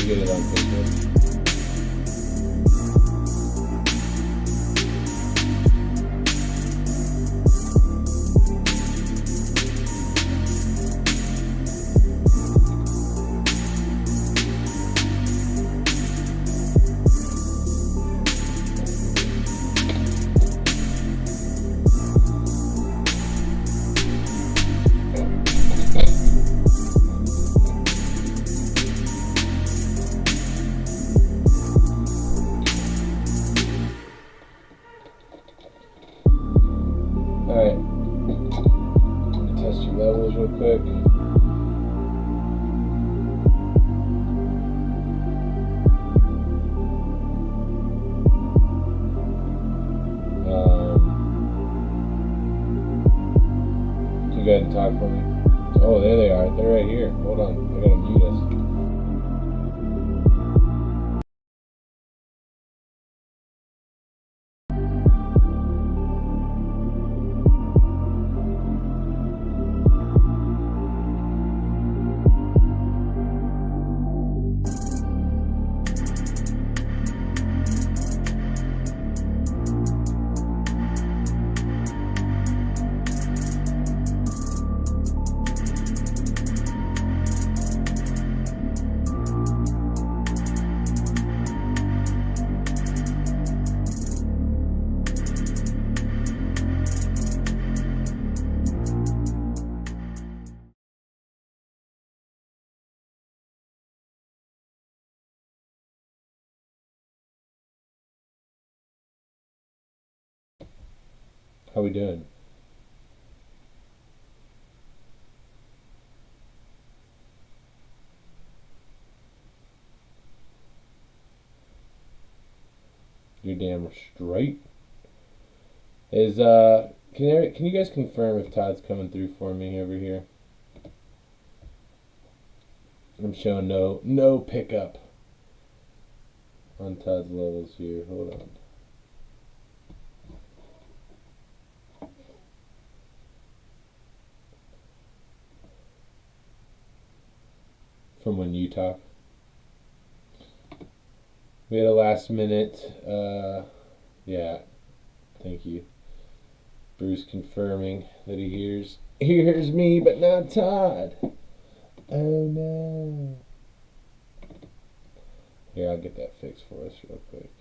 get it on Facebook. Alright. Test your levels real quick. You go ahead and talk for me. Oh, there they are. They're right here. Hold on. I gotta mute us. How we doing? You're damn straight. Can you guys confirm if Todd's coming through for me over here? I'm showing no pickup on Todd's levels here. Hold on. From when you talk. We had a last minute, yeah, thank you. Bruce confirming that he hears me, but not Todd. Oh no. Here, I'll get that fixed for us real quick.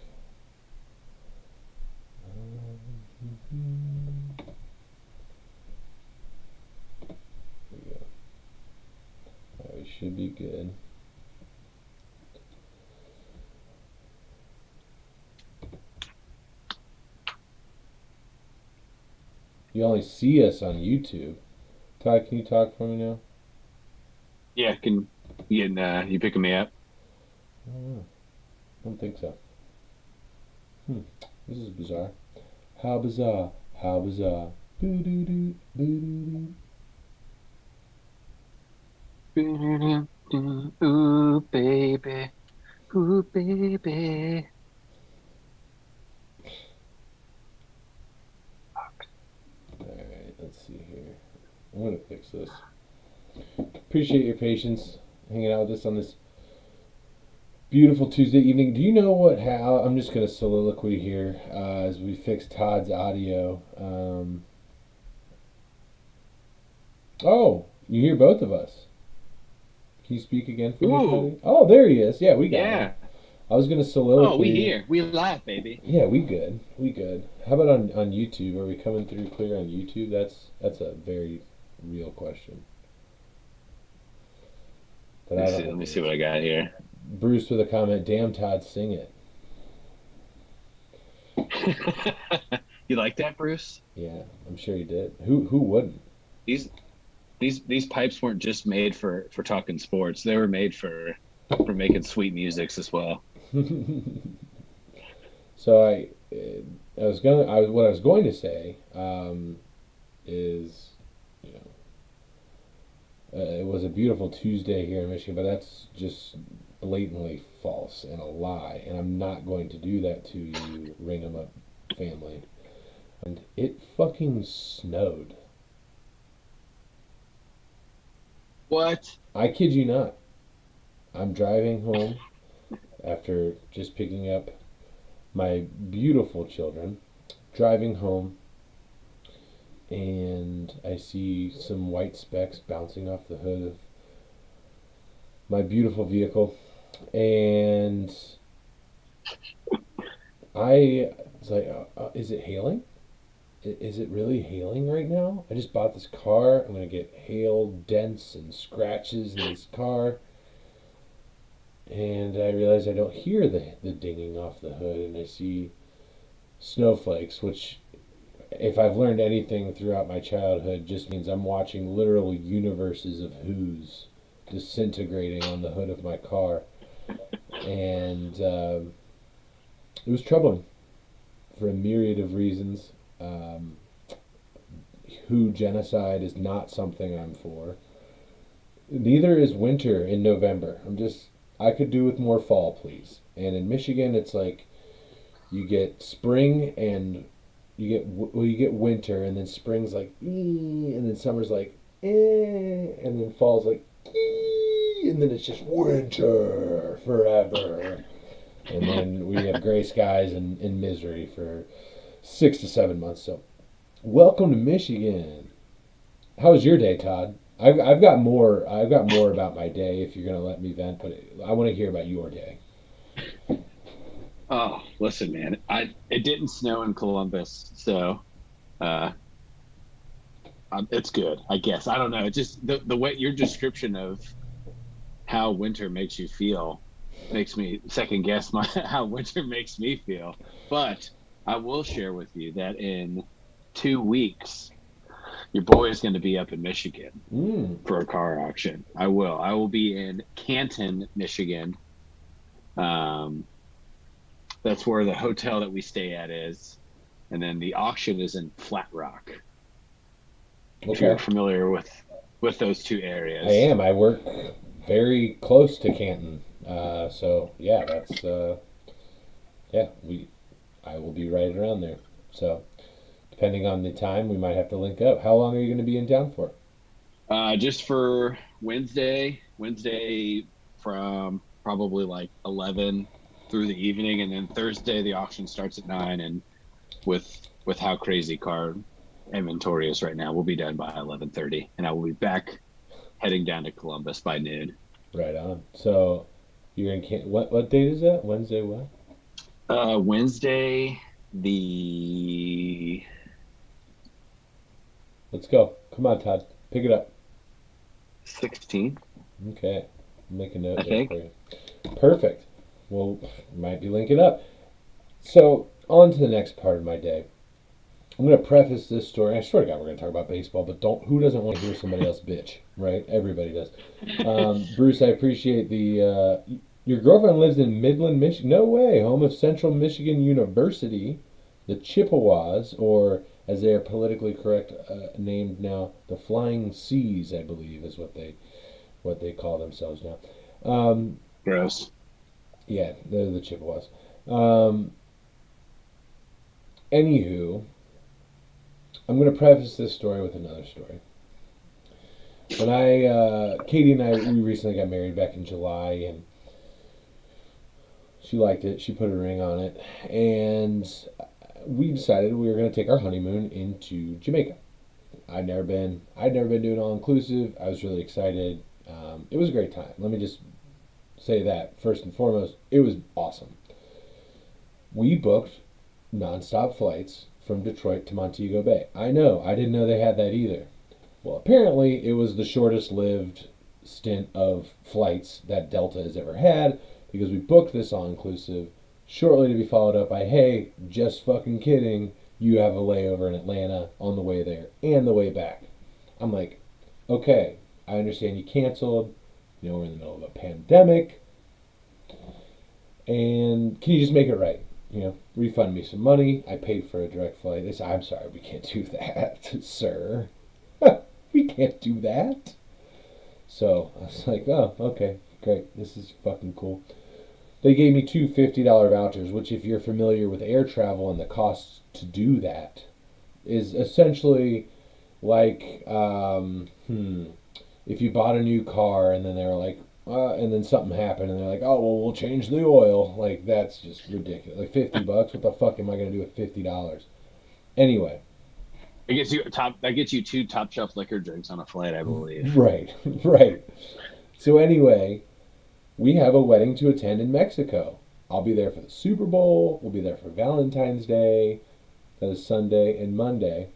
There we go. Alright, we should be good. You only see us on YouTube. Todd, can you talk for me now? Yeah, you picking me up? I don't know. I don't think so. This is bizarre. How bizarre. How bizarre. Boo doo doo. Boo doo Ooh, baby. Ooh, baby. doo. Alright, let's see here. I'm gonna fix this. Appreciate your patience hanging out with us on this beautiful Tuesday evening. Do you know how? I'm just gonna soliloquy here as we fix Todd's audio. Oh, you hear both of us. Can you speak again for me, Ooh, Toddy? Oh, there he is. Yeah, we got him. yeah. I was gonna Oh, we soliloquy. here. We live, baby. Yeah, we good. We good. How about on YouTube? Are we coming through clear on YouTube? That's a very real question that Let me I don't see. have Let me the see what I answer. got here. Bruce with a comment. Damn, Todd, sing it. You like that, Bruce? Yeah, I'm sure he did. Who wouldn't? These these pipes weren't just made for talking sports. They were made for making sweet musics as well. So what I was going to say is, you know, it was a beautiful Tuesday here in Michigan, but that's just blatantly false and a lie, and I'm not going to do that to you, ring 'em up family. And it fucking snowed. What? I kid you not. I'm driving home after just picking up my beautiful children, driving home, and I see some white specks bouncing off the hood of my beautiful vehicle, and I was like, "Is it hailing? Is it really hailing right now? I just bought this car. I'm gonna get hail, dents, and scratches in this car." And I realize I don't hear the dinging off the hood, and I see snowflakes, which, if I've learned anything throughout my childhood, just means I'm watching literal universes of who's disintegrating on the hood of my car. And it was troubling for a myriad of reasons. Um, who genocide is not something I'm for. Neither is winter in November. I could do with more fall, please. And in Michigan, it's like you get spring and you get winter, and then spring's like and then summer's like and then fall's like and then it's just winter forever. And then we have gray skies and misery for 6 to 7 months. So, welcome to Michigan. How was your day, Todd? I've got more. I've got more about my day if you're gonna let me vent, but I want to hear about your day. Oh, listen, man. It didn't snow in Columbus, so uh, it's good, I guess. I don't know. It just the way your description of how winter makes you feel makes me second guess my how winter makes me feel. But I will share with you that in 2 weeks, your boy is going to be up in Michigan Mm. for a car auction. I will. I will be in Canton, Michigan. Um, that's where the hotel that we stay at is, and then the auction is in Flat Rock. If you're Okay. familiar with those two I areas. am. I work very close to Canton. So yeah, that's yeah. We I will be right around there. So depending on the time, we might have to link up. How long are you going to be in town for? Just for Wednesday from probably like 11 through the evening, and then Thursday the auction starts at 9. And with how crazy car inventory is right now, we'll be done by 11:30, and I will be back heading down to Columbus by noon. Right on. So you're in Canton. What date is that? Wednesday. What? Wednesday the Let's go. Come on, Todd. Pick it up. 16th, Okay. Make a note I there for think. you. Perfect. Well, might be linking up. So on to the next part of my day. I'm going to preface this story. I swear to God, we're going to talk about baseball, but don't. Who doesn't want to hear somebody else bitch, right? Everybody does. Bruce, I appreciate the. Your girlfriend lives in Midland, Michigan. No way, home of Central Michigan University, the Chippewas, or as they are politically correct named now, the Flying C's, I believe, is what they call themselves now. Um, Gross. yeah, they're the Chippewas. Um, Anywho, I'm going to preface this story with another story. When Katie and I, we recently got married back in July, and she liked it. She put a ring on it, and we decided we were going to take our honeymoon into Jamaica. I'd never been doing all inclusive. I was really excited. It was a great time. Let me just say that first and foremost, it was awesome. We booked nonstop flights from Detroit to Montego Bay. I know, I didn't know they had that either. Well, apparently, it was the shortest lived stint of flights that Delta has ever had because we booked this all inclusive, shortly to be followed up by, hey, just fucking kidding, you have a layover in Atlanta on the way there and the way back. I'm like, okay, I understand you canceled. You know, we're in the middle of a pandemic. And can you just make it right? You know, refund me some money. I paid for a direct flight. They said, I'm sorry, we can't do that, sir. We can't do that. So I was like, oh, okay, great. This is fucking cool. They gave me two $50 vouchers, which, if you're familiar with air travel and the costs to do that, is essentially like if you bought a new car and then they were like, And then something happened, and they're like, "Oh well, we'll change the oil." Like that's just ridiculous. Like $50. What the fuck am I gonna do with $50? Anyway, It gets you top. That gets you two top shelf liquor drinks on a flight, I believe. right, right. So anyway, we have a wedding to attend in Mexico. I'll be there for the Super Bowl. We'll be there for Valentine's Day. That is Sunday and Monday.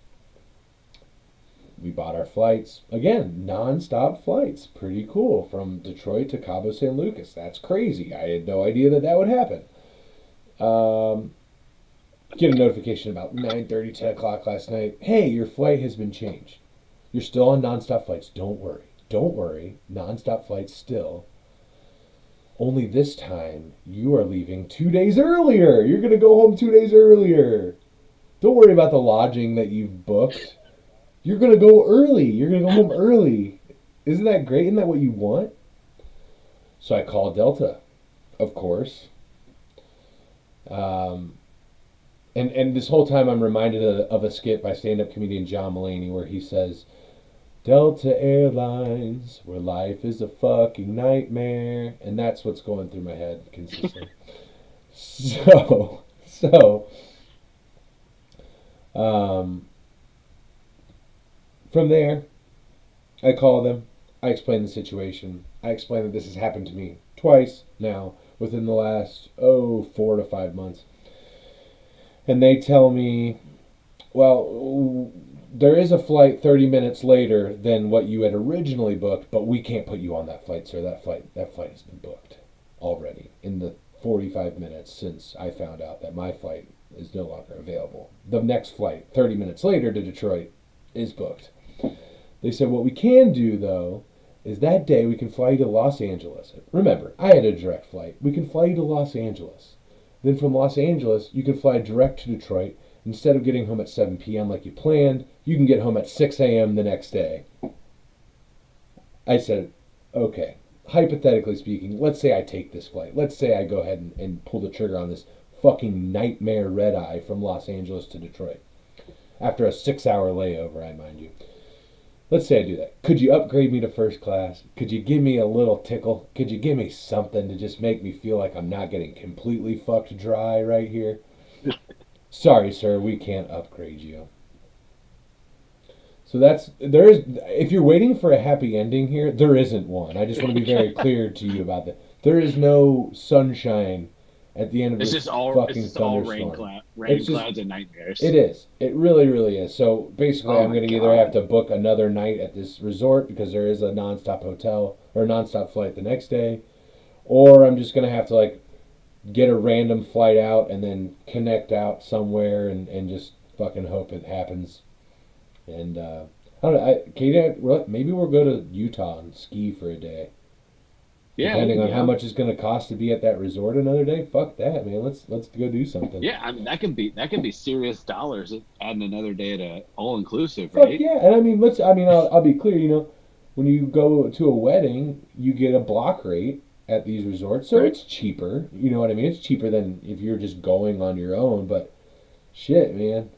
We bought our flights. Again, non-stop flights. Pretty cool. From Detroit to Cabo San Lucas. That's crazy. I had no idea that that would happen. Um, get a notification about 9:30, 10 o'clock last night. Hey, your flight has been changed. You're still on non-stop flights. Don't worry. Don't worry. Non-stop flights still. Only this time, you are leaving 2 days earlier. You're going to go home 2 days earlier. Don't worry about the lodging that you've booked. You're going to go early. You're going to go home early. Isn't that great? Isn't that what you want? So I called Delta, of course. Um, and this whole time I'm reminded of a skit by stand-up comedian John Mulaney where he says, Delta Airlines, where life is a fucking nightmare. And that's what's going through my head consistently. So, um, from there, I call them. I explain the situation. I explain that this has happened to me twice now within the last, 4 to 5 months. And they tell me, well, there is a flight 30 minutes later than what you had originally booked, but we can't put you on that flight, sir. That flight has been booked already in the 45 minutes since I found out that my flight is no longer available. The next flight, 30 minutes later to Detroit, is booked. They said what we can do though is that day we can fly you to Los Angeles. Remember, I had a direct flight. We can fly you to Los Angeles. Then from Los Angeles, you can fly direct to Detroit. Instead of getting home at 7 p.m. like you planned, you can get home at 6 a.m. the next day. I said, okay, hypothetically speaking, let's say I take this flight. Let's say I go ahead and pull the trigger on this fucking nightmare red eye from Los Angeles to Detroit. After a 6 hour layover, I mind you. Let's say I do that. Could you upgrade me to first class? Could you give me a little tickle? Could you give me something to just make me feel like I'm not getting completely fucked dry right here? Sorry, sir, we can't upgrade you. So there is, if you're waiting for a happy ending here, there isn't one. I just want to be very clear to you about that. There is no sunshine at the end of this It's fucking just all thunderstorm. rain It's just clouds and nightmares. it is. It really, really is. So basically, Oh I'm my going to either have god. to book another night at this resort because there is a nonstop hotel or nonstop flight the next day, or I'm just going to have to like get a random flight out and then connect out somewhere and just fucking hope it happens. And I don't know. Katie, maybe we'll go to Utah and ski for a day, Yeah, we depending could on how go. much it's going to cost to be at that resort another day. Fuck that, man. Let's go do something. Yeah, I mean that can be serious dollars adding another day to all inclusive, Fuck right? yeah. And I mean, let's. I mean, I'll be clear. When you go to a wedding, you get a block rate at these resorts, so Right. it's cheaper. You know what I mean? It's cheaper than if you're just going on your own. But shit, man,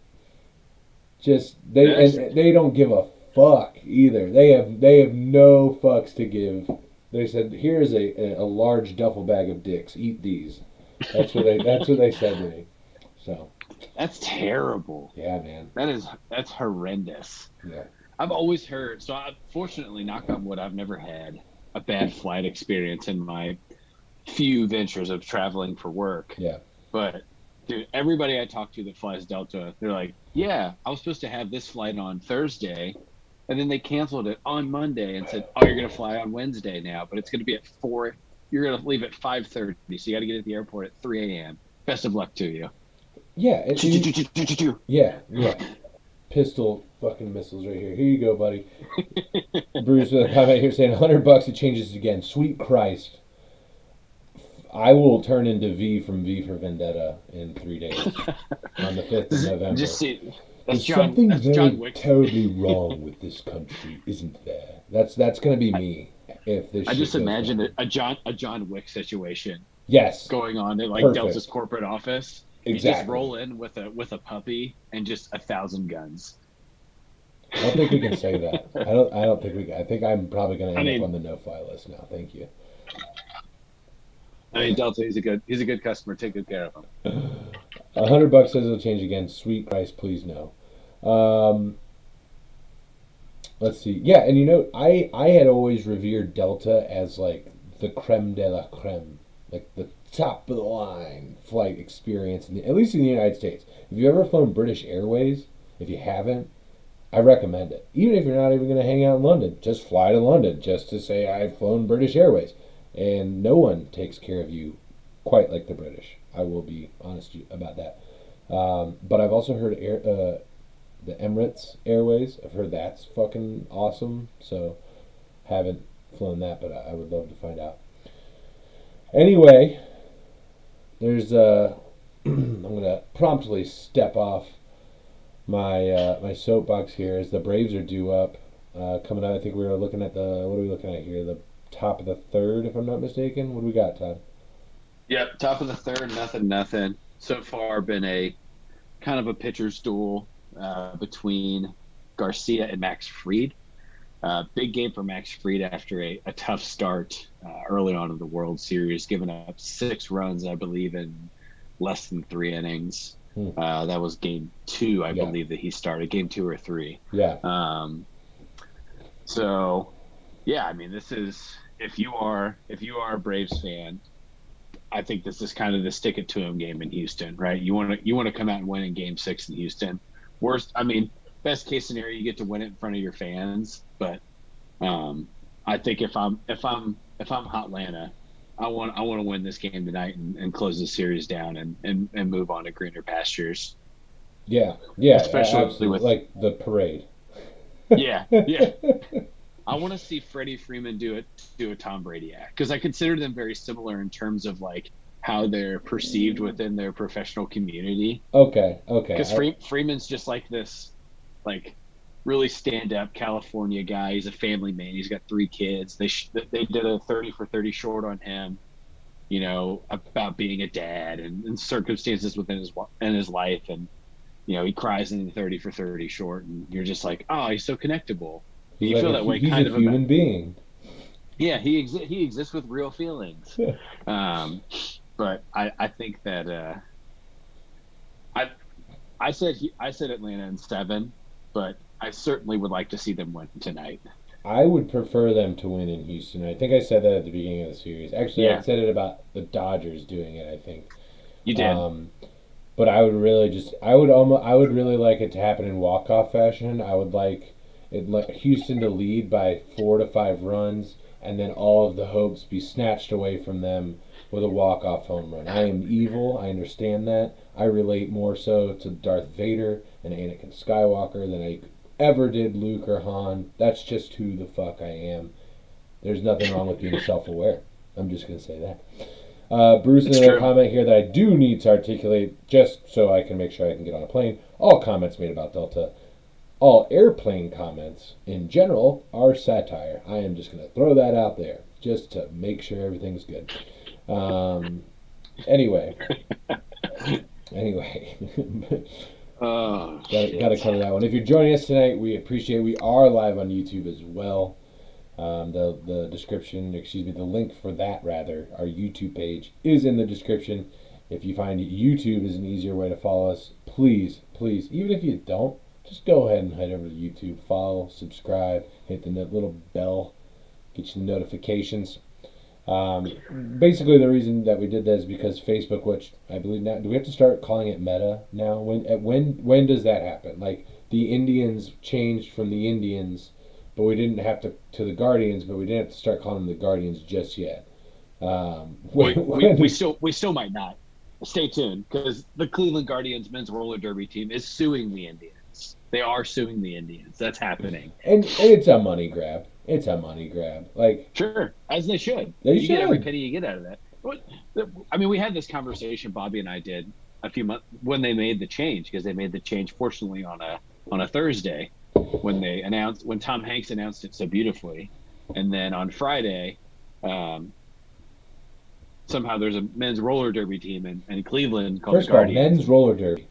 just That's they don't give a fuck either. They have no fucks to give. They said, "Here's a large duffel bag of dicks. Eat these." That's what they said to me. So that's terrible. yeah, man. That's horrendous. Yeah, I've always heard. So I fortunately, knock on wood, I've never had a bad flight experience in my few ventures of traveling for work. yeah. But dude, everybody I talk to that flies Delta, they're like, "Yeah, I was supposed to have this flight on Thursday, and then they canceled it on Monday and said, "Oh, you're gonna fly on Wednesday now, but it's gonna be at 4. You're gonna leave at 5:30, so you got to get at the airport at 3 a.m. Best of luck to you." Yeah, yeah, yeah. Pistol fucking missiles right here. Here you go, buddy. Bruce with a comment here saying $100 it changes again. Sweet Christ. I will turn into V from V for Vendetta in 3 days on the 5th of Just November. see, There's something That's John very Wick. terribly wrong with this country, isn't there? That's gonna be me if this I shit just goes imagined down. a John Wick situation Yes, going on at like Delta's perfect. corporate office. You just Exactly. roll in with a puppy and just 1,000 guns. I don't think we can say that. I don't think we can. I think I'm probably gonna I end up mean, on the no-fly list now. Thank you. I mean, Delta, he's a good customer. Take good care of him. $100 says it'll change again. Sweet Christ, please no. Um, let's see. Yeah, and I had always revered Delta as like the creme de la creme, like the top of the line flight experience, at least in the United States. If you've ever flown British Airways, if you haven't, I recommend it. Even if you're not even going to hang out in London, just fly to London just to say I've flown British Airways. And no one takes care of you quite like the British. I will be honest about that. But I've also heard the Emirates Airways. I've heard that's fucking awesome. So haven't flown that, but I would love to find out. Anyway, there's I'm gonna promptly step off my soapbox here as the Braves are due up. Coming out, I think we were looking at what are we looking at here? The top of the third, if I'm not mistaken. What do we got, Todd? Yep, top of the third, nothing, nothing. So far, been a kind of a pitcher's duel between Garcia and Max Fried. Big game for Max Fried after a tough start early on in the World Series, giving up 6 runs, I believe, in less than 3 innings. Hmm. That was game 2, I Yeah. believe, that he started, game 2 or 3. Yeah. So, yeah, I mean, this is if you are a Braves fan, I think this is kind of the stick it to him game in Houston, right? You want to come out and win in Game 6 in Houston. Worst, I mean, best case scenario, you get to win it in front of your fans. But I think if I'm Hotlanta, I want to win this game tonight and close the series down and move on to greener pastures. Yeah. Yeah. Especially Absolutely. with Like the parade. yeah. I want to see Freddie Freeman do a Tom Brady act because I consider them very similar in terms of like how they're perceived within their professional community. Okay. Okay. Because Freeman's just like this, like really stand up California guy. He's a family man. He's got 3 kids. They did a 30 for 30 short on him, about being a dad and circumstances within his life, and he cries in the 30 for 30 short, and you're just like, oh, he's so connectable. And He's you like feel that way he's a kind of about. human being. Yeah, he exists with real feelings. Um, but I think that I I said Atlanta in 7, but I certainly would like to see them win tonight. I would prefer them to win in Houston. I think I said that at the beginning of the series. Actually, I Yeah, said it about the Dodgers doing it. I think. you did. Um, but I would really I would really like it to happen in walk off fashion. I would like Houston to lead by 4 to 5 runs, and then all of the hopes be snatched away from them with a walk off home run. I am evil. I understand that. I relate more so to Darth Vader and Anakin Skywalker than I ever did Luke or Han. That's just who the fuck I am. There's nothing wrong with being self aware. I'm just gonna say that. Bruce, It's another true. comment here that I do need to articulate just so I can make sure I can get on a plane. All comments made about Delta, all airplane comments in general, are satire. I am just going to throw that out there just to make sure everything's good. Um, anyway, anyway, Oh got to shit. cover that one. If you're joining us tonight, we appreciate it. We are live on YouTube as well. The description, excuse me, the link for that rather, our YouTube page is in the description. If you find YouTube is an easier way to follow us, please, even if you don't, just go ahead and head over to YouTube, follow, subscribe, hit the little bell, get your notifications. Basically, the reason that we did that is because Facebook, which I believe now, do we have to start calling it Meta now? When does that happen? Like the Indians changed from the Indians, but we didn't have to the Guardians, but we didn't have to start calling them the Guardians just yet. we, we, we When still we still might not. Stay tuned because the Cleveland Guardians men's roller derby team is suing the Indians. They are suing the Indians. That's happening. and it's a money grab. It's a money grab. Like Sure, as they should. they You get every should. penny you get out of that. I mean, we had this conversation, Bobby and I did a few months when they made the change, because they made the change fortunately on a Thursday when Tom Hanks announced it so beautifully, and then on Friday, um, somehow there's a men's roller derby team in Cleveland called the First of all, Guardians. men's roller derby.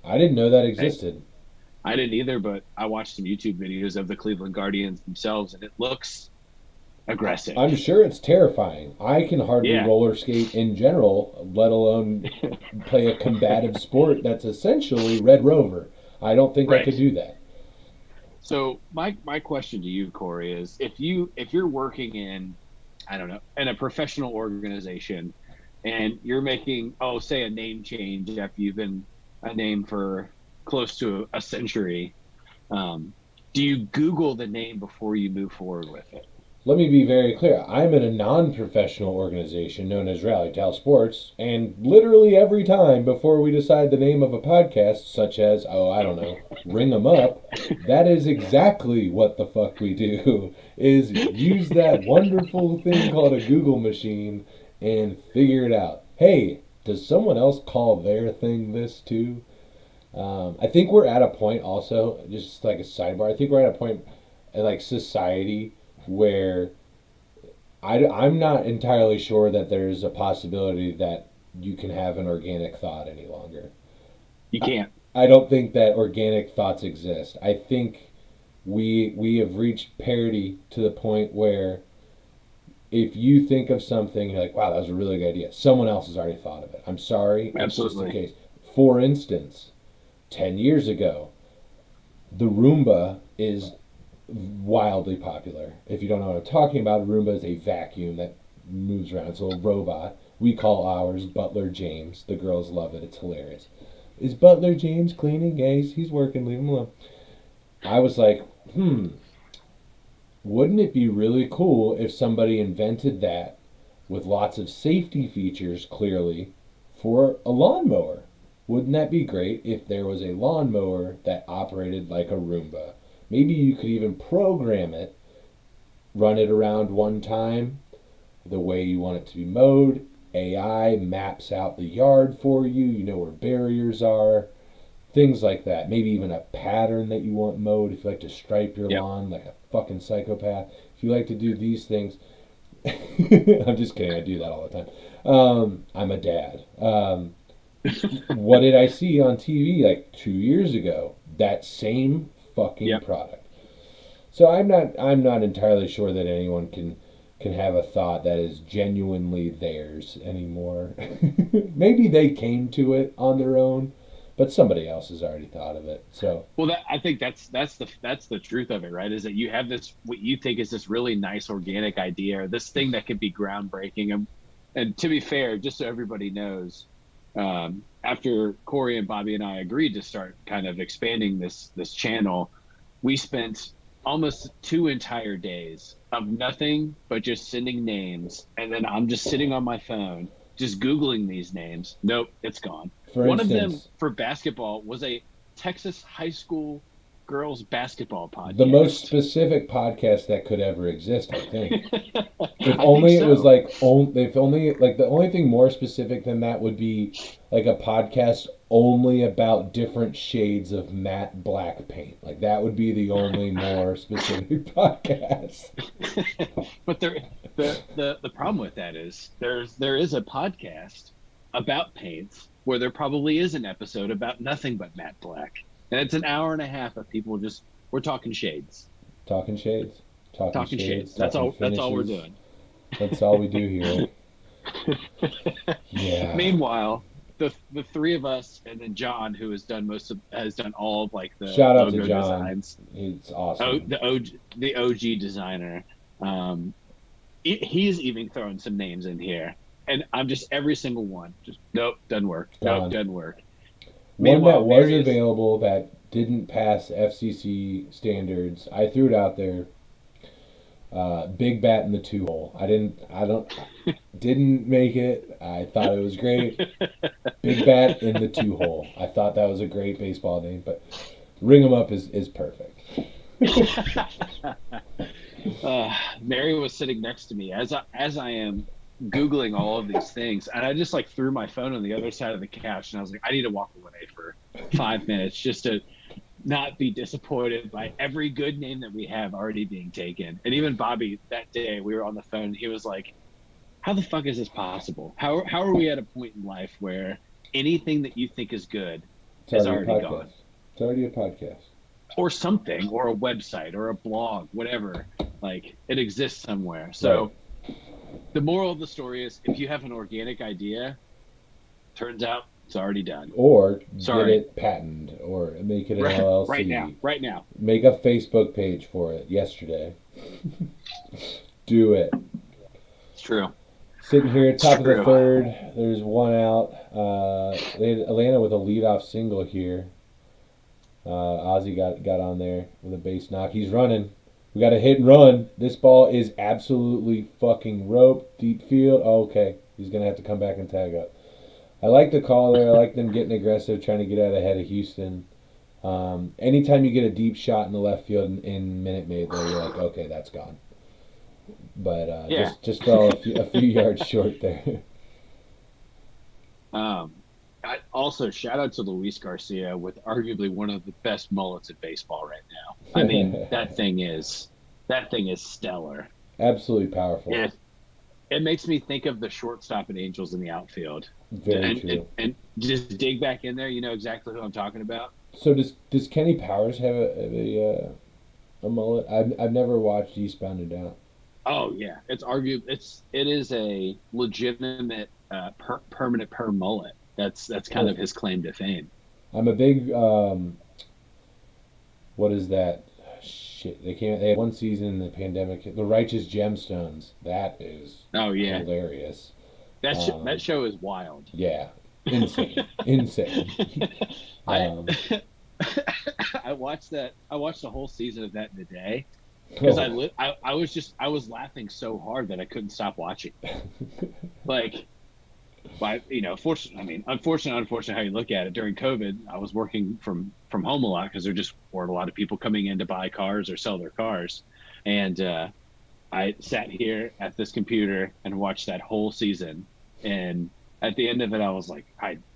I didn't know that Hey, existed. I didn't either, but I watched some YouTube videos of the Cleveland Guardians themselves, and it looks I'm aggressive. sure it's terrifying. I can hardly Yeah. roller skate in general, let alone play a combative sport that's essentially Red Rover. I don't think I Right. could do that. So my question to you, Corey, is if you're working in, I don't know, in a professional organization and you're making, oh, say a name change after you've been a name for close to a century, um, do you Google the name before you move forward with it? Let me be very clear. I'm in a non professional organization known as Rally Tal Sports, and literally every time before we decide the name of a podcast, such as, oh, I don't know, Ring 'em Up, that is exactly what the fuck we do, is use that wonderful thing called a Google machine and figure it out. Hey, does someone else call their thing this too? I think we're at a point also, just like a sidebar, I think we're at a point like society where I'm not entirely sure that there's a possibility that you can have an organic thought any longer. You I, can't. I don't think that organic thoughts exist. I think we have reached parity to the point where if you think of something, you're like, wow, that was a really good idea. Someone else has already thought of it. I'm sorry, it's just the Absolutely. case. For instance, 10 years ago, the Roomba is wildly popular. If you don't know what I'm talking about, a Roomba is a vacuum that moves around. It's a little robot. We call ours Butler James. The girls love it. It's hilarious. Is Butler James cleaning? Yeah, he's working. Leave him alone. I was like, wouldn't it be really cool if somebody invented that with lots of safety features, clearly, for a lawnmower? Wouldn't that be great if there was a lawnmower that operated like a Roomba? Maybe you could even program it, run it around one time the way you want it to be mowed. AI maps out the yard for you. You know where barriers are, things like that. Maybe even a pattern that you want mowed if you like to stripe your Yep. lawn like a fucking psychopath. If you like to do these things, I'm just kidding. I do that all the time. I'm a dad. What did I see on TV like 2 years ago? That same fucking Yep. product. So I'm not entirely sure that anyone can have a thought that is genuinely theirs anymore. Maybe they came to it on their own, but somebody else has already thought of it. So Well, that I think that's the truth of it, right? Is that you have this what you think is this really nice organic idea or this thing that could be groundbreaking. And to be fair, just so everybody knows, after Corey and Bobby and I agreed to start kind of expanding this channel, we spent almost 2 entire days of nothing but just sending names, and then I'm just sitting on my phone just Googling these names. Nope, it's gone. for One of them instance, for basketball was a Texas high school girls basketball the most podcast. specific podcast that could ever exist, I think. If I think only it was so. like if only like the only thing more specific than that would be like a podcast only about different shades of matte black paint. Like that would be the only more specific podcast. But the problem with that is there is a podcast about paints where there probably is an episode about nothing but matte black, and it's an hour and a half of people just we're talking shades, Talking shades, talking talking shades, shades. talking That's all we're finishes. doing. That's all we do here. Yeah. Meanwhile, the three of us and then John, who has done all of like the Shout out to logo John. designs, It's oh awesome. the OG designer. Um, he's even throwing some names in here, and I'm just every single one. Just nope, doesn't work. Nope, Gone. doesn't work. One that Meanwhile, was Mary is available that didn't pass FCC standards. I threw it out there. Big bat in the two hole. Didn't make it. I thought it was great. Big bat in the two hole. I thought that was a great baseball name, but ring 'em up is perfect. Mary was sitting next to me as I am googling all of these things, and I just like threw my phone on the other side of the couch, and I was like, I need to walk away for 5 minutes just to not be disappointed by every good name that we have already being taken. And even Bobby that day we were on the phone, he was like, "How the fuck is this possible? How are we at a point in life where anything that you think is good It's is already a already podcast. gone?" It's already a podcast. Or something, or a website, or a blog, whatever. Like it exists somewhere. Right. So the moral of the story is if you have an organic idea, turns out it's already done. Or get Sorry. it patented, or make it an Right now. LLC. Right now. Make a Facebook page for it yesterday. Do it. It's true. Sitting here at It's top of the true. third, there's one out. They had Atlanta with a leadoff single here. Ozzy got on there with a base knock. He's running. We got a hit and run. This ball is absolutely fucking rope, deep field. Oh, okay, he's gonna have to come back and tag up. I like the call there. I like them getting aggressive, trying to get out ahead of Houston. Anytime you get a deep shot in the left field in Minute Maid, though, you're like, okay, that's gone. But Yeah. just fell a few yards short there. Um, also, shout out to Luis Garcia with arguably one of the best mullets in baseball right now. I mean, that thing is stellar. Absolutely powerful. It makes me think of the shortstop and Angels in the outfield. Very And true. and just dig back in there, you know exactly who I'm talking about. So does Kenny Powers a mullet? I've never watched Eastbound and Down. Oh yeah, it is a legitimate permanent perm mullet. That's kind of his Perfect. claim to fame. I'm a big what is that? Shit, they had one season in the pandemic. The Righteous Gemstones. That is Oh yeah, hilarious. that Um, show is wild. yeah, insane, insane. I um, I watched that. I watched the whole season of that in a day because oh, I was laughing so hard that I couldn't stop watching. Like, but fortunately, I mean, unfortunate how you look at it. During COVID, I was working from home a lot because there just weren't a lot of people coming in to buy cars or sell their cars, and I sat here at this computer and watched that whole season. And at the end of it, I was like,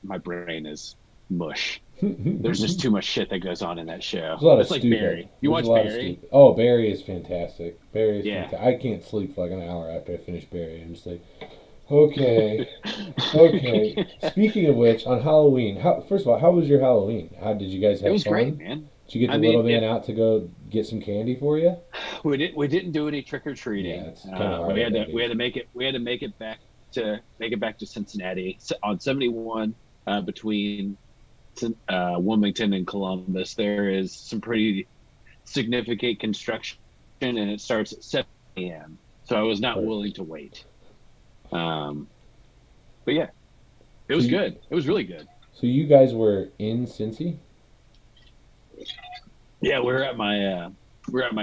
my brain is mush. There's just too much shit that goes on in that show. there's a lot of It's like stupid. Barry. You There's a watch lot of Barry? stupid. Oh, Barry is fantastic. Barry is Yeah. fantastic. I can't sleep for like an hour after I finish Barry. I'm just like, okay, okay. Speaking of which, on Halloween, how first of all, how was your Halloween? How did you guys It have was great, fun? man. Did you get I the little mean, man out to go get some candy for you? we didn't do any trick or Yeah, treating. it's kind of hard at that We had age. to make it back to Cincinnati on 71 between Wilmington and Columbus. There is some pretty significant construction, and it starts at 7 a.m. So I was not willing Perfect. to wait. Um, but yeah, it So was you, good. It was really good. so you guys were in Cincy? Yeah, we're at my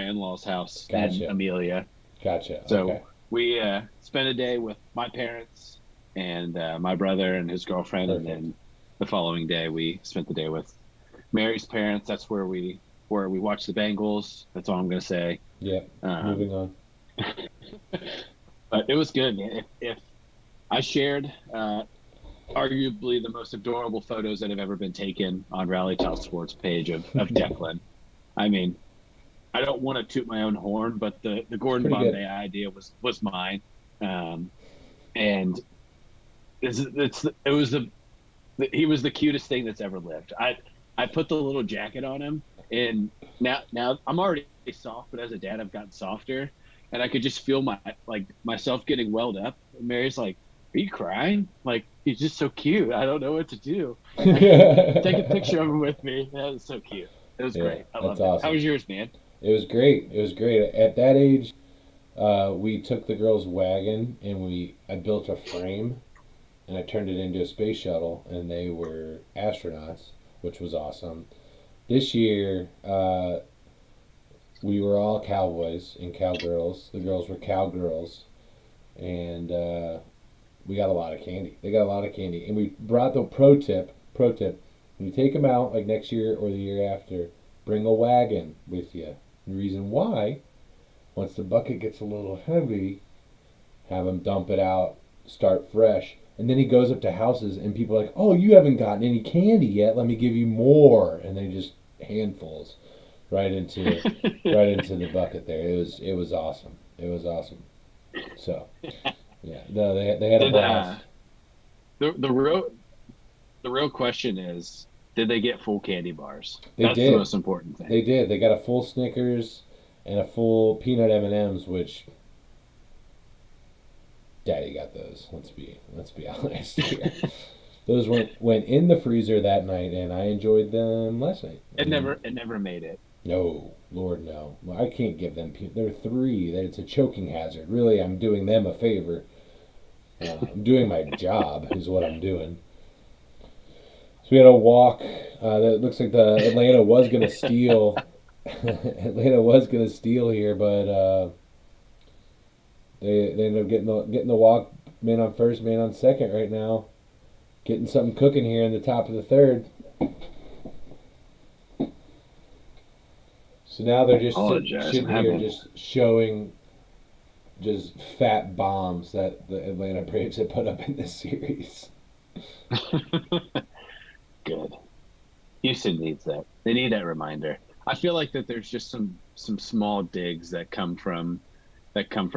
in-laws' house in Gotcha, Amelia. gotcha. So Okay, we spent a day with my parents and my brother and his girlfriend, and perfect. then the following day we spent the day with Mary's parents. That's where we watched the Bengals. That's all I'm gonna say. Yep. Um, Moving on. but it was good, man. If I shared arguably the most adorable photos that have ever been taken on Rally Top Sports page of Declan. I mean, I don't want to toot my own horn, but the It's Gordon pretty good. Bombay idea was mine, um, and it was he was the cutest thing that's ever lived. I put the little jacket on him, and now I'm already soft, but as a dad, I've gotten softer, and I could just feel myself getting welled up. And Mary's like, "Are you crying? Like he's just so cute. I don't know what to do. Take a picture of him with me. That was so cute. It was Yeah, great. I that's loved it. How awesome. was yours, man? It was great. It was great. At that age, we took the girls' wagon and I built a frame and I turned it into a space shuttle, and they were astronauts, which was awesome. This year, we were all cowboys and cowgirls. The girls were cowgirls, and we got a lot of candy. They got a lot of candy, and we brought the pro tip. Pro tip: when you take them out, like next year or the year after, bring a wagon with you. The reason why, once the bucket gets a little heavy, have them dump it out, start fresh. And then he goes up to houses and people are like, "Oh, you haven't gotten any candy yet. Let me give you more." And they just handfuls right into right into the bucket there. It was awesome. It was awesome. So yeah, no, they had a Did blast. the the real the real question is, did they get full candy bars? They That's the did. most important thing. They did. They got a full Snickers. and a full peanut M&Ms, which Daddy got those. Let's be honest here. Those went in the freezer that night, and I enjoyed them last night. And It never made it. no, Lord, no. Well, I can't give them. They're three. It's a choking hazard. Really, I'm doing them a favor. I'm doing my job, is what I'm doing. So we had a walk. That looks like the Atlanta was gonna steal. Atlanta was gonna steal here, but they ended up getting the walk. Man on first, man on second right now. Getting something cooking here in the top of the third. So now they're just Apologize. I'm sitting here having just showing just fat bombs that the Atlanta Braves have put up in this series. good. Houston needs that. They need that reminder. I feel like that there's just some small digs that come from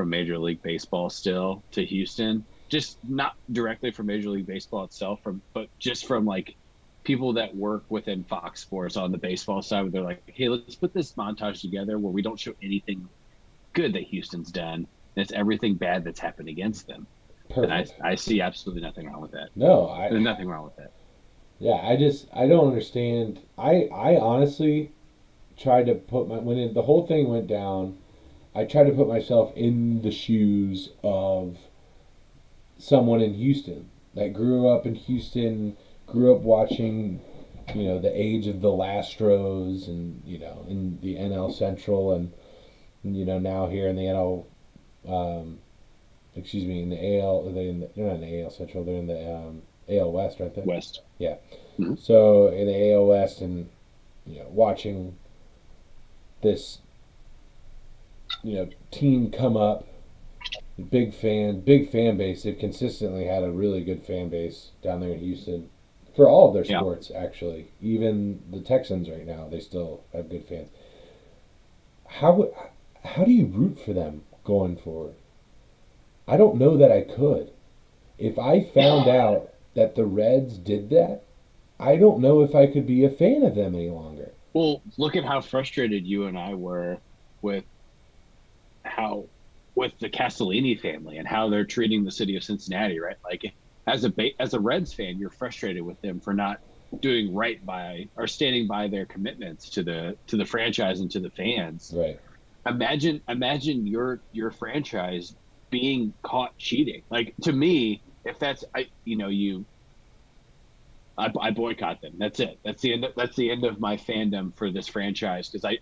Major League Baseball still to Houston. Just not directly from Major League Baseball itself, but just from like people that work within Fox Sports on the baseball side, where they're like, "Hey, let's put this montage together where we don't show anything good that Houston's done. And it's everything bad that's happened against them." And Perfect. I see absolutely nothing wrong with that. No, There's nothing wrong with that. yeah, I don't understand. I honestly tried to put the whole thing went down. I tried to put myself in the shoes of someone in Houston that grew up in Houston, grew up watching, the age of the Lastros, and in the NL Central, and now here in the NL, excuse me, in the AL. They're not in the AL Central. They're in the AL West, aren't they? West. Yeah. Mm-hmm. So in the AL West, and watching this team come up, big fan base. They've consistently had a really good fan base down there in Houston for all of their Yeah. sports. Actually, even the Texans right now, they still have good fans. How how do you root for them going forward? I don't know that I could. If I found out that the Reds did that, I don't know if I could be a fan of them any longer. Well, look at how frustrated you and I were with how with the Castellini family and how they're treating the city of Cincinnati, right? Like as a Reds fan, you're frustrated with them for not doing right by or standing by their commitments to the franchise and to the fans. Right. Imagine your franchise being caught cheating. Like to me, if that's I boycott them. That's it. That's the end of my fandom for this franchise because I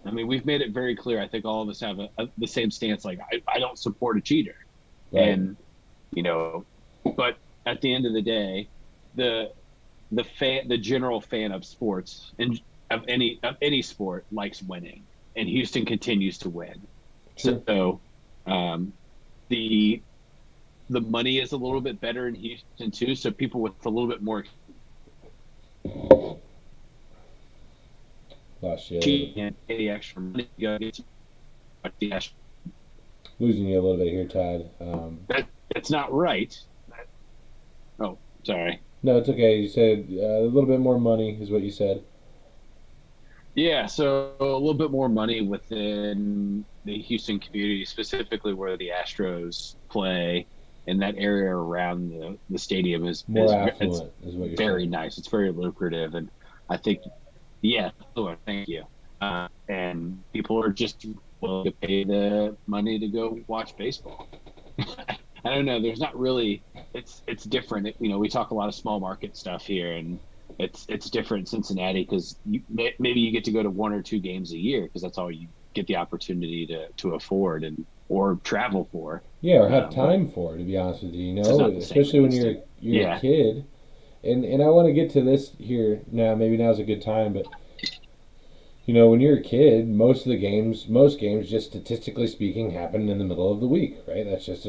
I mean, we've made it very clear. I think all of us have the same stance. Like, I don't support a cheater, Right. and you know, but at the end of the day, the the general fan of sports and of any sport likes winning, and Houston continues to win. Sure. So, um, the the money is a little bit better in Houston too. So people with a little bit more Lost you. cheating and any extra money to go get the extra. Losing you a little bit here, Todd. That's not right. Oh, sorry. No, it's okay. You said a little bit more money is what you said. Yeah, so a little bit more money within the Houston community, specifically where the Astros play, and that area around the stadium More it's affluent is what you're very saying. nice. It's very lucrative, and I think, yeah, thank you. And people are just willing to pay the money to go watch baseball. I don't know. There's not really. It's different. We talk a lot of small market stuff here, and it's different in Cincinnati because maybe you get to go to one or two games a year because that's all you get the opportunity to afford and or travel for. Yeah, or have But time for, to be honest with you. it's not the same Especially in when Houston. you're a Yeah, kid. And I want to get to this here now. Maybe now's a good time, but when you're a kid, most games, just statistically speaking, happen in the middle of the week, right? That's just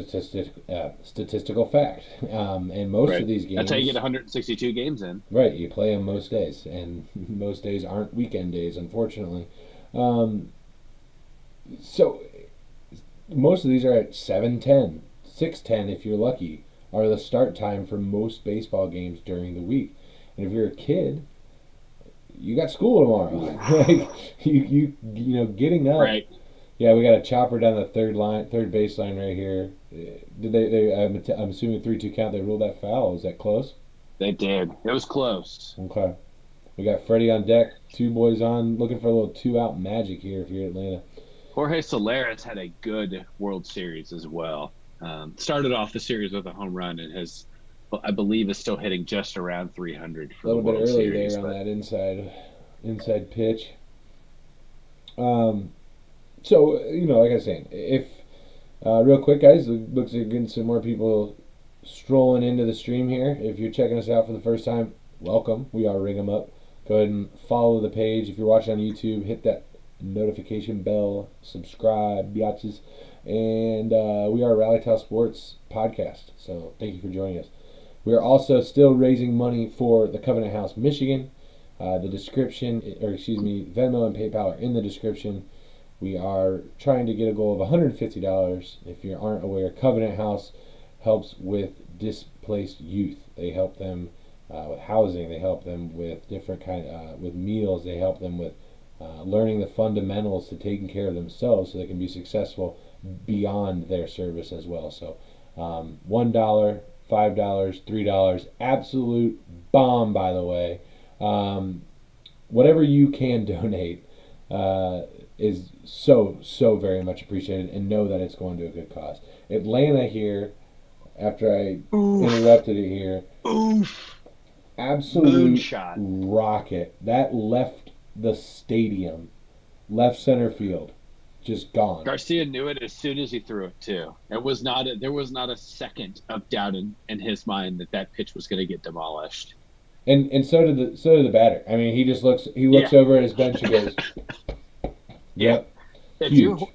statistical fact. And most of right. these That's how you get games, 162 games in. right? You play them most days, and most days aren't weekend days, unfortunately. Um, so most of these are at 7:10, 6:10 if you're lucky, are the start time for most baseball games during the week. And if you're a kid, you got school tomorrow. Like getting up. Right. Yeah, we got a chopper down the third baseline right here. Did they? I'm assuming 3-2 count. They ruled that foul. Was that close? They did. It was close. Okay. We got Freddie on deck. Two boys on, looking for a little two-out magic here if you're Atlanta. Jorge Soler had a good World Series as well. Started off the series with a home run and I believe, is still hitting just around 300 A for the little bit World early Series. there on But that inside pitch. Um, so like I was saying, if real quick, guys, it looks like getting some more people strolling into the stream here. If you're checking us out for the first time, welcome. We are Ring 'em Up. Go ahead and follow the page. If you're watching on YouTube, hit that notification bell, subscribe, biatches. And we are Rally Top Sports podcast. So thank you for joining us. We are also still raising money for the Covenant House, Michigan. The description, or excuse me, Venmo and PayPal are in the description. We are trying to get a goal of $150. If you aren't aware, Covenant House helps with displaced youth. They help them with housing. They help them with with meals. They help them with learning the fundamentals to taking care of themselves so they can be successful beyond their service as well. So $1, $5, $3, absolute bomb, by the way. Whatever you can donate is so very much appreciated, and know that it's going to a good cause. Atlanta here, after I oof, interrupted it here, oof, absolute moonshot. rocket that left the stadium, left center field, just gone. Garcia knew it as soon as he threw it too. There was not a second of doubt in his mind that that pitch was going to get demolished. And so did the batter. I mean, he looks Yeah, over at his bench and goes, yeah. "Yep, If you're, huge."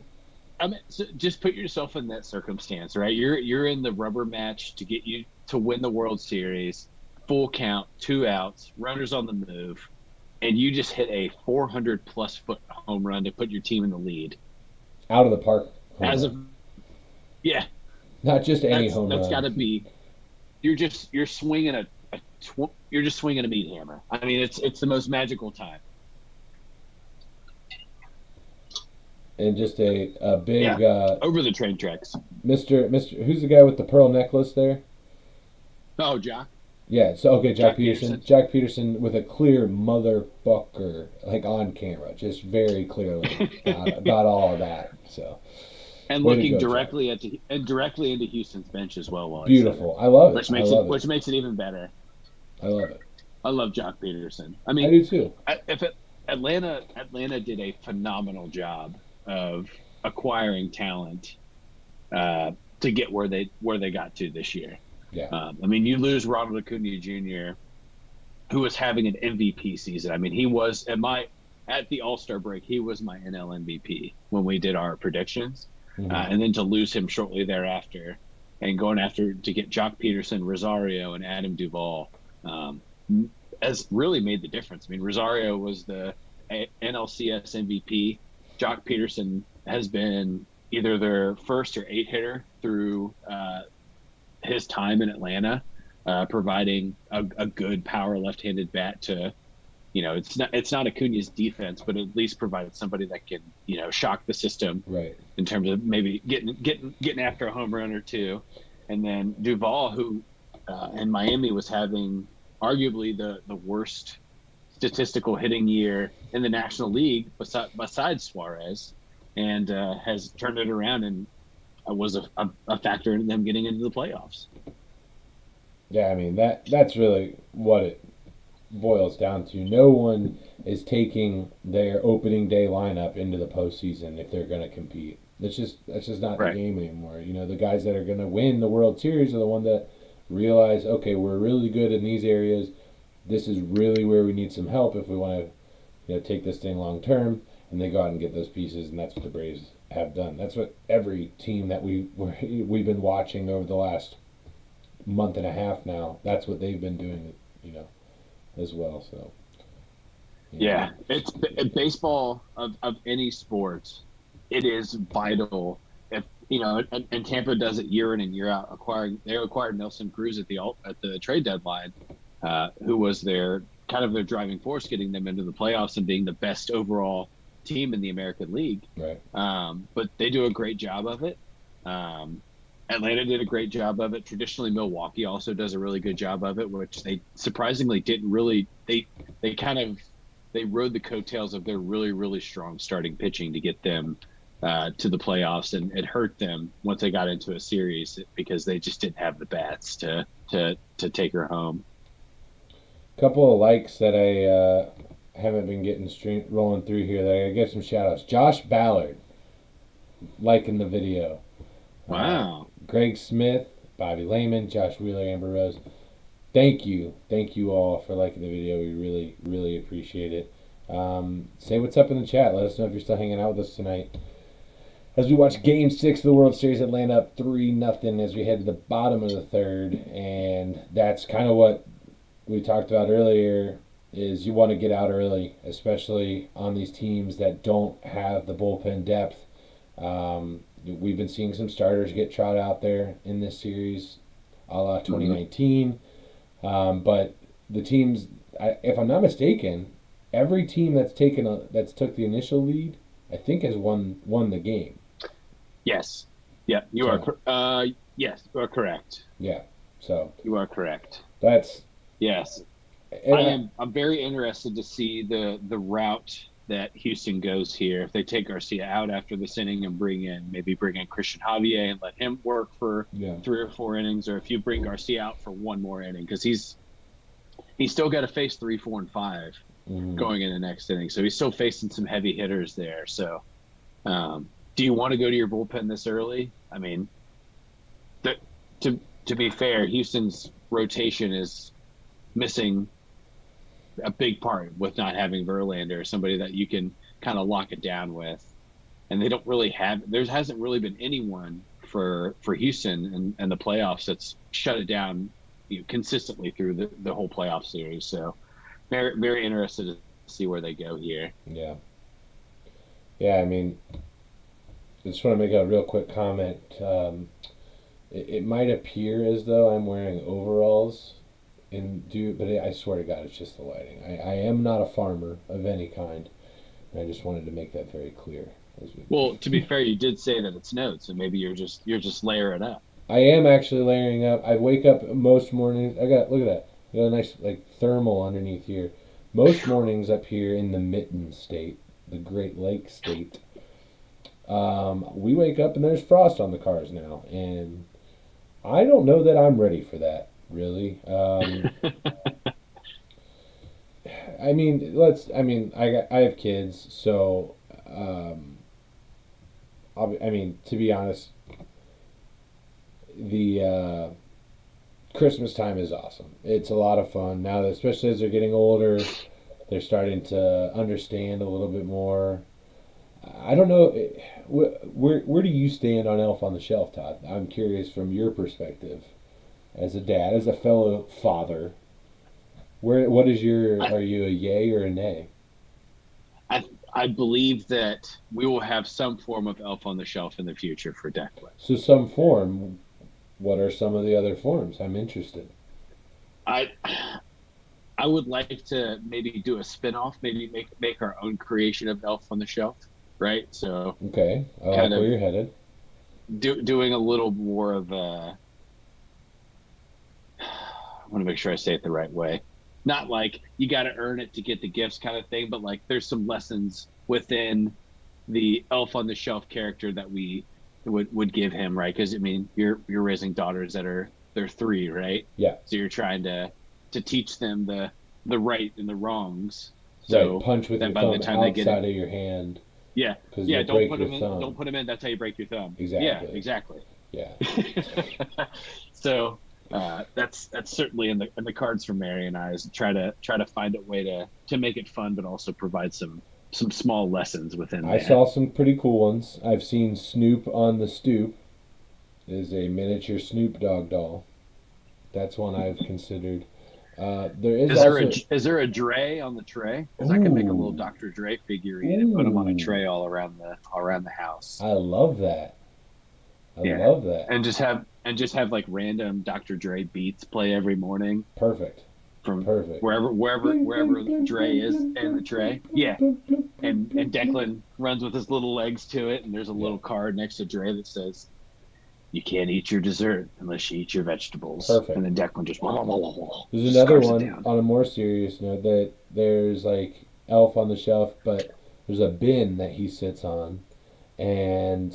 I mean, so just put yourself in that circumstance, right? You're in the rubber match to get you to win the World Series, full count, two outs, runners on the move, and you just hit a 400 plus foot home run to put your team in the lead. Out of the park home As run. of yeah, Not just any home that's got run. to be you're swinging you're just swinging a meat hammer. I mean, it's the most magical time. And just a Yeah, big over the train tracks. Mr. Who's the guy with the pearl necklace there? Oh, Jock, Yeah, so okay, Jack Jock Peterson. Peterson, Jack Peterson with a clear motherfucker, like on camera, just very clearly got all of that. So and way to looking go, Jack. directly into Houston's bench as well while he said it, Beautiful. I love it. I love it. which makes it even better. I love it. I love Jock Peterson. I I mean, do too. if it, Atlanta did a phenomenal job of acquiring talent to get where they got to this year. Yeah. I mean, you lose Ronald Acuna Jr., who was having an MVP season. I mean, he was at the All-Star break, he was my NL MVP when we did our predictions. Mm-hmm. And then to lose him shortly thereafter and going after to get Jock Peterson, Rosario, and Adam Duvall has really made the difference. I mean, Rosario was the NLCS MVP. Jock Peterson has been either their first or eighth hitter through his time in Atlanta, providing a good power left-handed bat to, it's not Acuna's defense, but at least provide somebody that can, shock the system Right. in terms of maybe getting after a home run or two. And then Duvall, who in Miami was having arguably the worst statistical hitting year in the National League besides Suarez, and has turned it around and was a factor in them getting into the playoffs. Yeah, I mean that's really what it boils down to. No one is taking their opening day lineup into the postseason if they're going to compete. That's just not the Right. game anymore. The guys that are going to win the World Series are the one that realize, okay, we're really good in these areas. This is really where we need some help if we want to, take this thing long term. And they go out and get those pieces, and that's what the Braves have done. That's what every team that we've been watching over the last month and a half now. That's what they've been doing, as well. So Yeah, it's baseball of any sport. It is vital. If and Tampa does it year in and year out. They acquired Nelson Cruz at the trade deadline, who was their kind of their driving force, getting them into the playoffs and being the best overall team in the American League. Right. But they do a great job of it. Um, Atlanta did a great job of it. Traditionally, Milwaukee also does a really good job of it, which they surprisingly didn't really. They kind of they rode the coattails of their really strong starting pitching to get them to the playoffs, and it hurt them once they got into a series because they just didn't have the bats to take her home. Couple of likes that I haven't been getting rolling through here that I gotta give some shout outs. Josh Ballard liking the video. Uh, Wow. Greg Smith, Bobby Lehman, Josh Wheeler, Amber Rose. Thank you all for liking the video. We really appreciate it. Say what's up in the chat. Let us know if you're still hanging out with us tonight. As we watch Game 6 of the World Series, Atlanta up 3-0 as we head to the bottom of the third. And that's kind of what we talked about earlier is you want to get out early, especially on these teams that don't have the bullpen depth. We've been seeing some starters get trot out there in this series, a la Mm-hmm. 2019. But the teams, if I'm not mistaken, every team that's took the initial lead, I think has won the game. Yes. Yeah, you are. So Yes, you are correct. yeah, so You are correct. that's Yes, and I'm very interested to see the route that Houston goes here. If they take Garcia out after this inning and bring in Christian Javier and let him work for yeah, 3 or 4 innings, or if you bring Garcia out for one more inning because he's still got to face 3, 4, and 5 mm, going in the next inning. So he's still facing some heavy hitters there. So do you want to go to your bullpen this early? I mean, the, to be fair, Houston's rotation is missing a big part with not having Verlander, somebody that you can kind of lock it down with. And they don't really have. There hasn't really been anyone for Houston and the playoffs that's shut it down, consistently through the whole playoff series. So very interested to see where they go here. yeah, yeah. I mean, I just want to make a real quick comment. It might appear as though I'm wearing overalls but I swear to God, it's just the lighting. I am not a farmer of any kind. And I just wanted to make that very clear. Well, to be fair, you did say that it snowed, so maybe you're just layering up. I am actually layering up. I wake up most mornings. Look at that. I got a nice like thermal underneath here. Most mornings up here in the Mitten State, the Great Lakes State, we wake up and there's frost on the cars now, and I don't know that I'm ready for that. Really, I mean, I have kids, so I mean, to be honest, the Christmas time is awesome. It's a lot of fun now, especially as they're getting older. They're starting to understand a little bit more. I don't know. Where do you stand on Elf on the Shelf, Todd? I'm curious from your perspective as a dad, as a fellow father. What is your? I, Are you a yay or a nay? I I believe that we will have some form of Elf on the Shelf in the future for Declan. So some form. What are some of the other forms? I'm interested. I I would like to maybe do a spin-off, maybe make our own creation of Elf on the Shelf, right? So Okay, I like kind where of you're headed. doing a little more of a I want to make sure I say it the right way. Not like you got to earn it to get the gifts kind of thing, but like there's some lessons within the Elf on the Shelf character that we would give him, right? Because I mean, you're raising daughters that they're 3, right? Yeah, So you're trying to teach them the right and the wrongs, right. so Punch with that your by the thumb time they get outside it, of your hand yeah, because yeah, you'll don't break put your them in, don't thumb. put them in. That's how you break your thumb. Yeah, Exactly. exactly. Yeah. So that's certainly in the cards for Mary and I is try to find a way to make it fun, but also provide some small lessons within I there. saw some pretty cool ones. I've seen Snoop on the Stoop. It is a miniature Snoop Dogg doll. That's one I've considered. There is also. Is there a Dre on the tray? Because I could make a little Ooh. Dr. Dre figurine and put him on a Ooh. tray all around the house. I love that. I Yeah, love that. and just have like random Dr. Dre beats play every morning. Perfect. from Perfect. wherever Dre is in the tray. Yeah. Blink, And Declan runs with his little legs to it, and there's a Yeah, little card next to Dre that says, "You can't eat your dessert unless you eat your vegetables." And perfect. then Declan just There's another scarfs it one down. on a more serious note that there's like Elf on the Shelf, but there's a bin that he sits on, and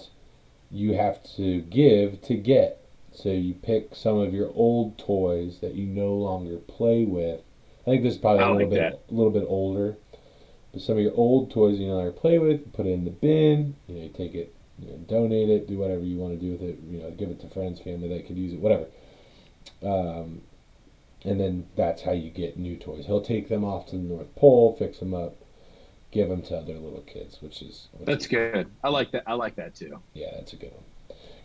you have to give to get. So you pick some of your old toys that you no longer play with. I think this is probably I like that. a little bit older, but some of your old toys you no longer play with, you put it in the bin. You take it, donate it, do whatever you want to do with it. Give it to friends, family that could use it, whatever. Um, and then that's how you get new toys. He'll take them off to the North Pole, fix them up, give them to other little kids, which That's is good. I like that. I like that too. yeah, that's a good one.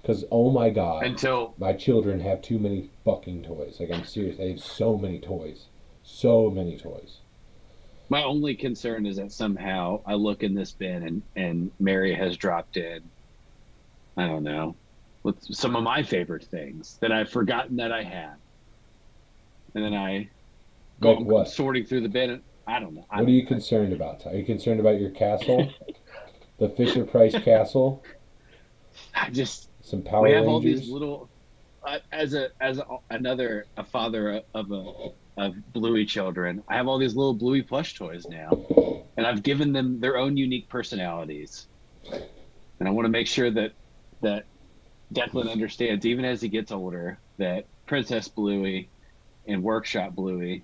Because oh my god, Until my children have too many fucking toys. Like I'm serious, they have so many toys, so many toys. my only concern is that somehow I look in this bin and Mary has dropped in, I don't know, with some of my favorite things that I've forgotten that I have. And then Like I'm what? sorting through the bin. And I don't know. I What are don't you know. concerned about? Are you concerned about your castle, the Fisher Price castle, I just some we Power have all these Rangers? little another a father of Bluey children. I have all these little Bluey plush toys now, and I've given them their own unique personalities. And I want to make sure that Declan understands, even as he gets older, that Princess Bluey and Workshop Bluey,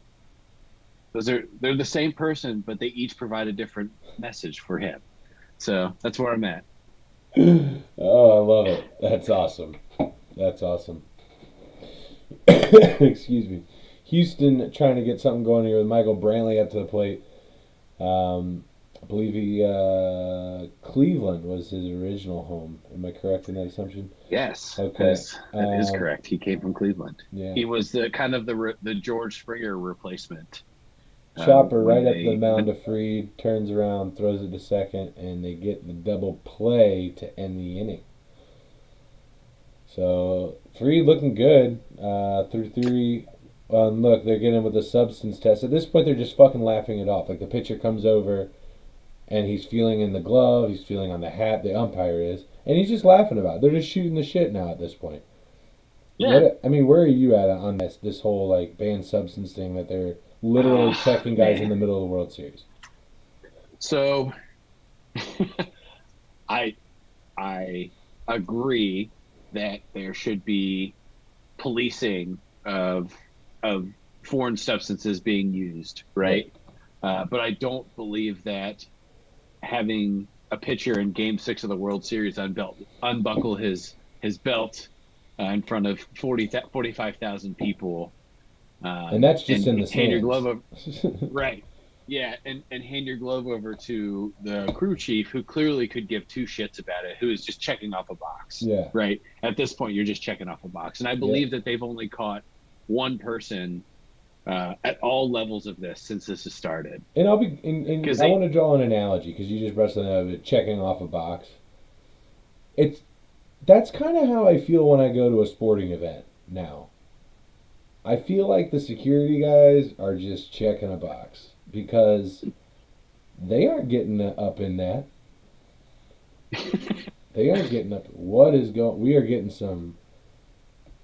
they're the same person, but they each provide a different message for him. So that's where I'm at. Oh, I love it. That's awesome. That's awesome. Excuse me. Houston trying to get something going here with Michael Brantley up to the plate. I believe Cleveland was his original home. Am I correct in that assumption? Yes, Okay. that is correct. He came from Cleveland. Yeah. He was the kind of the George Springer replacement Chopper when right up the they mound when of Freed, turns around, throws it to second, and they get the double play to end the inning. So Freed looking good through three. Look, they're getting with a substance test. At this point, they're just fucking laughing it off. Like the pitcher comes over and he's feeling in the glove, he's feeling on the hat. The umpire is, and he's just laughing about it. They're just shooting the shit now at this point. yeah. Where are you at on this whole like banned substance thing that they're literally checking guys in Man. the middle of the World Series? So I I agree that there should be policing of foreign substances being used, Right. right? But I don't believe that having a pitcher in Game 6 of the World Series unbuckle his belt in front of 45,000 people, And that's just and in the hand your glove stands. over. Right. Yeah, and hand your glove over to the crew chief, who clearly could give two shits about it, who is just checking off a box. Yeah. Right. At this point, you're just checking off a box, and I Yeah. believe that they've only caught one person at all levels of this since this has started. And and Because I they, want to draw an analogy because you just brought something up of checking off a box. It's That's kind of how I feel when I go to a sporting event now. I feel like the security guys are just checking a box because they aren't getting up in that. They aren't getting up. What is going? We are getting some.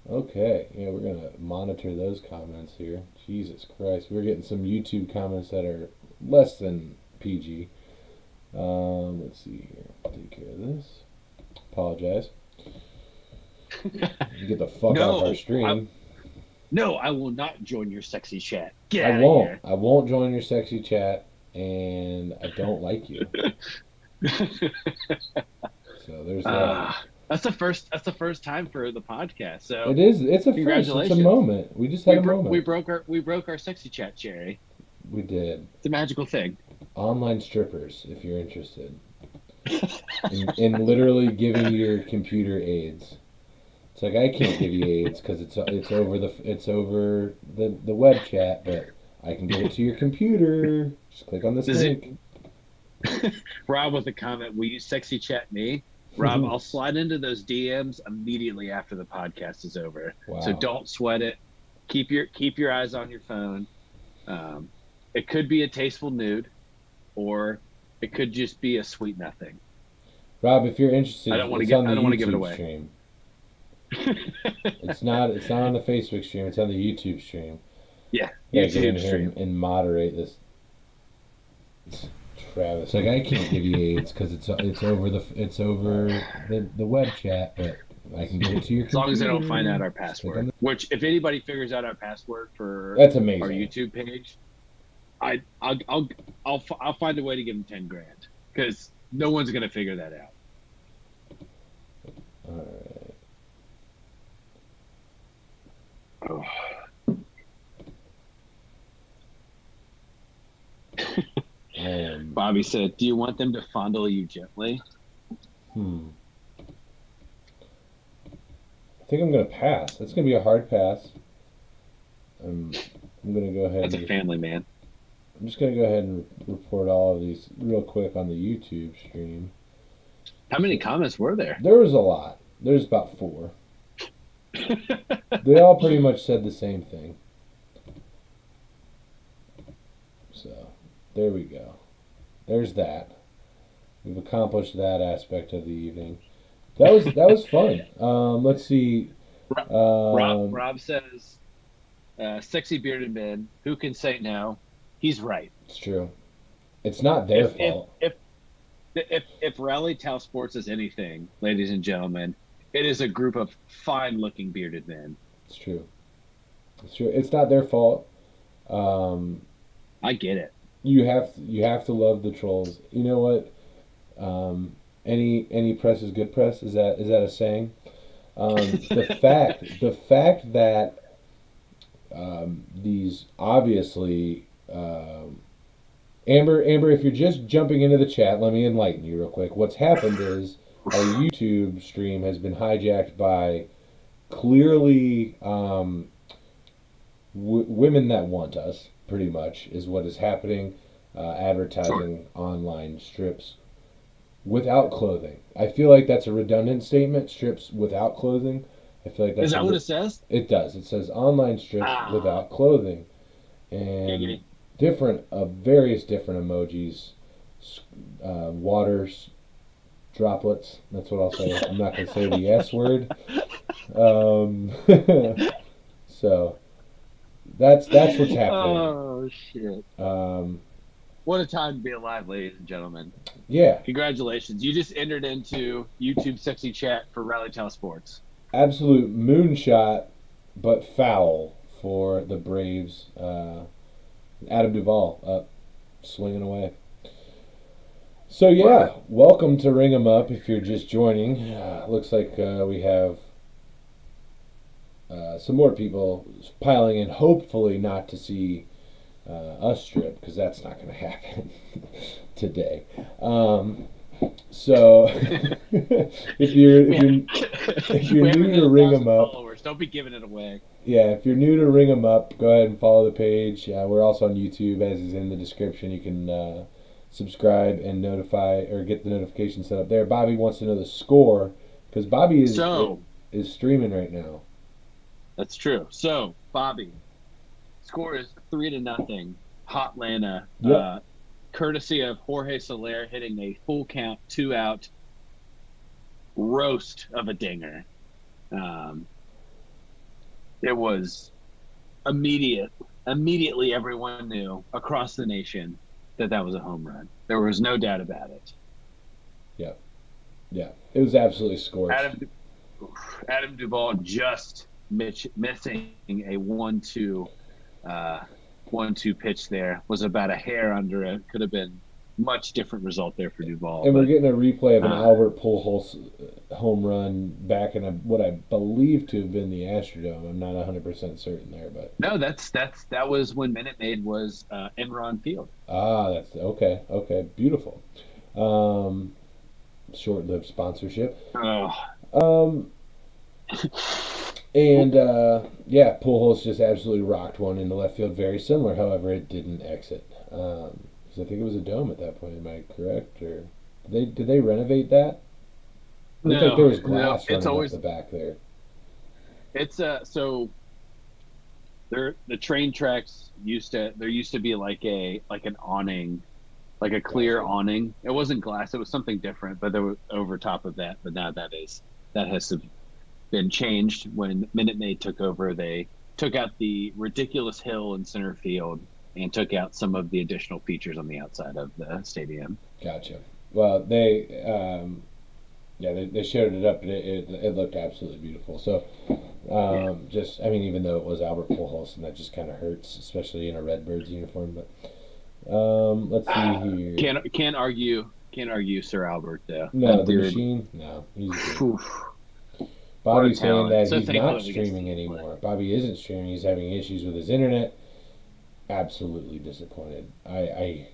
Okay, yeah, we're gonna monitor those comments here. Jesus Christ, we're getting some YouTube comments that are less than PG. Let's see here. Take care of this. Apologize. You get the fuck off our no, stream. no, I will not join your sexy chat. Get I out of won't. here. I won't join your sexy chat, and I don't like you. So there's that. That's the first time for the podcast. So It is. It's a first. It's a congratulations. moment. We just had a moment. We broke our sexy chat, Jerry. We did. It's a magical thing. Online strippers, if you're interested, in literally giving your computer AIDS. It's like I can't give you AIDS because it's over the web chat, but I can give it to your computer. Just click on this Does it link. Rob with a comment, will you sexy chat me? Rob, I'll slide into those DMs immediately after the podcast is over. So Wow. don't sweat it. Keep your eyes on your phone. Um, it could be a tasteful nude, or it could just be a sweet nothing. Rob, if you're interested, it's on the I don't want to give it YouTube away. stream. It's not on the Facebook stream. It's on the YouTube stream. Yeah, Yeah, get in YouTube here stream. and moderate this. Travis, like I can't give you AIDS because it's over the web chat, but I can give it to your As long as they don't find out computer. our Just click on password. Which, if anybody figures out our password for That's our amazing. YouTube page, I I'll find a way to give them 10 grand because no one's gonna figure that out. All right. Oh. Bobby said, "Do you want them to fondle you gently?" Hmm. I think I'm gonna pass. That's gonna be a hard pass. I'm I'm gonna go ahead That's and a family man. I'm just gonna go ahead and report all of these real quick on the YouTube stream. How many So, comments were there? there was a lot. There's about four. They all pretty much said the same thing. So there we go. There's that. We've accomplished that aspect of the evening. That was fun. Let's see. Um, Rob says, "Sexy bearded men. Who can say no?" He's right. it's true. It's not their If if fault. if if Rally Tau Sports is anything, ladies and gentlemen, it is a group of fine-looking bearded men. It's true. It's true. It's not their fault. Um, I get it. you have to love the trolls. You know what? Any press is good press. Is that a saying? The fact that these obviously Amber, if you're just jumping into the chat, let me enlighten you real quick. What's happened is our YouTube stream has been hijacked by clearly women that want us. Pretty much is what is happening. Sure. Advertising online strips without clothing. I feel like that's a redundant statement. Strips without clothing. I feel like Is that's that what it says? it does. It says online strips Ah, without clothing, and giggity. different various different emojis, waters, droplets. That's what I'll say. I'm not gonna say the S word. Um, so that's what's happening. Oh shit! Um, What a time to be alive, ladies and gentlemen. yeah, Congratulations. You just entered into YouTube sexy chat for Rally Town Sports. absolute moonshot, but foul for the Braves. Adam Duvall up, swinging away. So Love yeah, it. welcome to Ring 'Em Up. If you're just joining, looks like we have some more people piling in. Hopefully, not to see us strip because that's not going to happen today. So if we have, you're if you're we haven't new hit to a Ring 'Em thousand Up, followers. Don't be giving it away. yeah, if you're new to Ring 'Em Up, go ahead and follow the page. We're also on YouTube, as is in the description. You can subscribe and notify or get the notification set up there. Bobby wants to know the score because Bobby So is streaming right now. that's true. So Bobby, score is 3-0. Hotlanta, Yep. courtesy of Jorge Soler hitting a full count, 2 out roast of a dinger. Um, it was immediate. Immediately, everyone knew across the nation that that was a home run. There was no doubt about it. Yeah, yeah, it was absolutely scorched. Adam Duvall just missing a 1-2 uh, 1-2 pitch there was about a hair under it. Could have been much different result there for Duvall. And we're But getting a replay of an uh, Albert Pujols home run back in what I believe to have been the Astrodome. I'm not 100% certain there, but no, that was when Minute Maid was Enron Field. that's okay. Okay, beautiful. Um, Short-lived sponsorship. Oh, Um, and yeah, Pujols just absolutely rocked one into left field, very similar. However, it didn't exit because I think it was a dome at that point. Am I correct? Or did they renovate that? It looked like there was no, glass it's running up the always back there. it's so the train tracks used to be like an awning, like a clear Gotcha. awning. It wasn't glass, it was something different, but there was over top of that. But now that has been changed. When Minute Maid took over, they took out the ridiculous hill in center field and took out some of the additional features on the outside of the stadium. Gotcha. Well, they showed it up and it looked absolutely beautiful. So, Yeah. just, I mean, even though it was Albert Pujols, and that just kind of hurts, especially in a Redbirds uniform. But let's see here. Can't argue Sir Albert though. No, That the dude, machine. No, he's good. phew, what a Bobby's saying talent. that So he's thankful not that we get to see streaming him play. anymore. Bobby isn't streaming. He's having issues with his internet. Absolutely disappointed. I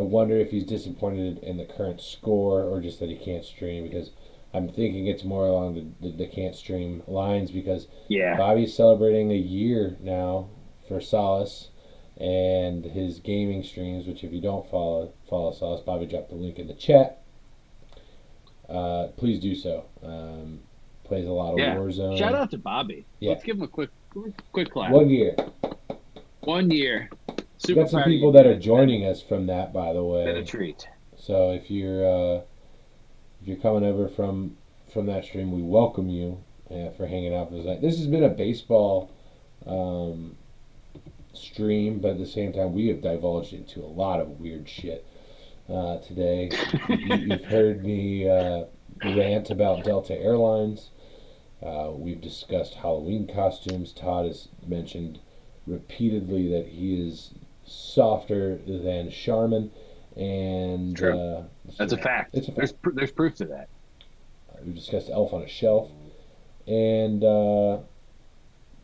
wonder if he's disappointed in the current score or just that he can't stream, because I'm thinking it's more along the can't stream lines, because Yeah, Bobby's celebrating a year now for Solace and his gaming streams, which if you don't follow Solace, Bobby dropped the link in the chat. Please do so. Plays a lot of yeah. Shout Warzone. out to Bobby. Yeah, Let's give him a quick clap. 1 year. 1 year. We Super got some proud of you, people that dude. are It's joining us from that, by the been a way. treat. So if you're coming over from that stream, we welcome you for hanging out with us. This has been a baseball um, stream, but at the same time, we have divulged into a lot of weird shit today. You've heard me rant about Delta Airlines. We've discussed Halloween costumes. Todd has mentioned repeatedly that he is softer than Charmin, It's and true. That's a yeah, fact. it's a fact. There's proof to that. We've discussed Elf on a Shelf, and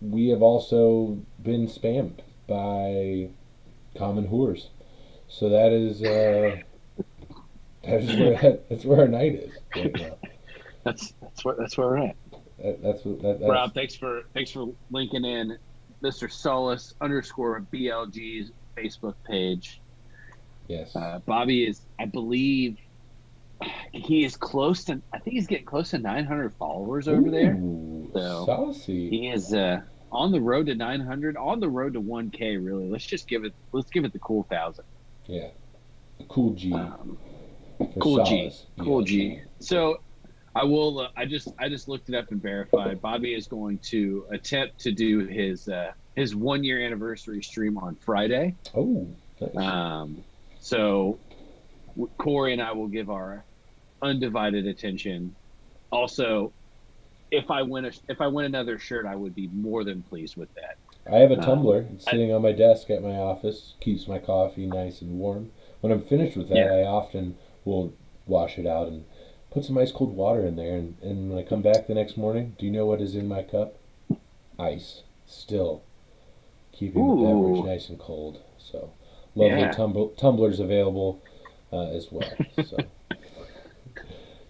we have also been spammed by common whores. So that's where our night is right now. That's where we're at. That's Rob, thanks for linking in Mr. Solace underscore BLG's Facebook page. yes. Bobby is, I believe, he is close to. I think he's getting close to 900 followers over there. Ooh, So saucy. he is on the road to 900, on the road to 1K. Really, let's give it the cool 1,000. Yeah, cool G Um, for cool G, Solace. cool BLG. G. So I will. I just looked it up and verified. Bobby is going to attempt to do his 1 year anniversary stream on Friday. Oh, nice. So Corey and I will give our undivided attention. Also, if I win another shirt, I would be more than pleased with that. I have a Um, tumbler. It's I, sitting on my desk at my office. Keeps my coffee nice and warm. When I'm finished with that, yeah. I often will wash it out and put some ice cold water in there. And when I come back the next morning, do you know what is in my cup? Ice. Still keeping the beverage Ooh. nice and cold. So lovely Yeah. tumblers available as well. So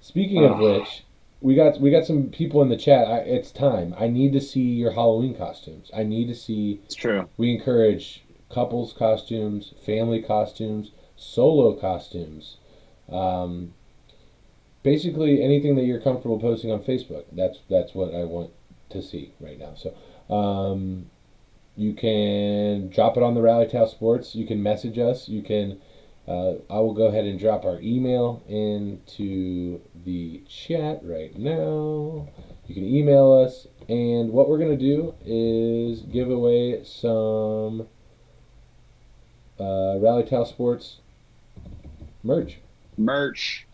speaking of Oh, which, we got some people in the chat. It's time. I need to see your Halloween costumes. I need to see. it's true. We encourage couples costumes, family costumes, solo costumes. Um, Basically anything that you're comfortable posting on Facebook. That's what I want to see right now. So you can drop it on the Rally Towel Sports. You can message us. You can. I will go ahead and drop our email into the chat right now. You can email us, and what we're gonna do is give away some Rally Towel Sports merch Merch.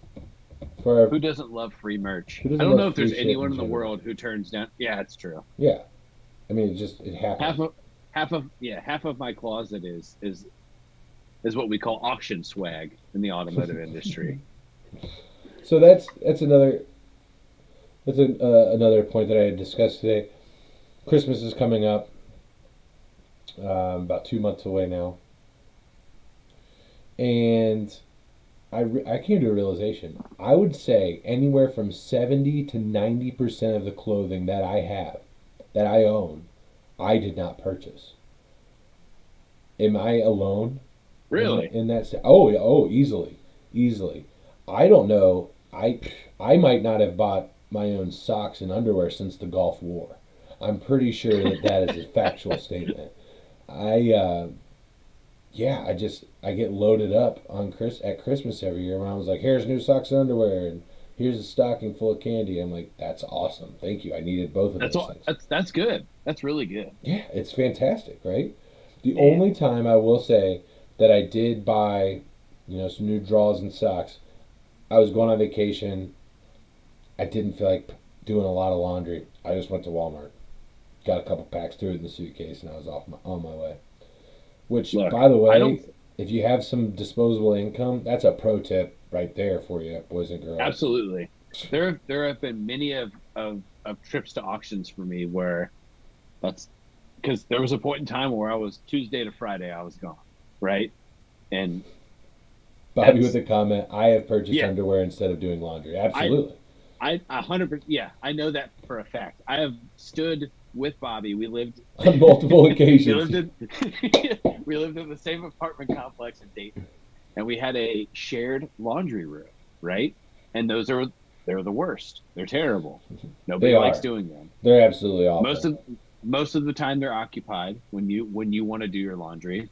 for our. Who doesn't love free merch? Who I doesn't don't know love if free there's shit anyone in in the general? world who turns down. Yeah, it's true. Yeah, I mean it happens. Half of half of my closet is what we call auction swag in the automotive industry. So that's another point that I had discussed today. Christmas is coming up, about 2 months away now, and I came to a realization. I would say anywhere from 70 to 90% of the clothing that I have, that I own, I did not purchase. Am I alone Really? in that? Oh, easily, easily. I don't know. I might not have bought my own socks and underwear since the Gulf War. I'm pretty sure that that is a factual statement. I yeah, I get loaded up on at Christmas every year. When I was like, here's new socks and underwear, and here's a stocking full of candy. I'm like, that's awesome. Thank you. I needed both of That's those all. things. That's good. That's really good. Yeah, it's fantastic, right? The Man, only time I will say that I did buy, some new drawers and socks, I was going on vacation. I didn't feel like doing a lot of laundry. I just went to Walmart, got a couple packs, threw it in the suitcase, and I was on my way. Which, look, by the I don't way, if you have some disposable income, that's a pro tip right there for you, boys and girls. absolutely. There have been many of trips to auctions for me where that's because there was a point in time where I was Tuesday to Friday I was gone, right? And Bobby with that's a comment. I have purchased yeah, underwear instead of doing laundry. I Absolutely. 100%, yeah, I know that for a fact. I have stood with Bobby. We lived On multiple we occasions. lived in we lived in the same apartment complex in Dayton, and we had a shared laundry room, right? And they're the worst. They're terrible. They Nobody likes are. doing them. They're absolutely Most awful. of most of the time they're occupied when you want to do your laundry.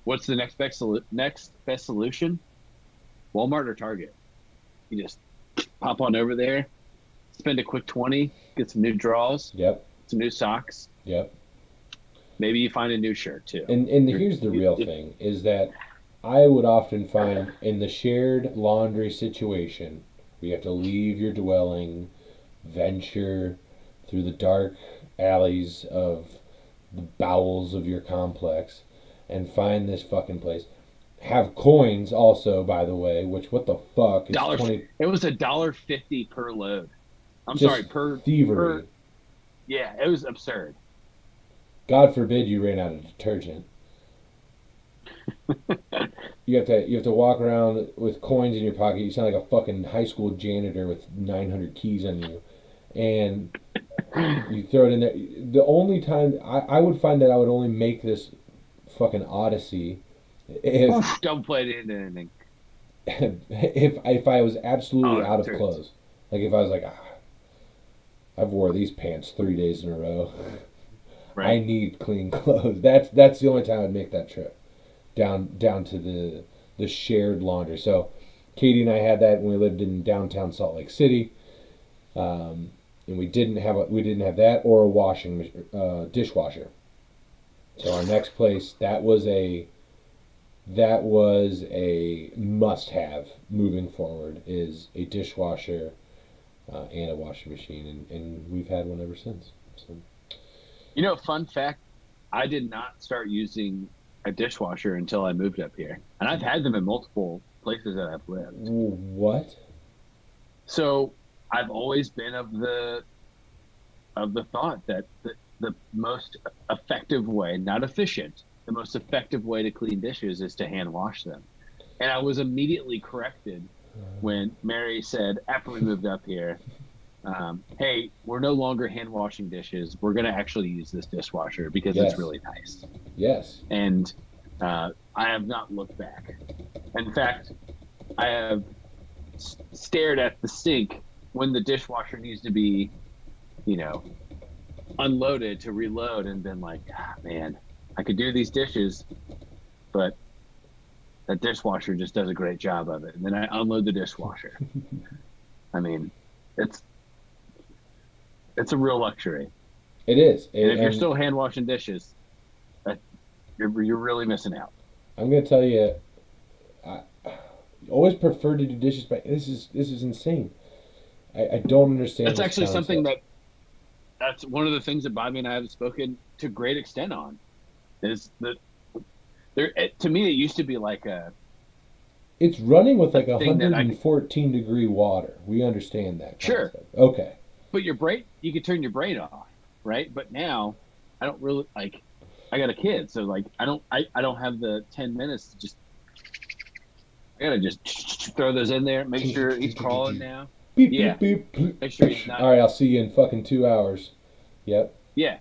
What's the next best solution? Walmart or Target. You just pop on over there, spend a quick 20, get some new drawers, Yep. some new socks. Yep. Maybe you find a new shirt too. And You're, here's the you, real it, thing is that I would often find in the shared laundry situation where you have to leave your dwelling, venture through the dark alleys of the bowels of your complex, and find this fucking place. Have coins also, by the way, which what the fuck is dollar. 20 It was $1.50 per load. I'm sorry, just per. thievery. Yeah, it was absurd. God forbid you ran out of detergent. You have to walk around with coins in your pocket. You sound like a fucking high school janitor with 900 keys on you, and you throw it in there. The only time I would find that I would only make this fucking odyssey if Don't play it into anything. if I was Oh, absolutely it out of hurts. clothes. Like if I was like, I've wore these pants 3 days in a row. I Right. need clean clothes. That's the only time I'd make that trip down to the shared laundry. So Katie and I had that when we lived in downtown Salt Lake City, and we didn't have that or a dishwasher. So our next place that was a must have moving forward is a dishwasher and a washing machine, and we've had one ever since. So Fun fact, I did not start using a dishwasher until I moved up here. And I've had them in multiple places that I've lived. what? So I've always been of the thought that the most effective way, not efficient, the most effective way to clean dishes is to hand wash them. And I was immediately corrected when Mary said, after we moved up here, hey, we're no longer hand washing dishes. We're going to actually use this dishwasher because it's Yes, really nice. yes. And I have not looked back. In fact, I have stared at the sink when the dishwasher needs to be, you know, unloaded to reload and been like, man, I could do these dishes, but that dishwasher just does a great job of it. And then I unload the dishwasher. I mean, it's it's a real luxury. It is, And if you're and still hand washing dishes, that, you're really missing out. I'm gonna tell you, I always prefer to do dishes, but this is insane. I don't understand That's this actually something concept. that's one of the things that Bobby and I have spoken to great extent on is that to me it used to be like It's running with a like thing that I could 114-degree water. We understand that sure, concept. Okay. but your brain you could turn your brain off, right? But now I don't really like I got a kid, so like I don't have the 10 minutes to just I gotta just throw those in there, make sure he's crawling now. Beep Yeah, beep beep. make sure he's not All right, I'll see you in fucking 2 hours. Yep. yeah.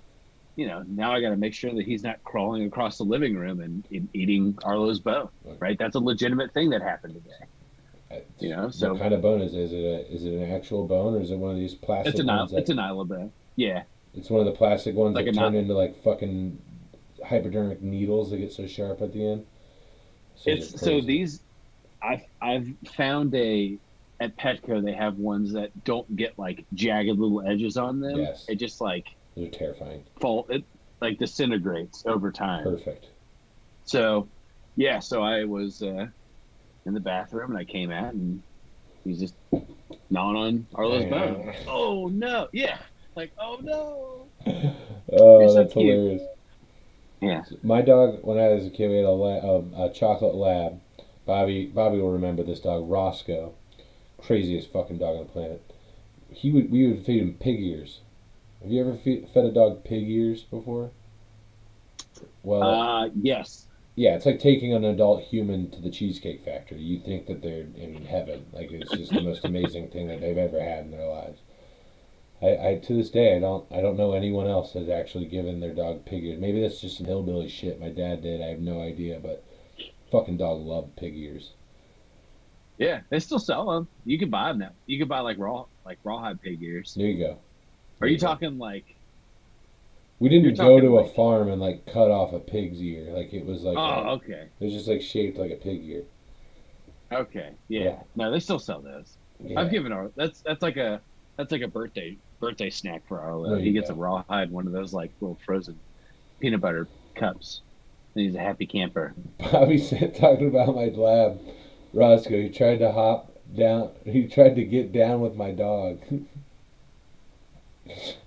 Now I got to make sure that he's not crawling across the living room and eating Arlo's bone, right? That's a legitimate thing that happened today. What So kind of bone is it? Is it an actual bone or is it one of these plastic ones that? it's an Isla bone. Yeah, It's one of the plastic ones Like that a turn not. into like fucking hypodermic needles that get so sharp at the end. Those things are It's so crazy. these I've found a at Petco they have ones that don't get like jagged little edges on them. Yes, It just like those are terrifying. fall it like disintegrates over time. Perfect. So yeah, so I was in the bathroom and I came out and he's just gnawing on Arlo's bone. I'm like, oh no, yeah, like oh no, you're Oh, so that's cute. hilarious. Yeah. My dog, when I was a kid, we had a chocolate lab. Bobby will remember this dog, Roscoe, craziest fucking dog on the planet. We would feed him pig ears. Have you ever fed a dog pig ears before? Well, Yes. yeah, it's like taking an adult human to the Cheesecake Factory. You think that they're in heaven, like it's just the most amazing thing that they've ever had in their lives. I to this day I don't know anyone else that's actually given their dog pig ears. Maybe that's just some hillbilly shit my dad did. I have no idea, but fucking dog loved pig ears. Yeah, they still sell them. You can buy them now. You can buy like rawhide pig ears. There you go. Are There you you go. talking like We you're didn't go talking to a like farm and like cut off a pig's ear. Like it was like a, oh okay. it was just like shaped like a pig ear. Okay. Yeah, Yeah. No, they still sell those. I've yeah. given Arlo that's like a birthday snack for Arlo. There He you gets a go. rawhide, one of those like little frozen peanut butter cups. And he's a happy camper. Bobby said talking about my lab, Roscoe. He tried to hop down. He tried to get down with my dog.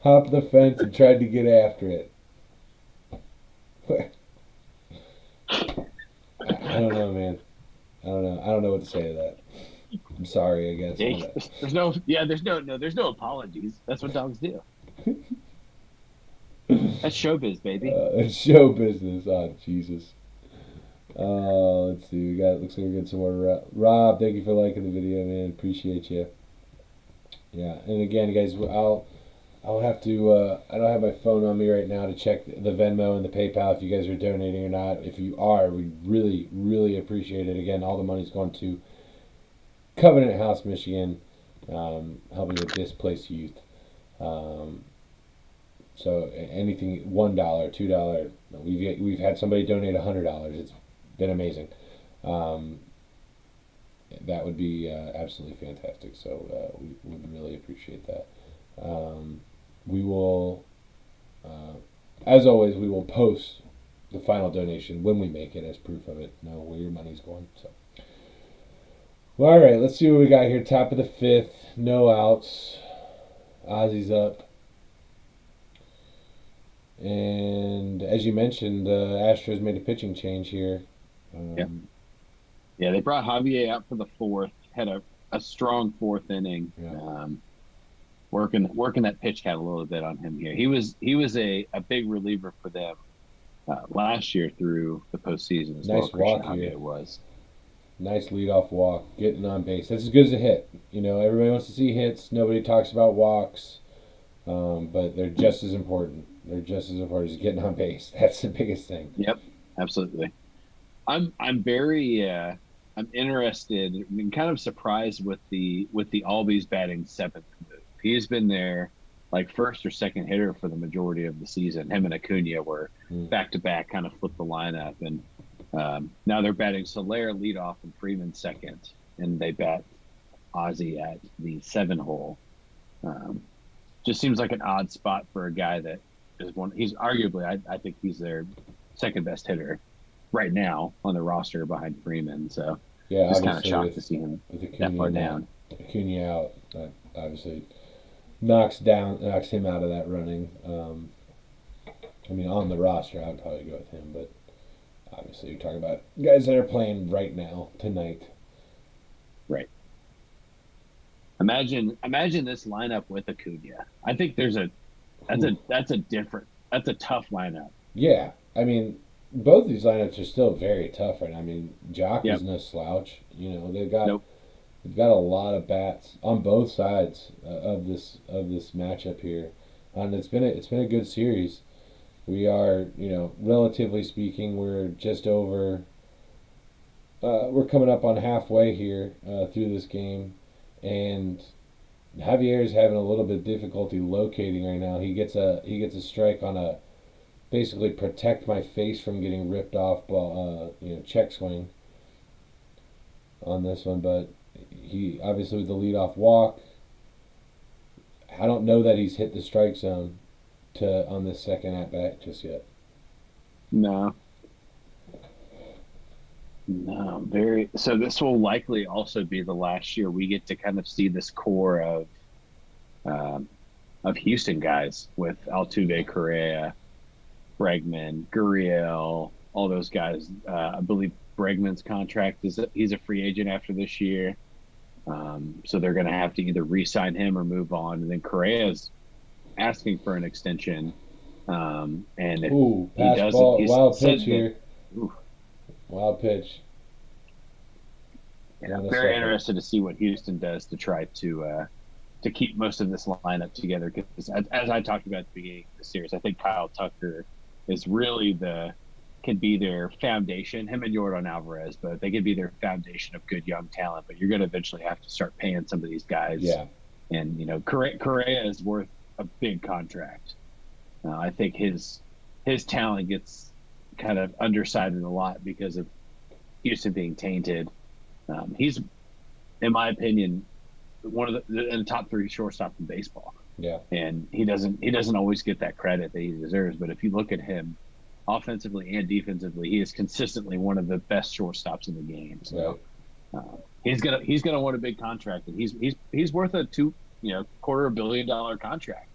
Hopped the fence and tried to get after it. I don't know, man. I don't know. I don't know what to say to that. I'm sorry. I guess. Hey, there's no yeah, there's no apologies. That's what dogs do. That's showbiz, baby. It's show business. Oh Jesus. Let's see. We got. Looks like we got some more. Rob, thank you for liking the video, man. Appreciate you. Yeah, and again, guys, I'll have to. I don't have my phone on me right now to check the Venmo and the PayPal if you guys are donating or not. If you are, we really, really appreciate it. Again, all the money's going to Covenant House, Michigan, helping with displaced youth. Um, so anything $1, $2. We've had somebody donate $100. It's been amazing. Um, that would be absolutely fantastic. So we would really appreciate that. Um, we will, uh, as always, we will post the final donation when we make it as proof of it. Know where your money's going. So, well, all right, let's see what we got here. Top of the fifth, no outs. Ozzy's up, and as you mentioned, the Astros made a pitching change here. Yeah. Um, Yeah, they brought Javier out for the fourth, had a strong fourth inning. yeah, Working that pitch count a little bit on him here. He was a big reliever for them last year through the postseason as well. nice Christian walk here. Javier was. Nice leadoff walk, getting on base. That's as good as a hit. You know, everybody wants to see hits. Nobody talks about walks, but they're just as important. They're just as important as getting on base. That's the biggest thing. Yep, absolutely. I'm very I'm interested and kind of surprised with the Albies batting seventh move. He's been there like first or second hitter for the majority of the season. Him and Acuna were Mm. back to back, kind of flipped the lineup, and now they're batting Soler leadoff and Freeman second, and they bat Ozzy at the seven hole. Um, just seems like an odd spot for a guy that is one. He's arguably, I think he's their second best hitter right now on the roster behind Freeman. So Yeah, just kind of obviously shocked to see him with that far Acuna down. Acuna out, that obviously knocks him out of that running. I mean, on the roster, I'd probably go with him, but obviously you're talking about guys that are playing right now tonight. Right. Imagine this lineup with Acuna. I think there's a Whew. that's a tough lineup. Yeah, I mean, both these lineups are still very tough right now. I mean, Jock is Yep. no slouch. You know, Nope. they've got a lot of bats on both sides of this matchup here, and it's been a good series. We are, relatively speaking, we're just over. We're coming up on halfway here through this game, and Javier's having a little bit of difficulty locating right now. He gets a strike on a basically protect my face from getting ripped off ball, check swing on this one, but he obviously with the leadoff walk. I don't know that he's hit the strike zone to on this second at bat just yet. No, no, very. So this will likely also be the last year we get to kind of see this core um, of Houston guys with Altuve, Correa, Bregman, Gurriel, all those guys. I believe Bregman's contract he's a free agent after this year. So they're going to have to either re-sign him or move on. And then Correa's asking for an extension. And if Ooh, he pass doesn't, ball, he's wild pitch said that. here. Ooh, Wild pitch. yeah, On the very second. interested to see what Houston does to try to keep most of this lineup together. Because as I talked about at the beginning of the series, I think Kyle Tucker is really can be their foundation. Him and Jordan Alvarez, but they could be their foundation of good young talent. But you're going to eventually have to start paying some of these guys. Yeah. And Correa is worth a big contract. I think his talent gets kind of undersided a lot because of Houston being tainted. He's, in my opinion, one of in the top three shortstop in baseball, Yeah. and he doesn't always get that credit that he deserves. But if you look at him, offensively and defensively, he is consistently one of the best shortstops in the game. So he's gonna want a big contract, and he's worth a $250 million contract.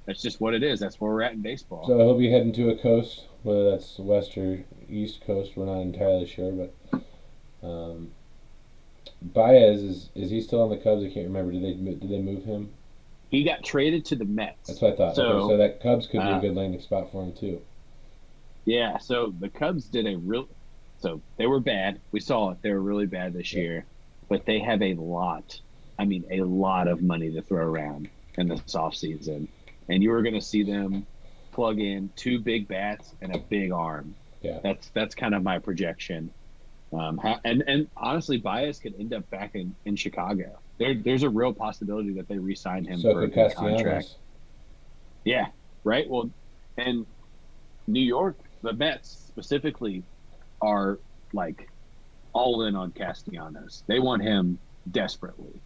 That's just what it is. That's where we're at in baseball. So he'll be heading to a coast, whether that's west or east coast. We're not entirely sure, but Baez is he still on the Cubs? I can't remember. Did they move him? He got traded to the Mets. That's what I thought. Okay, so So that Cubs could be a uh, good landing spot for him too. yeah, so the Cubs did a real. So they were bad. We saw it. They were really bad this Yeah. year, but they have a lot. I mean, a lot of money to throw around in this offseason. And you are going to see them plug in two big bats and a big arm. Yeah. That's kind of my projection. And honestly, Baez could end up back in Chicago. There's a real possibility that they re-sign him So for a could good contract. Castellanos. Yeah, right. Well, and New York, the Mets specifically, are like all in on Castellanos. They want him desperately,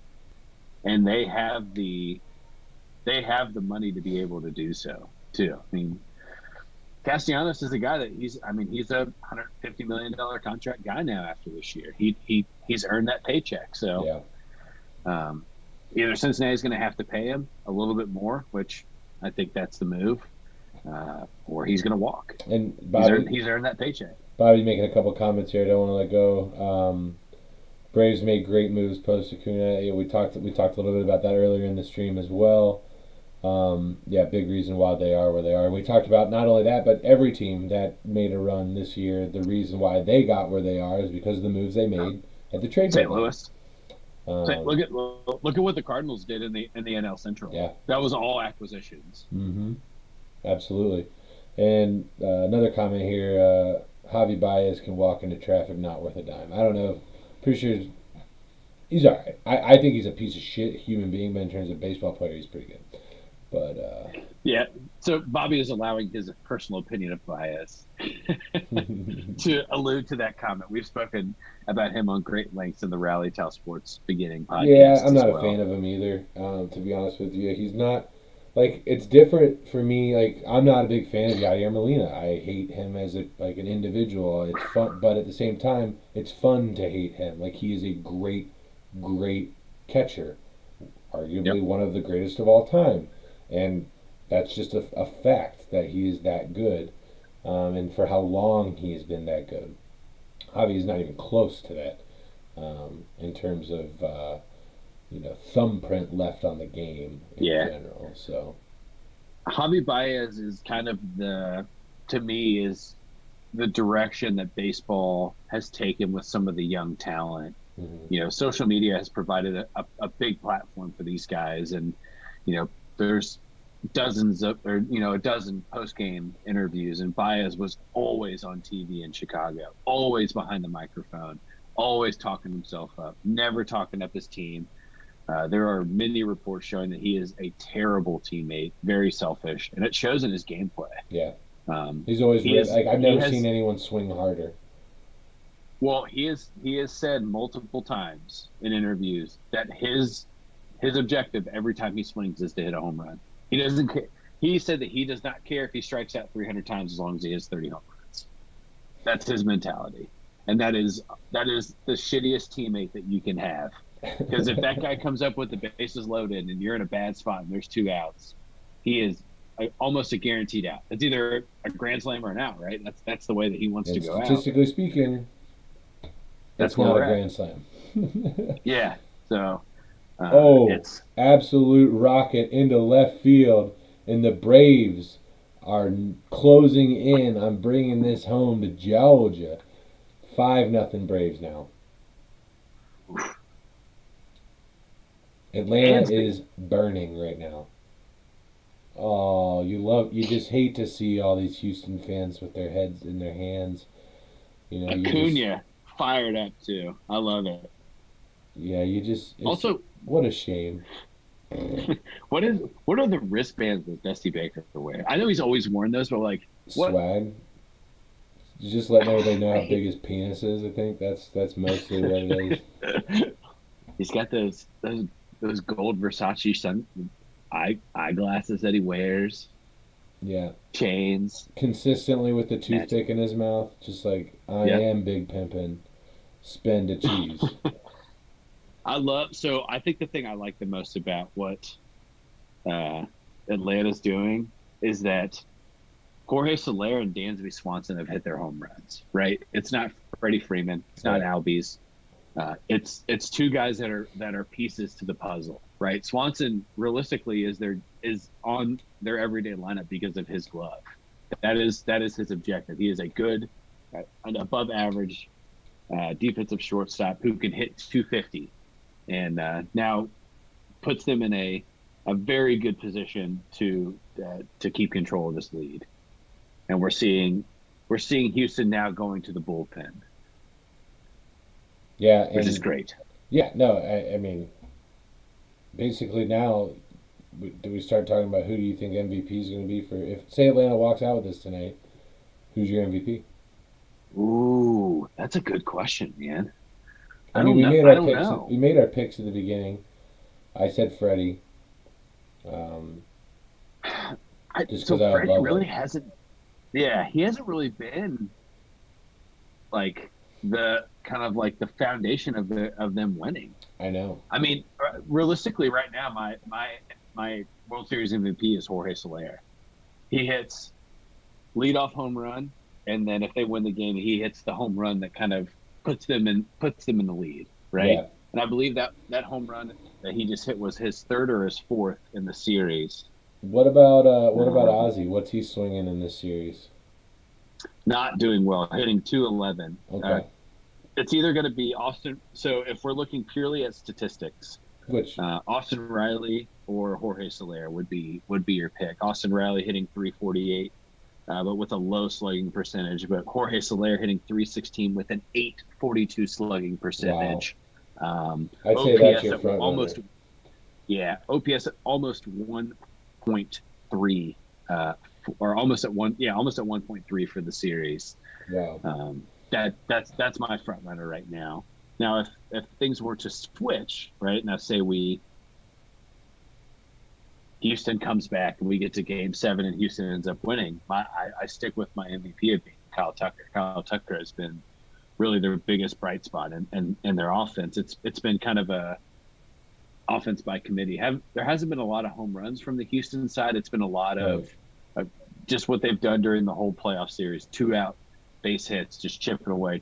and they have the money to be able to do so too. I mean, Castellanos is a guy that he's a $150 million contract guy now after this year. He's earned that paycheck. So Yeah. um, either Cincinnati's going to have to pay him a little bit more, which I think that's the move, or he's going to walk. And He's earned that paycheck. Bobby making a couple comments here. I don't want to let go. Braves made great moves post Acuna. Yeah, we talked a little bit about that earlier in the stream as well. Yeah, big reason why they are where they are. We talked about not only that, but every team that made a run this year. The reason why they got where they are is because of the moves they made at the trade St. deadline. Louis. Um, Look at what the Cardinals did in the NL Central. yeah. That was all acquisitions. Mm-hmm. Absolutely. And another comment here: Javi Baez can walk into traffic, not worth a dime. I don't know. Pretty sure he's all right. I think he's a piece of shit human being, but in terms of baseball player, he's pretty good. But Yeah. So Bobby is allowing his personal opinion of Baez to allude to that comment. We've spoken about him on great lengths in the Rally Towel Sports beginning yeah, podcast I'm as not a well. fan of him either. To be honest with you, he's not like it's different for me. Like I'm not a big fan of Yadier Molina. I hate him as an individual. It's fun, but at the same time, it's fun to hate him. Like he is a great, great catcher, Yep. arguably one of the greatest of all time, and that's just a fact that he is that good, and for how long he has been that good. Javi is not even close to that in terms of thumbprint left on the game in Yeah. general. So Javi Baez is kind of to me, is the direction that baseball has taken with some of the young talent. mhm. Social media has provided a big platform for these guys. And, there's dozens of, or, a dozen post game interviews. And Baez was always on TV in Chicago, always behind the microphone, always talking himself up, never talking up his team. There are many reports showing that he is a terrible teammate, very selfish, and it shows in his gameplay. Yeah, Um, he's always he is like I've he never seen has anyone swing harder. well he has said multiple times in interviews that his objective every time he swings is to hit a home run. He doesn't care. He said that he does not care if he strikes out 300 times as long as he has 30 home runs. That's his mentality, and that is the shittiest teammate that you can have. Because if that guy comes up with the bases loaded and you're in a bad spot and there's two outs, he is almost a guaranteed out. It's either a grand slam or an out, right? That's the way that he wants to And go out. statistically speaking, it's That's where not a we're at. grand slam. Yeah. So Oh, it's absolute rocket into left field, and the Braves are closing in on bringing this home to Georgia. 5-0 Braves now. Atlanta Dansby. is burning right now. Oh, you just hate to see all these Houston fans with their heads in their hands. You just, Acuna fired up too. I love it. yeah, it's, Also, what a shame. what are the wristbands that Dusty Baker wear? I know he's always worn those, but like what? Swag. Just letting everybody know I how big hate, his penis is. I think that's mostly what it is. he's got those gold Versace eyeglasses that he wears, Yeah, chains. consistently with the Magic. toothpick in his mouth, just like I Yep. am Big Pimpin'. Spend a cheese. I think the thing I like the most about what uh, Atlanta's doing is that Jorge Soler and Dansby Swanson have hit their home runs, right? It's not Freddie Freeman. It's not Right. Albies. It's two guys that are pieces to the puzzle, right? Swanson realistically is on their everyday lineup because of his glove. That is his objective. He is a good, an above average defensive shortstop who can hit 250, and now puts them in a very good position to keep control of this lead. And we're seeing Houston now going to the bullpen, Yeah, which is and great. yeah, no, I mean, basically now, do we start talking about who do you think MVP is going to be for if say Atlanta walks out with this tonight? Who's your MVP? Ooh, that's a good question, man. I I mean, don't we know. made I our don't picks. know. We made our picks at the beginning. I said Freddie, um, just So because I love Freddie Bubba. really hasn't. Yeah, he hasn't really been like the kind of like the foundation of them winning. I know. I mean, realistically, right now, my World Series MVP is Jorge Soler. He hits leadoff home run, and then if they win the game, he hits the home run that kind of puts them in the lead, right? Yeah. And I believe that home run that he just hit was his third or his fourth in the series. What about Um, Ozzy? What's he swinging in this series? Not doing well, hitting 211. Okay. It's either going to be Austin. So if we're looking purely at statistics, Which Austin Riley or Jorge Soler would be your pick. Austin Riley hitting 348, but with a low slugging percentage. But Jorge Soler hitting 316 with an 842 slugging wow. percentage. I'd say that's OPS your at front runner. almost OPS at almost 1.3, or almost at 1.3 for the series. Wow. That's my front runner right now. Now, if things were to switch, right now, say we Houston comes back and we get to Game 7 and Houston ends up winning, I stick with my MVP of being Kyle Tucker. Kyle Tucker has been really their biggest bright spot in their offense. It's been kind of a offense by committee. There hasn't been a lot of home runs from the Houston side. It's been a lot Right. of just what they've done during the whole playoff series: two out base hits, just chipping away,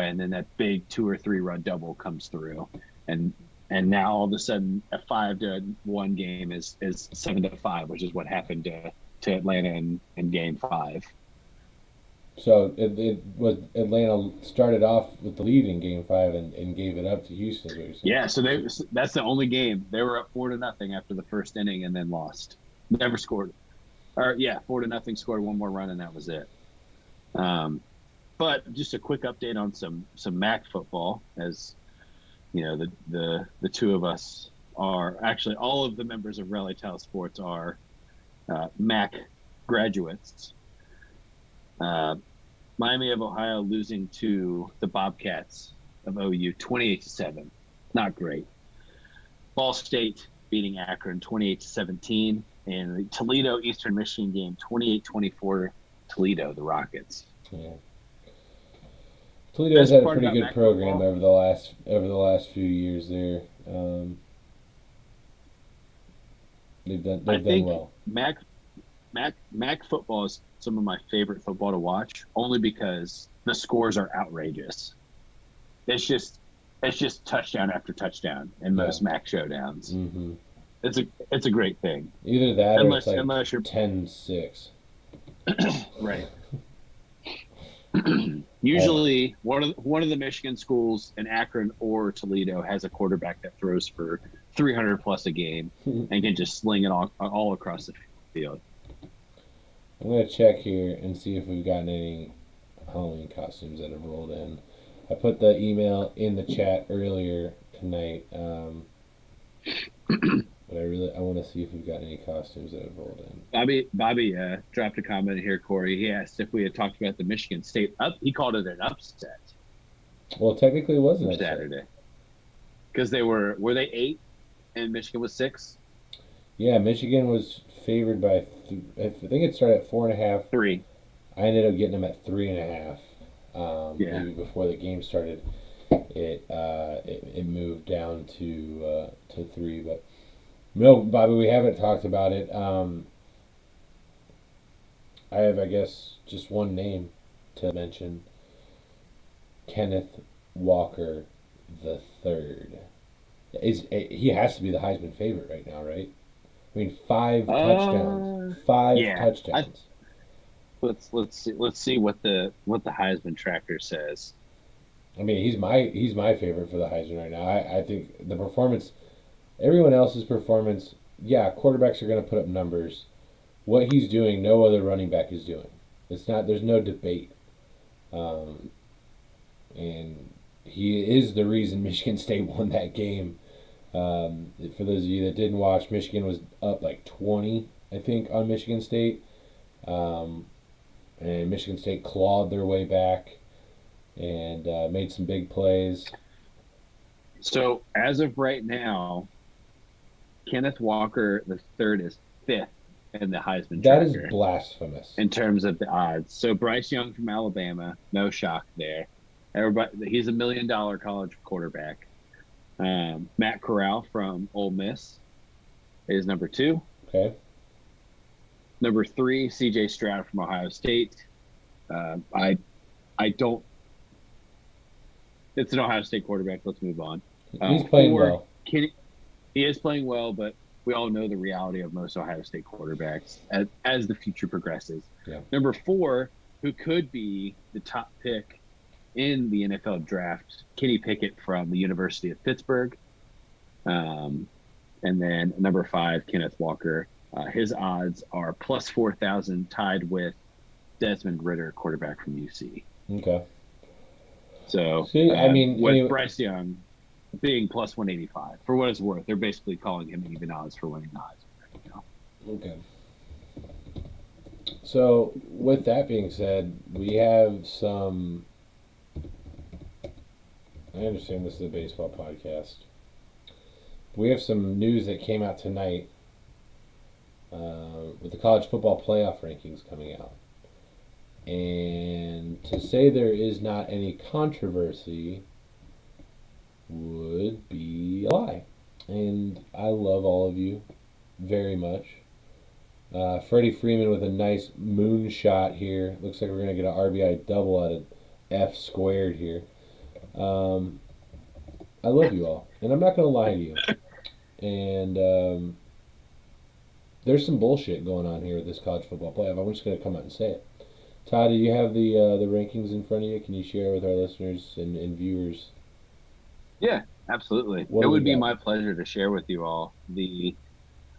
and then that big 2 or 3 run double comes through, and now all of a sudden a 5-1 game is 7-5, which is what happened to Atlanta in Game 5. So it was Atlanta started off with the lead in Game 5 and gave it up to Houston. Is what you're saying? Yeah, so that's the only game they were up 4-0 after the first inning and then lost. Never scored. Or yeah, 4-0, scored one more run and that was it. Um, but just a quick update on some MAC football, as you know, the two of us are actually all of the members of Rally Tile Sports are MAC graduates. Uh, Miami of Ohio losing to the Bobcats of OU 28-7. Not great. Ball State beating Akron 28-17. And the Toledo Eastern Michigan game 28-24. Toledo, the Rockets. Yeah. Toledo's Best had a part pretty about good MAC program football, over the last few years there. I They've done think well. MAC football is some of my favorite football to watch, only because the scores are outrageous. It's just it's just touchdown after touchdown in Yeah. most MAC showdowns. Hmm. It's a great thing. Either that or it's Unless like unless you're 10-6. right. I, Usually one of the Michigan schools in Akron or Toledo has a quarterback that throws for 300 plus a game and can just sling it all across the field. I'm gonna check here and see if we've gotten any Halloween costumes that have rolled in. I put the email in the chat earlier tonight, but I want to see if we've got any costumes that have rolled in. Bobby dropped a comment here, Corey. He asked if we had talked about the Michigan State up. He called it an upset Well, technically, it was an from upset. Saturday because were they 8 and Michigan was 6, Yeah, Michigan was favored by. I think it started at 4.5. 3. I ended up getting them at 3.5. Yeah. Maybe before the game started, it moved down to 3. But no, Bobby, we haven't talked about it. I have, I guess, just one name to mention: Kenneth Walker the third. He has to be the Heisman favorite right now, right? I mean, five touchdowns, five Yeah. touchdowns. Let's see what the Heisman tracker says. I mean, he's my favorite for the Heisman right now. I think the performance, everyone else's performance, yeah, quarterbacks are going to put up numbers. What he's doing, no other running back is doing. It's not. There's no debate. Um, and he is the reason Michigan State won that game. For those of you that didn't watch, Michigan was up like 20, I think, on Michigan State. Um, and Michigan State clawed their way back and made some big plays. So as of right now, Kenneth Walker the third is fifth in the Heisman That is tracker blasphemous. in terms of the odds. So Bryce Young from Alabama, no shock there. Everybody, he's $1 million college quarterback. Matt Corral from Ole Miss is number 2. Okay. Number 3, C.J. Stroud from Ohio State. I don't. It's an Ohio State quarterback. Let's move on. He's playing 4, well. Kenny, he is playing well, but we all know the reality of most Ohio State quarterbacks as the future progresses. Yeah. Number 4, who could be the top pick in the NFL draft, Kenny Pickett from the University of Pittsburgh. And then number 5, Kenneth Walker. His odds are plus 4,000, tied with Desmond Ridder, quarterback from UC. Okay. So, See, I mean, with anyway, Bryce Young being plus 185, for what it's worth, they're basically calling him even odds for winning the Heisman. okay. So, with that being said, we have some. I understand this is a baseball podcast. We have some news that came out tonight with the college football playoff rankings coming out. And to say there is not any controversy would be a lie. And I love all of you very much. Freddie Freeman with a nice moonshot here. Looks like we're going to get an RBI double out of F squared here. I love you all. And I'm not going to lie to you. And there's some bullshit going on here with this college football playoff. I'm just going to come out and say it. Todd, do you have the rankings in front of you? Can you share with our listeners and viewers? Yeah, absolutely. What It do we would be got? my pleasure to share with you all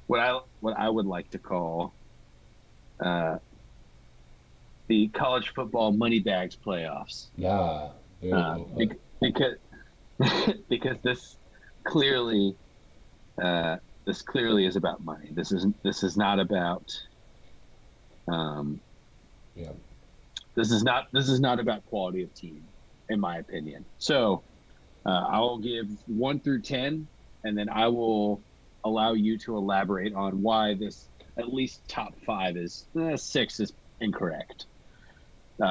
what I would like to call uh, the college football money bags playoffs. Yeah. There we go. Because because this clearly This clearly is about money. This is not about um, Yeah. this is not about quality of team, in my opinion. So I will give 1 through 10, and then I will allow you to elaborate on why this at least top five is 6 is incorrect.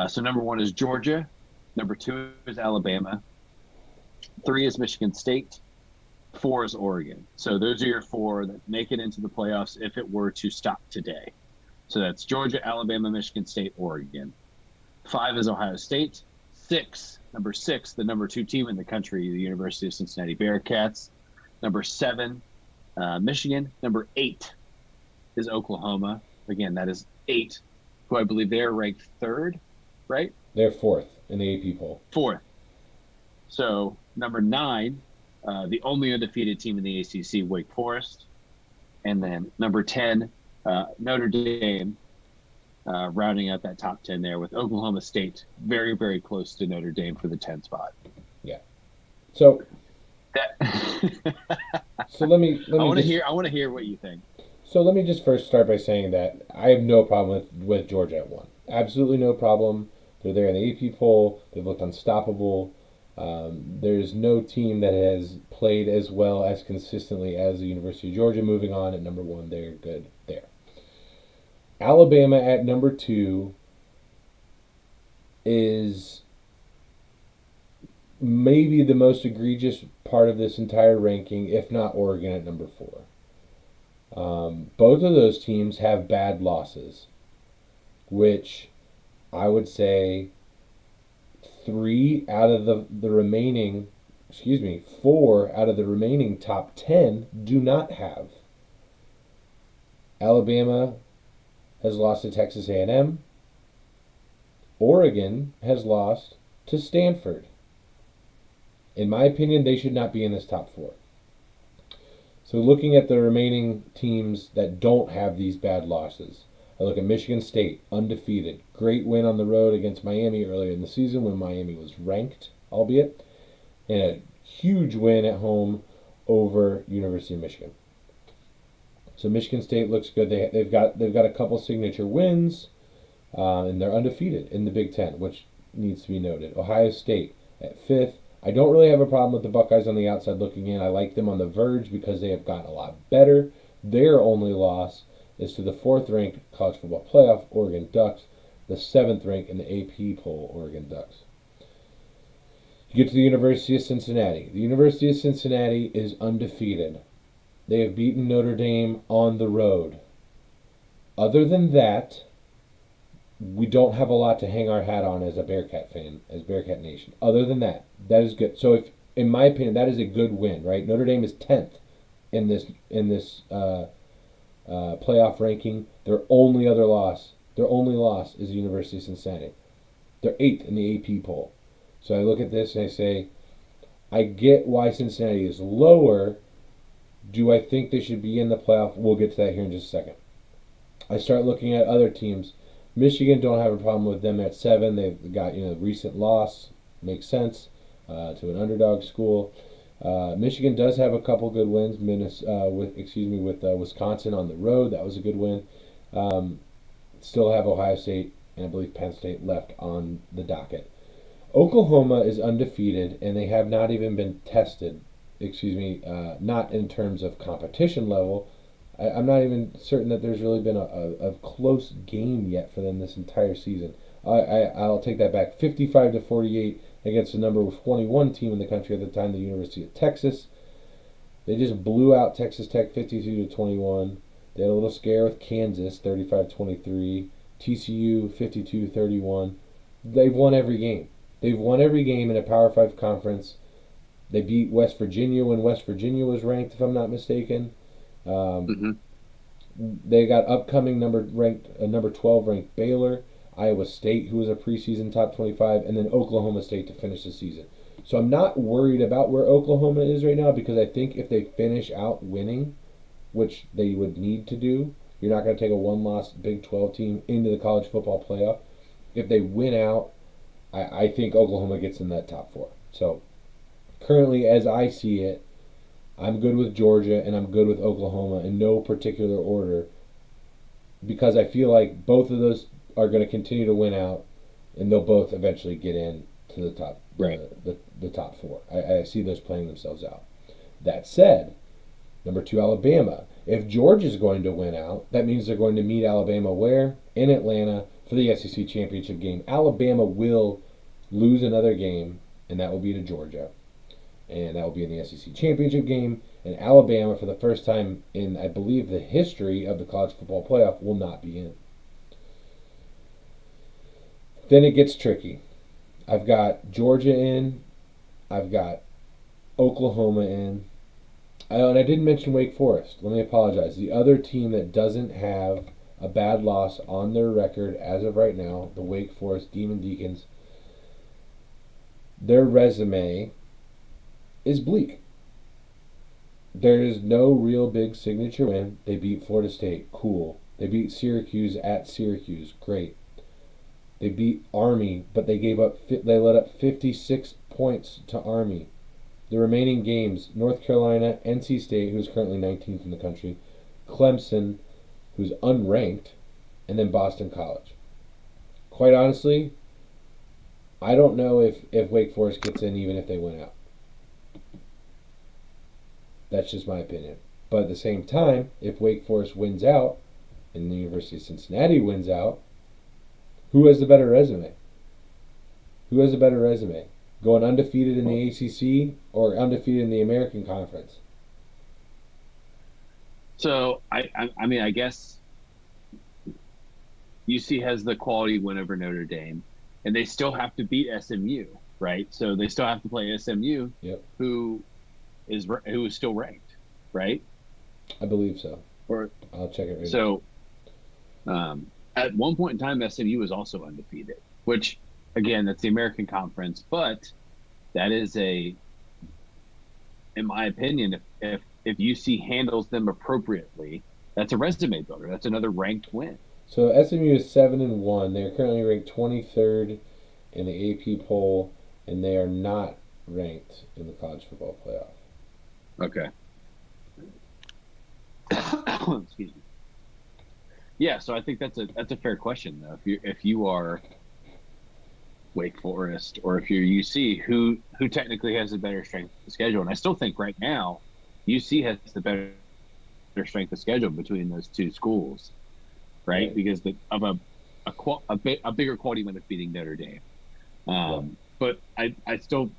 So number one is Georgia, number two is Alabama, three is Michigan State, four is Oregon. So those are your four that make it into the playoffs if it were to stop today. So that's Georgia, Alabama, Michigan State, Oregon. Five is Ohio State. Number six, the number two team in the country, the University of Cincinnati Bearcats. Number seven, Michigan. Number eight is Oklahoma. Again, that is eight, who I believe they're ranked third, right? They're fourth in the AP poll. Fourth. So number nine, the only undefeated team in the ACC, Wake Forest. And then number 10, Notre Dame, rounding out that top 10 there with Oklahoma State very, very close to Notre Dame for the 10 spot. Yeah. So That so let I me want to just hear. I want to hear what you think. so let me just first start by saying that I have no problem with Georgia at one. Absolutely no problem. They're there in the AP poll. They've looked unstoppable. There's no team that has played as well as consistently as the University of Georgia. Moving on at number one, they're good there. Alabama at number two is maybe the most egregious part of this entire ranking, if not Oregon at number four. Both of those teams have bad losses, which I would say three out of the remaining, excuse me, four out of the remaining top 10 do not have. Alabama has lost to Texas A&M. Oregon has lost to Stanford. In my opinion, they should not be in this top four. So looking at the remaining teams that don't have these bad losses, I look at Michigan State, undefeated. Great win on the road against Miami earlier in the season when Miami was ranked, albeit, and a huge win at home over University of Michigan. So Michigan State looks good. They've got a couple signature wins, and they're undefeated in the Big Ten, which needs to be noted. Ohio State at fifth. I don't really have a problem with the Buckeyes on the outside looking in. I like them on the verge because they have gotten a lot better. Their only loss is to the fourth-ranked college football playoff Oregon Ducks, the seventh ranked in the AP poll Oregon Ducks. You get to the University of Cincinnati. The University of Cincinnati is undefeated. They have beaten Notre Dame on the road. Other than that, we don't have a lot to hang our hat on as a Bearcat fan, as Bearcat Nation. Other than that, that is good. So, if, in my opinion, that is a good win, right? Notre Dame is 10th in this playoff ranking. Their only loss is the University of Cincinnati. They're 8th in the AP poll. So I look at this and I say, I get why Cincinnati is lower. Do I think they should be in the playoff? We'll get to that here in just a second. I start looking at other teams. Michigan, don't have a problem with them at 7. They've got recent loss, makes sense, to an underdog school. Michigan does have a couple good wins. With Wisconsin on the road, that was a good win. Still have Ohio State and I believe Penn State left on the docket. Oklahoma is undefeated and they have not even been tested. Not in terms of competition level. I'm not even certain that there's really been a close game yet for them this entire season. I'll take that back. 55-48 against the number 21 team in the country at the time, the University of Texas. They just blew out Texas Tech 52-21. They had a little scare with Kansas 35-23. TCU 52-31. They've won every game. They've won every game in a Power 5 conference. They beat West Virginia when West Virginia was ranked, if I'm not mistaken. Mm-hmm. They got upcoming number 12 ranked Baylor, Iowa State, who was a preseason top 25, and then Oklahoma State to finish the season. So I'm not worried about where Oklahoma is right now because I think if they finish out winning, which they would need to do, you're not going to take a one-loss Big 12 team into the college football playoff. If they win out, I think Oklahoma gets in that top 4. So currently, as I see it, I'm good with Georgia, and I'm good with Oklahoma in no particular order because I feel like both of those are going to continue to win out, and they'll both eventually get in to the top Right. the top four. I see those playing themselves out. That said, number two, Alabama. If Georgia's going to win out, that means they're going to meet Alabama where? In Atlanta for the SEC championship game. Alabama will lose another game, and that will be to Georgia. And that will be in the SEC championship game. And Alabama, for the first time in, I believe, the history of the college football playoff, will not be in. Then it gets tricky. I've got Georgia in. I've got Oklahoma in. And I didn't mention Wake Forest. Let me apologize. The other team that doesn't have a bad loss on their record as of right now, the Wake Forest Demon Deacons, their resume is bleak. There is no real big signature win. They beat Florida State. Cool. They beat Syracuse at Syracuse. Great. They beat Army, but they let up 56 points to Army. The remaining games, North Carolina, NC State, who's currently 19th in the country, Clemson, who's unranked, and then Boston College. Quite honestly, I don't know if Wake Forest gets in even if they win out. That's just my opinion. But at the same time, if Wake Forest wins out and the University of Cincinnati wins out, who has the better resume? Who has a better resume? Going undefeated in the ACC or undefeated in the American Conference? So I mean, I guess UC has the quality win over Notre Dame, and they still have to beat SMU, right? So they still have to play SMU, Yep, who is still ranked, right? I believe so. Or I'll check it right now. so at one point in time, SMU was also undefeated, which again, that's the American Conference, but that is in my opinion, if UC handles them appropriately, that's a resume builder. That's another ranked win. So SMU is 7-1. They are currently ranked 23rd in the AP poll, and they are not ranked in the college football playoff. Okay. Excuse me. Yeah, so I think that's a fair question though. If you are Wake Forest or if you're UC, who technically has the better strength of schedule? And I still think right now UC has the better strength of schedule between those two schools, right? Right. Because of a bigger quality win of beating Notre Dame. Yeah. But I still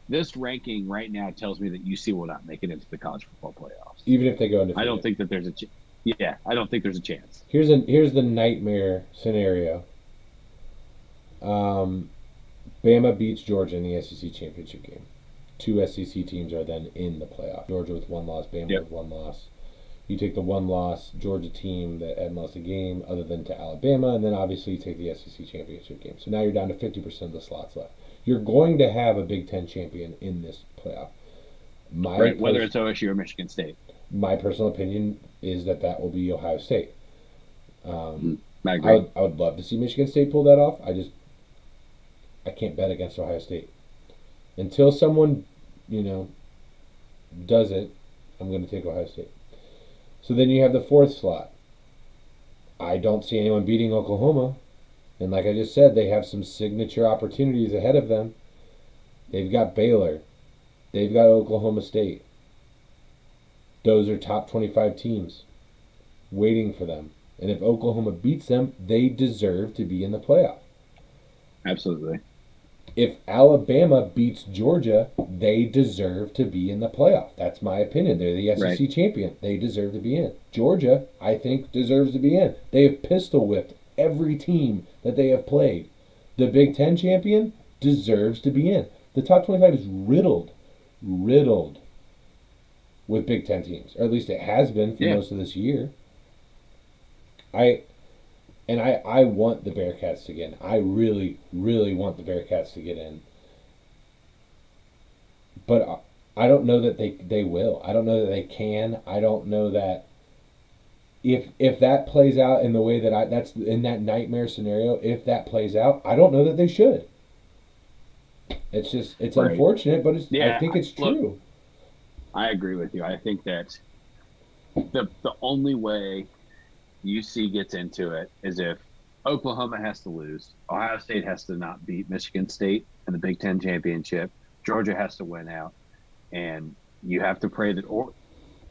this ranking right now tells me that UC will not make it into the college football playoffs. Even if they go I undefeated. don't think that there's yeah, I don't think there's a chance. Here's the nightmare scenario. Um, Bama beats Georgia in the SEC championship game. Two SEC teams are then in the playoff. Georgia with one loss, Bama Yep. with one loss. You take the one loss Georgia team that hadn't lost a game other than to Alabama, and then obviously you take the SEC championship game. So now you're down to 50% of the slots left. You're going to have a Big Ten champion in this playoff. Right, whether it's OSU or Michigan State. My personal opinion is that will be Ohio State. Um, I agree. I would love to see Michigan State pull that off. I can't bet against Ohio State until someone you know does it. I'm going to take Ohio State. So then you have the fourth slot. I don't see anyone beating Oklahoma, and like I just said, they have some signature opportunities ahead of them. They've got Baylor. They've got Oklahoma State. Those are top 25 teams waiting for them. And if Oklahoma beats them, they deserve to be in the playoff. Absolutely. If Alabama beats Georgia, they deserve to be in the playoff. That's my opinion. They're the SEC Right. champion. They deserve to be in. Georgia, I think, deserves to be in. They have pistol whipped every team that they have played. The Big Ten champion deserves to be in. The top 25 is riddled with Big Ten teams, or at least it has been for Yeah. most of this year. I I want the Bearcats to get in. I really want the Bearcats to get in. But I don't know that they will. I don't know that they can. I don't know that if that plays out in the way that that's in that nightmare scenario, if that plays out, I don't know that they should. It's Right. unfortunate, but I Yeah. think it's Look, true. I agree with you. I think that the only way UC gets into it is if Oklahoma has to lose, Ohio State has to not beat Michigan State in the Big Ten championship, Georgia has to win out, and you have to pray that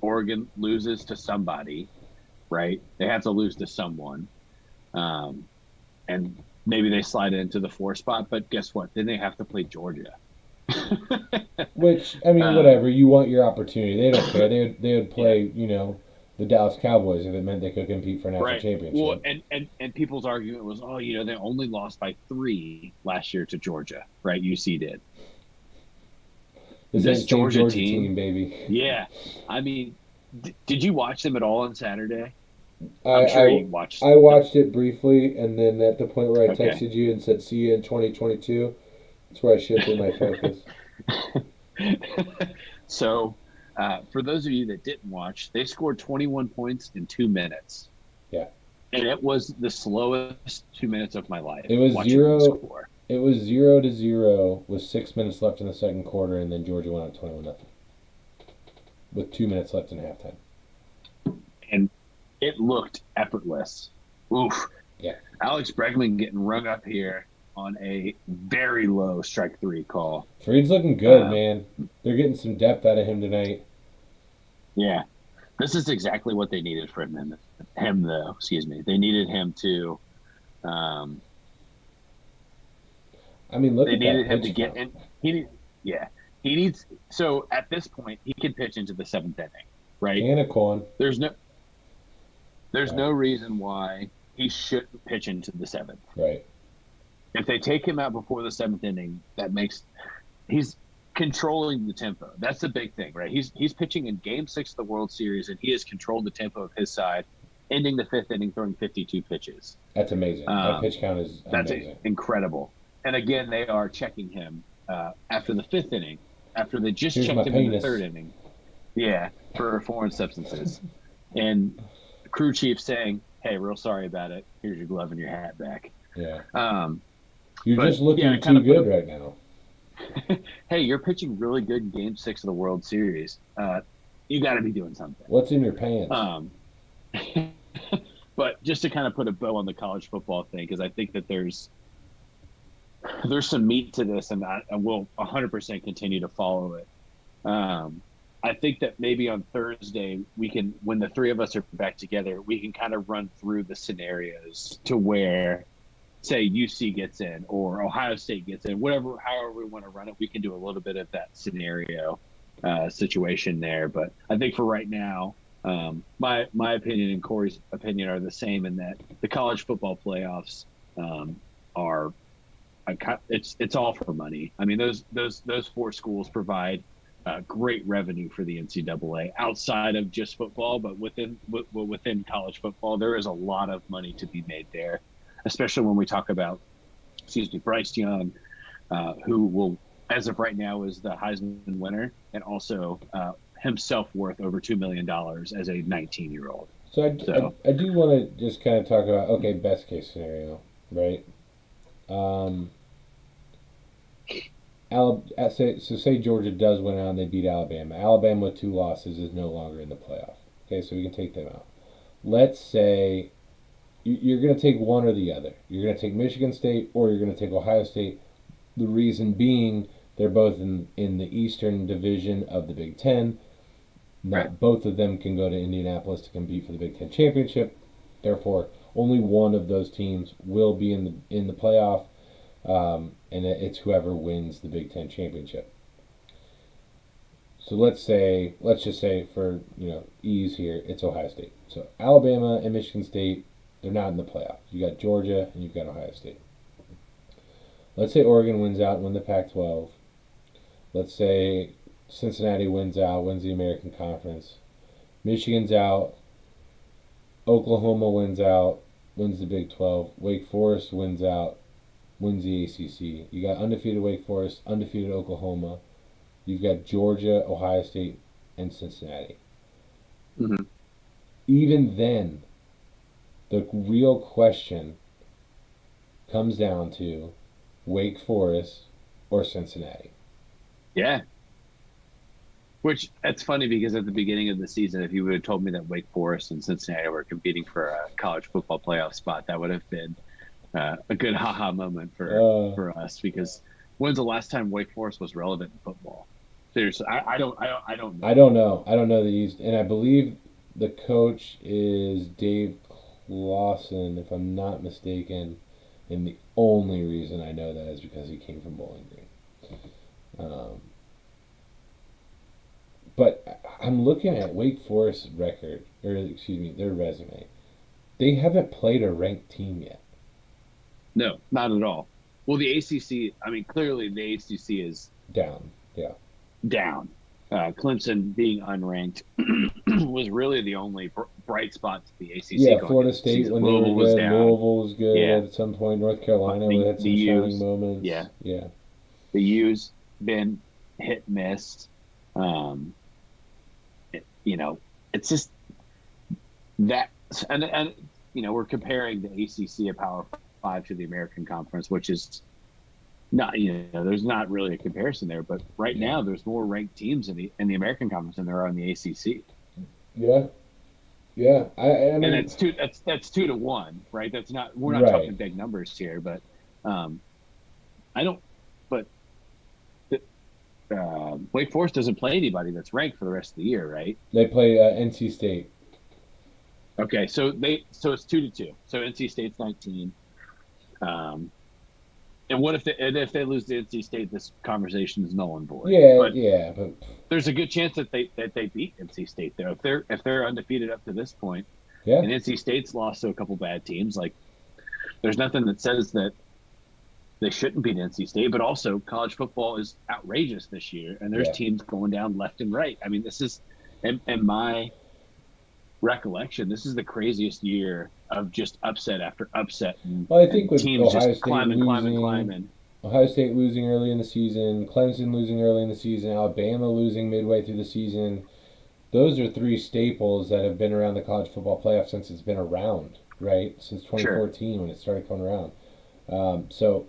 Oregon loses to somebody, right? They have to lose to someone, um, and maybe they slide into the 4 spot. But guess what? Then they have to play Georgia. Which I mean, um, whatever. You want your opportunity. They don't care. They would yeah, play the Dallas Cowboys if it meant they could compete for a national right. Well, championship. and people's argument was, oh, they only lost by 3 last year to Georgia, right? UC did. The This same Georgia Georgia team, team, baby. yeah. I mean, did you watch them at all on Saturday? I, I'm sure I you watched I them. watched it briefly, and then at the point where I Okay. texted you and said, "See you in 2022," that's where I shifted my focus. So, for those of you that didn't watch, they scored 21 points in 2 minutes. Yeah, And it was the slowest 2 minutes of my life it was watching them zero. score. It was 0-0 with 6 minutes left in the second quarter, and then Georgia went up 21-0 with 2 minutes left in halftime. And it looked effortless. Oof. Yeah, Alex Bregman getting rung up here on a very low strike three call. Freed's looking good, Um, man. They're getting some depth out of him tonight. yeah, this is exactly what they needed from him though. Excuse me. They needed him to. Um, I mean, look they at that needed him to pitch get count. in. Yeah, he needs. So at this point, he can pitch into the seventh inning, right? And a con. There's no, there's Right, no reason why he shouldn't pitch into the seventh. right. If they take him out before the seventh inning, that makes he's controlling the tempo. That's the big thing, right? He's pitching in Game 6 of the World Series, and he has controlled the tempo of his side, ending the fifth inning throwing 52 pitches. That's amazing. That Um, pitch count is that's amazing. incredible. And again, they are checking him after the fifth inning, after they just Here's my checked him in the penis. third inning. Yeah, for foreign substances. And the crew chief saying, "Hey, real sorry about it. Here's your glove and your hat back." Yeah. Um, You're but just yeah, to looking kind too of put good a right now. hey, you're pitching really good in Game 6 of the World Series. You got to be doing something. What's in your pants? Um, but just to kind of put a bow on the college football thing, because I think that there's some meat to this, and I will 100% continue to follow it. Um, I think that maybe on Thursday we can, when the three of us are back together, we can kind of run through the scenarios to where, say, UC gets in or Ohio State gets in, whatever, however we want to run it. We can do a little bit of that scenario situation there. But I think for right now, my opinion and Corey's opinion are the same in that the college football playoffs are it's all for money. I mean, those 4 schools provide great revenue for the NCAA outside of just football, but within college football, there is a lot of money to be made there, especially when we talk about, excuse me, Bryce Young, who will, as of right now, is the Heisman winner, and also himself worth over $2 million as a 19-year-old. So So I do want to just kind of talk about, okay, best case scenario, right? Um, say Georgia does win out and they beat Alabama. Alabama with 2 losses is no longer in the playoff. Okay, so we can take them out. Let's say you're going to take one or the other. You're going to take Michigan State or you're going to take Ohio State. The reason being they're both in the Eastern Division of the Big Ten. right. Not both of them can go to Indianapolis to compete for the Big Ten championship. Therefore, only one of those teams will be in the playoff, and it's whoever wins the Big Ten championship. So let's just say for ease here, it's Ohio State. So Alabama and Michigan State, they're not in the playoff. You got Georgia and you've got Ohio State. Let's say Oregon wins out and win the Pac-12. Let's say Cincinnati wins out, wins the American Conference. Michigan's out. Oklahoma wins out, wins the Big 12. Wake Forest wins out, wins the ACC. You got undefeated Wake Forest, undefeated Oklahoma. You've got Georgia, Ohio State, and Cincinnati. Mm-hmm. Even then, the real question comes down to Wake Forest or Cincinnati. Yeah. Which it's funny because at the beginning of the season, if you would have told me that Wake Forest and Cincinnati were competing for a college football playoff spot, that would have been a good haha moment Uh, for us. Because when's the last time Wake Forest was relevant in football? Seriously, I don't I know. don't know. I don't know the East, and I believe the coach is Dave Clawson, if I'm not mistaken. And the only reason I know that is because he came from Bowling Green. Um, but I'm looking at Wake Forest's record, or excuse me, their resume. They haven't played a ranked team yet. No, not at all. Well, the ACC. I mean, clearly the ACC is Down. Yeah. down. Clemson being unranked was really the only bright spot to the ACC Yeah, going Florida into the State season. when they were Louisville was good. down. Louisville was good Yeah, at some point. North but Carolina had the some shining U's, moments. yeah, Yeah. the U's been hit miss. Um, you know, it's just that, and we're comparing the ACC, a Power Five, to the American Conference, which is not, there's not really a comparison there. But right Yeah. now, there's more ranked teams in the American Conference than there are in the ACC. Yeah. Yeah. I And mean, that's 2 to 1, right? That's not, we're not talking right. big numbers here, but um, I don't. But the, Wake Forest doesn't play anybody that's ranked for the rest of the year, right? They play NC State. Okay, so it's 2 to 2. So NC State's 19. Um, and if they lose to NC State, this conversation is null and void. Yeah. But Yeah. But there's a good chance that they beat NC State though. If they're undefeated up to this point, yeah. and NC State's lost to a couple bad teams, like there's nothing that says that they shouldn't beat NC State. But also, college football is outrageous this year, and there's Yeah. teams going down left and right. I mean, this is, in my recollection, this is the craziest year of just upset after upset, and, Well, I think and with teams Ohio just State losing, climbing. Ohio State losing early in the season, Clemson losing early in the season, Alabama losing midway through the season, those are three staples that have been around the college football playoff since it's been around, right? Since Sure, 2014 when it started coming around. So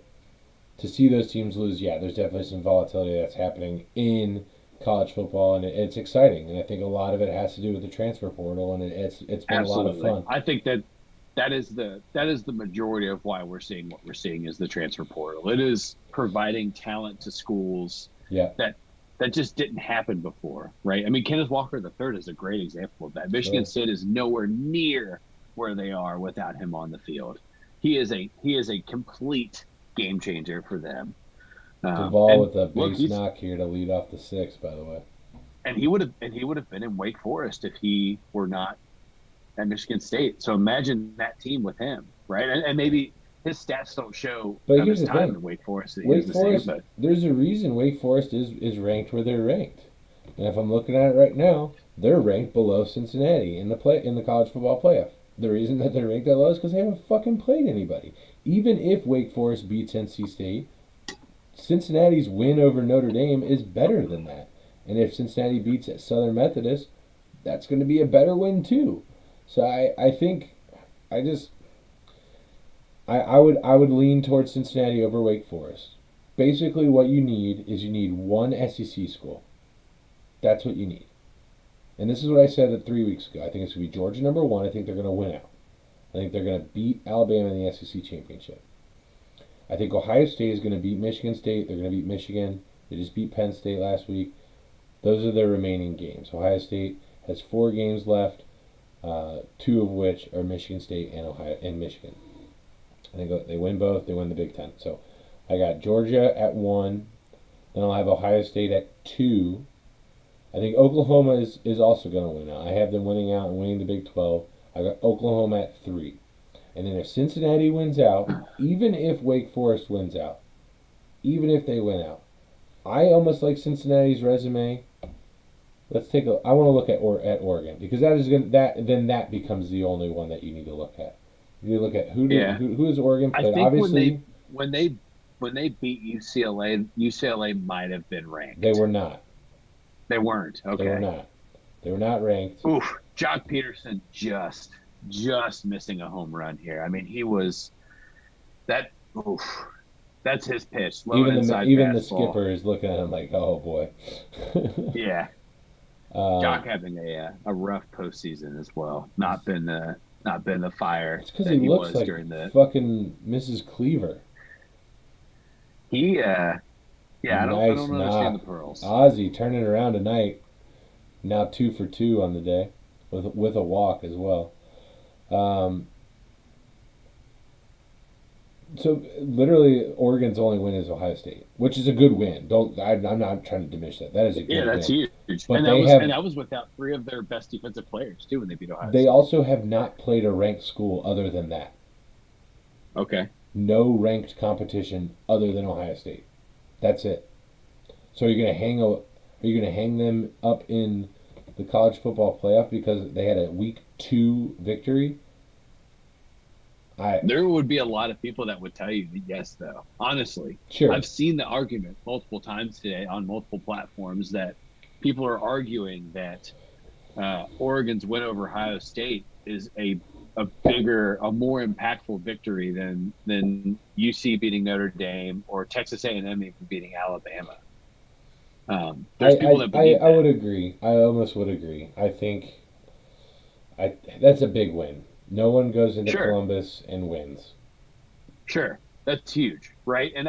to see those teams lose, yeah, there's definitely some volatility that's happening in college football, and it's exciting. And I think a lot of it has to do with the transfer portal, and it's been a lot of absolutely. fun. I think that is the majority of why we're seeing what we're seeing is the transfer portal. It is providing talent to schools Yeah, that that just didn't happen before, right? I mean, Kenneth Walker the third is a great example of that. Michigan sure. State is nowhere near where they are without him on the field. He is a complete game changer for them. Duvall And with a look, base he's knock here to lead off the six, by the way. and he would have been in Wake Forest if he were not at Michigan State. So imagine that team with him, right? And maybe his stats don't show But of here's his the time thing: in Wake Forest that he was Wake the same, Forest. but There's a reason Wake Forest is ranked where they're ranked, and if I'm looking at it right now, they're ranked below Cincinnati in the college football playoff. The reason that they're ranked that low is because they haven't fucking played anybody. Even if Wake Forest beats NC State, Cincinnati's win over Notre Dame is better than that. And if Cincinnati beats Southern Methodist, that's going to be a better win too. So I think I just I would lean towards Cincinnati over Wake Forest. Basically, what you need is you need one SEC school. That's what you need. And this is what I said 3 weeks ago. I think it's going to be Georgia number one. I think they're going to win out. I think they're going to beat Alabama in the SEC championship. I think Ohio State is going to beat Michigan State. They're going to beat Michigan. They just beat Penn State last week. Those are their remaining games. Ohio State has 4 games left, two of which are Michigan State and Ohio and Michigan. I think they win both. They win the Big Ten. So I got Georgia at 1. Then I'll have Ohio State at 2. I think Oklahoma is also going to win out. I have them winning out and winning the Big 12. I got Oklahoma at 3. And then if Cincinnati wins out, even if Wake Forest wins out, even if they win out, I almost like Cincinnati's resume. Let's take a. I want to look at Oregon because that is going that becomes the only one that you need to look at. You look at yeah, who has Oregon I played? think when they Obviously, when they when they beat UCLA, UCLA might have been they ranked. were not. They weren't. They were Okay. not. They were not ranked. Oof. Jock Peterson just missing a home run here. I mean, he was that. Oof. That's his pitch, slow and inside Even the fastball. skipper is looking at him like, oh boy. Yeah. Jock having a rough postseason as well. Not been the fire It's because he that he looks was like during the fucking Mrs. Cleaver. he yeah, I Nice don't understand the knock. pearls. Ozzy turning around tonight. Now 2 for 2 on the day, with a walk as well. Um, so literally, Oregon's only win is Ohio State, which is a good win. I'm not trying to diminish that. That is a Yeah, good that's win. huge. But And that was without three of their best defensive players too when they beat Ohio they State. also have not played a ranked school other than that. Okay. No ranked competition other than Ohio State. That's it. So are you gonna hang them up in the college football playoff because they had a week 2 victory? I There would be a lot of people that would tell you that yes, though. Honestly, Sure. I've seen the argument multiple times today on multiple platforms that people are arguing that Oregon's win over Ohio State is a more impactful victory than UC beating Notre Dame or Texas A&M even beating Alabama. There's people that believe I would that. agree. I almost would agree. I think that's a big win. No one goes into Sure, Columbus and wins. sure, that's huge, right? And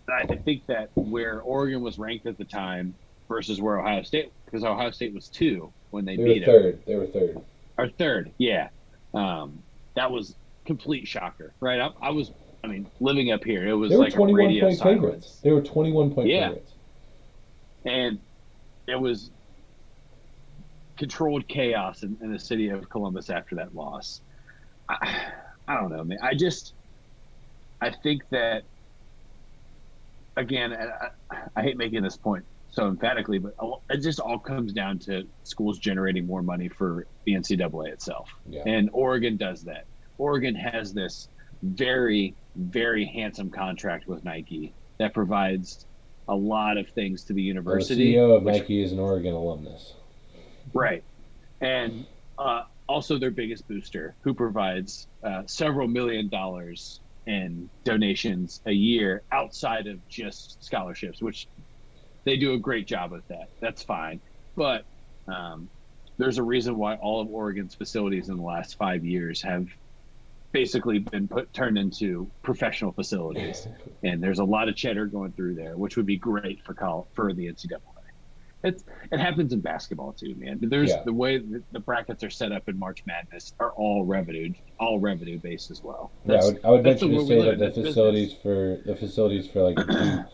I think that where Oregon was ranked at the time versus where Ohio State, because Ohio State was two when they They were beat them, third. They were third. or third, yeah. That was complete shocker, right? I mean, living up here, it They was were like a 21 radio point favorites. silence. They were 21 point Yeah, favorites. and it was controlled chaos in the city of Columbus after that loss. I, I don't know, man. I think that again, I hate making this point so emphatically, but it just all comes down to schools generating more money for the NCAA itself. Yeah. And Oregon does that. Oregon has this very, very handsome contract with Nike that provides a lot of things to the Well, the university, CEO of which, Nike is an Oregon alumnus. right. And also their biggest booster, who provides several $1 million in donations a year outside of just scholarships, which they do a great job with that. That's fine. But um, there's a reason why all of Oregon's facilities in the last 5 years have basically been turned into professional facilities, and there's a lot of cheddar going through there, which would be great for the NCAA. It happens in basketball too, man. There's Yeah. the way the brackets are set up in March Madness are all revenue based as well. Yeah, I would That's the venture to world we say live that in. That's business. the facilities for like Duke,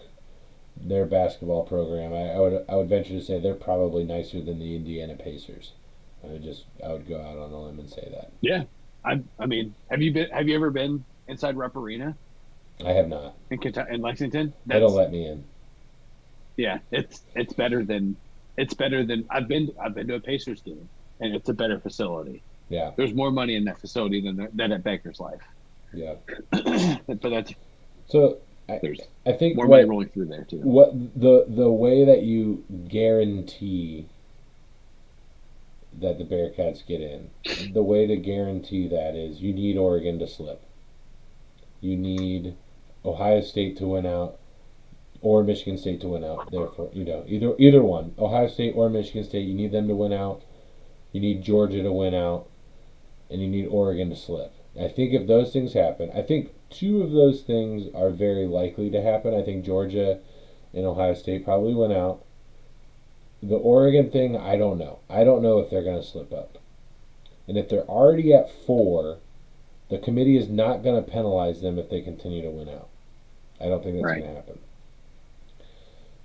their basketball program, I would venture to say they're probably nicer than the Indiana Pacers. I would go out on a limb and say that. Yeah, I mean, have you ever been inside Rupp Arena I have not. in Kentucky, in Lexington? They don't That's let me in. yeah, it's better than I've been to a Pacers game, and it's a better facility. Yeah, There's more money in that facility than at Baker's Life. yeah. But that's So I there's I think more money rolling through there too. the way that you guarantee that the Bearcats get in, the way to guarantee that is you need Oregon to slip. You need Ohio State to win out or Michigan State to win out. Therefore, either one, Ohio State or Michigan State, you need them to win out. You need Georgia to win out, and you need Oregon to slip. I think if those things happen, I think two of those things are very likely to happen. I think Georgia and Ohio State probably win out. The Oregon thing, I don't know. I don't know if they're going to slip up. And if they're already at 4, the committee is not going to penalize them if they continue to win out. I don't think that's going Right. to happen.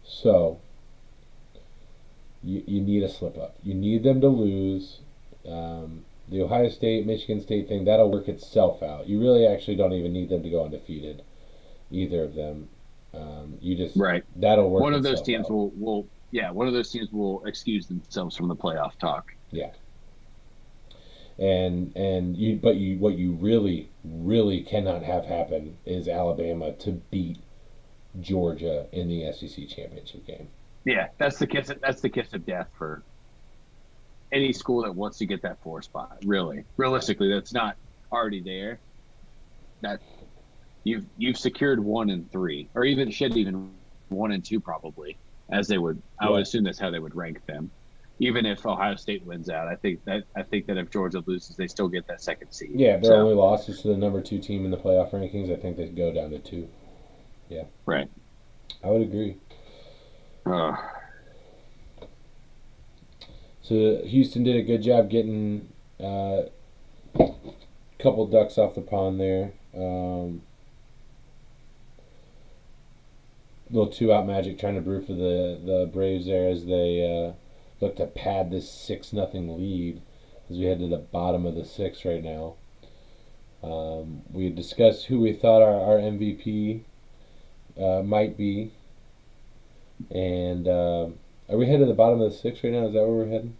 So, you need a slip up. You need them to lose. The Ohio State, Michigan State thing, that'll work itself out. You really actually don't even need them to go undefeated, either of them. You just, Right. that'll work One of those itself teams out. one of those teams will excuse themselves from the playoff talk. Yeah. And what you really cannot have happen is Alabama to beat Georgia in the SEC championship game. Yeah, that's the kiss of death for any school that wants to get that 4 spot. Really, realistically, that's not already there. That you've secured 1 and 3, or even 1 and 2 probably, as they would. I would Yeah. assume that's how they would rank them. even if Ohio State wins out, I think that if Georgia loses, they still get that second seed. Yeah, their So only loss is to the number two team in the playoff rankings. I think they go down to two. Yeah, right. I would agree. Uh, So Houston did a good job getting a couple ducks off the pond there. Little two out magic trying to brew for the Braves there as they look to pad this 6-0 lead as we head to the bottom of the sixth right now. We had discussed who we thought our MVP might be, and are we headed to the bottom of the sixth right now? Is that where we're heading?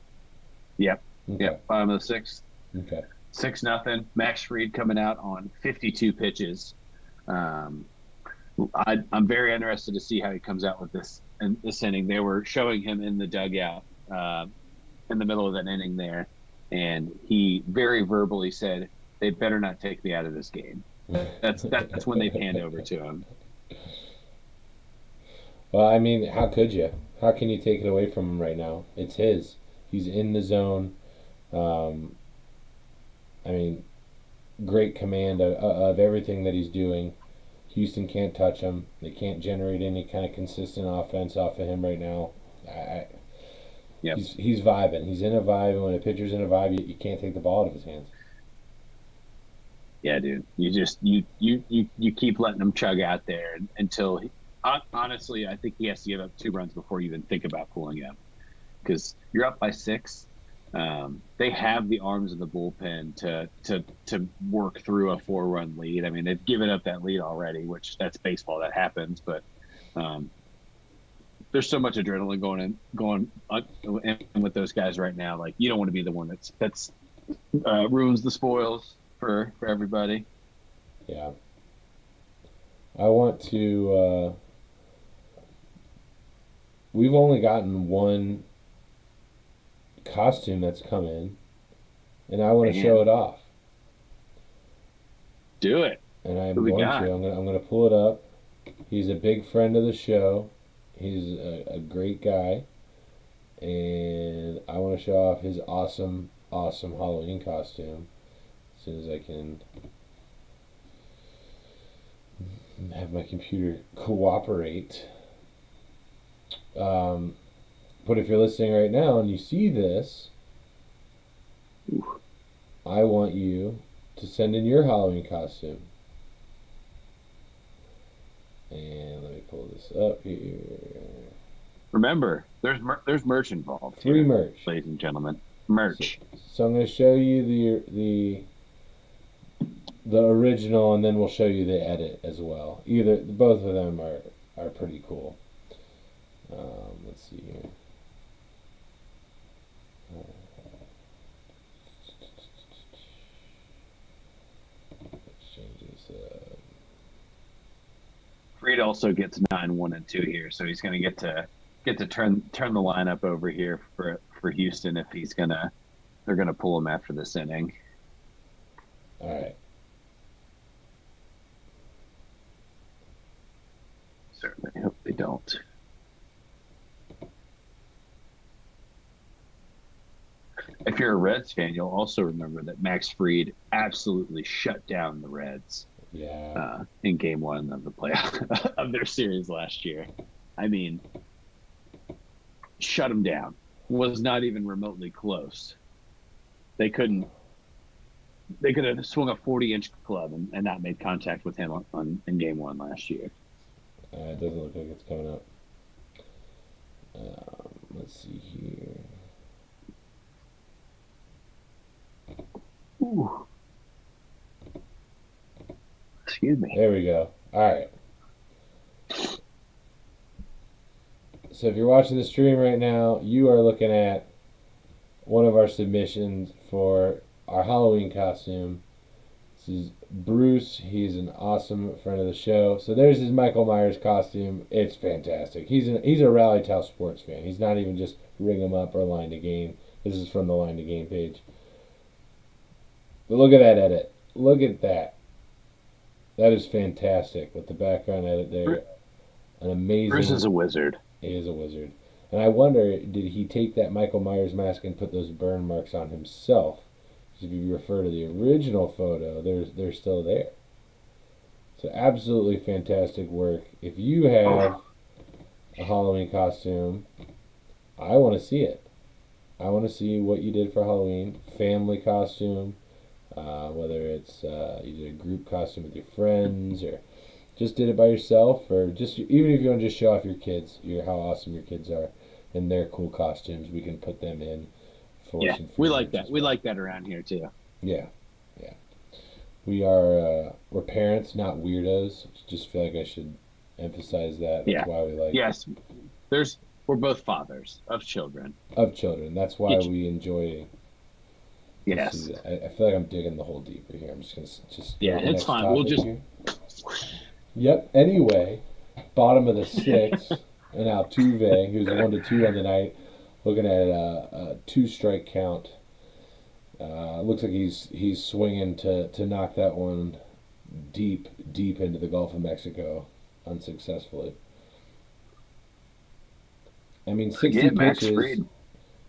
yep, Okay. yep. Bottom of the sixth, Okay. 6-0. Max Fried coming out on 52 pitches. Um, I'm very interested to see how he comes out with this inning. They were showing him in the dugout in the middle of that inning there, and he very verbally said, "They better not take me out of this game." That's when they panned over to him. Well, I mean, how could you? How can you take it away from him right now? It's his. He's in the zone. Um, I mean, great command of everything that he's doing. Houston can't touch him. They can't generate any kind of consistent offense off of him right now. I, Yep. he's vibing. He's in a vibe, and when a pitcher's in a vibe, you can't take the ball out of his hands. Yeah, dude. You keep letting him chug out there until honestly, I think he has to give up 2 runs before you even think about pulling him because you're up by 6. They have the arms in the bullpen to work through a 4-run lead. I mean, they've given up that lead already, which that's baseball. That happens, but um, there's so much adrenaline going in with those guys right now. Like you don't want to be the one that's ruins the spoils for everybody. Yeah. I want to. We've only gotten one costume that's come in, and I want to show Man, it off. do it. And Who I'm we going to. got? I'm gonna pull it up. He's a big friend of the show. He's a great guy, and I want to show off his awesome, awesome Halloween costume as soon as I can have my computer cooperate. Um, but if you're listening right now and you see this, Ooh. I want you to send in your Halloween costume. And let me pull this up here. Remember, there's merch involved Free here, merch. ladies and gentlemen. So, Merch. so I'm going to show you the original, and then we'll show you the edit as well. Both of them are pretty cool. Let's see here. Let's change this. Freed also gets 9, 1, and 2 here, so he's going to get to turn the lineup over here for Houston if they're gonna pull him after this inning. All right. Certainly hope they don't. If you're a Reds fan, you'll also remember that Max Fried absolutely shut down the Reds Yeah. in Game 1 of the playoff of their series last year. I mean, shut them down. Was not even remotely close. They couldn't. They could have swung a 40-inch club and not made contact with him in Game 1 last year. It doesn't look like it's coming up. Let's see here. Ooh. Excuse me. There we go. All right. So if you're watching the stream right now, you are looking at one of our submissions for our Halloween costume. This is Bruce. He's an awesome friend of the show. So there's his Michael Myers costume. It's fantastic. He's a Rally Towel sports fan. He's not even just Ring 'em Up or Line to Game. This is from the Line to Game page. But look at that edit. Look at that. That is fantastic with the background edit there. An amazing. Bruce is a wizard. He is a wizard. And I wonder, did he take that Michael Myers mask and put those burn marks on himself? Because if you refer to the original photo, they're still there. So absolutely fantastic work. If you have Oh, a Halloween costume, I want to see it. I want to see what you did for Halloween. Family costume, whether it's you did a group costume with your friends or just did it by yourself, or just even if you want to just show off your kids, how awesome your kids are, and their cool costumes, we can put them in for yeah, some we free like merch that. as We well. like that around here too. Yeah, yeah. We're parents, not weirdos. Just feel like I should emphasize that. That's Yeah. why we like Yes. There's we're both fathers of children. of children. That's why Get you. we enjoy to see Yes. that. I feel like I'm digging the hole deeper here. I'm just gonna just go Yeah, to the it's next fine. We'll topic just here. Yep. Anyway, bottom of the sixth, and Altuve, who's 1-2 on the night, looking at a two-strike count. Looks like he's swinging to knock that one deep into the Gulf of Mexico, unsuccessfully. I mean, 60 yeah, Max pitches. Fried.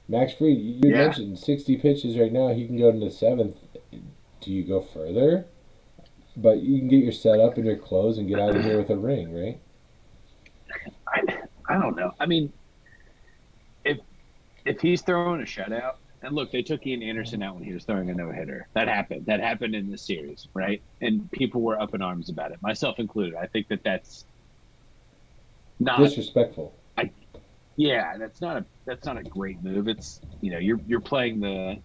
Max Fried, you had Yeah. mentioned 60 pitches right now. He can go into the seventh. Do you go further? But you can get your setup and your clothes and get out of here with a ring, right? I I don't know. I mean, if if he's throwing a shutout, and look, they took Ian Anderson out when he was throwing a no hitter. That happened. That happened in this series, right? And people were up in arms about it, myself included. I think that that's not. Disrespectful. I Yeah, that's not a great move. It's you're playing the.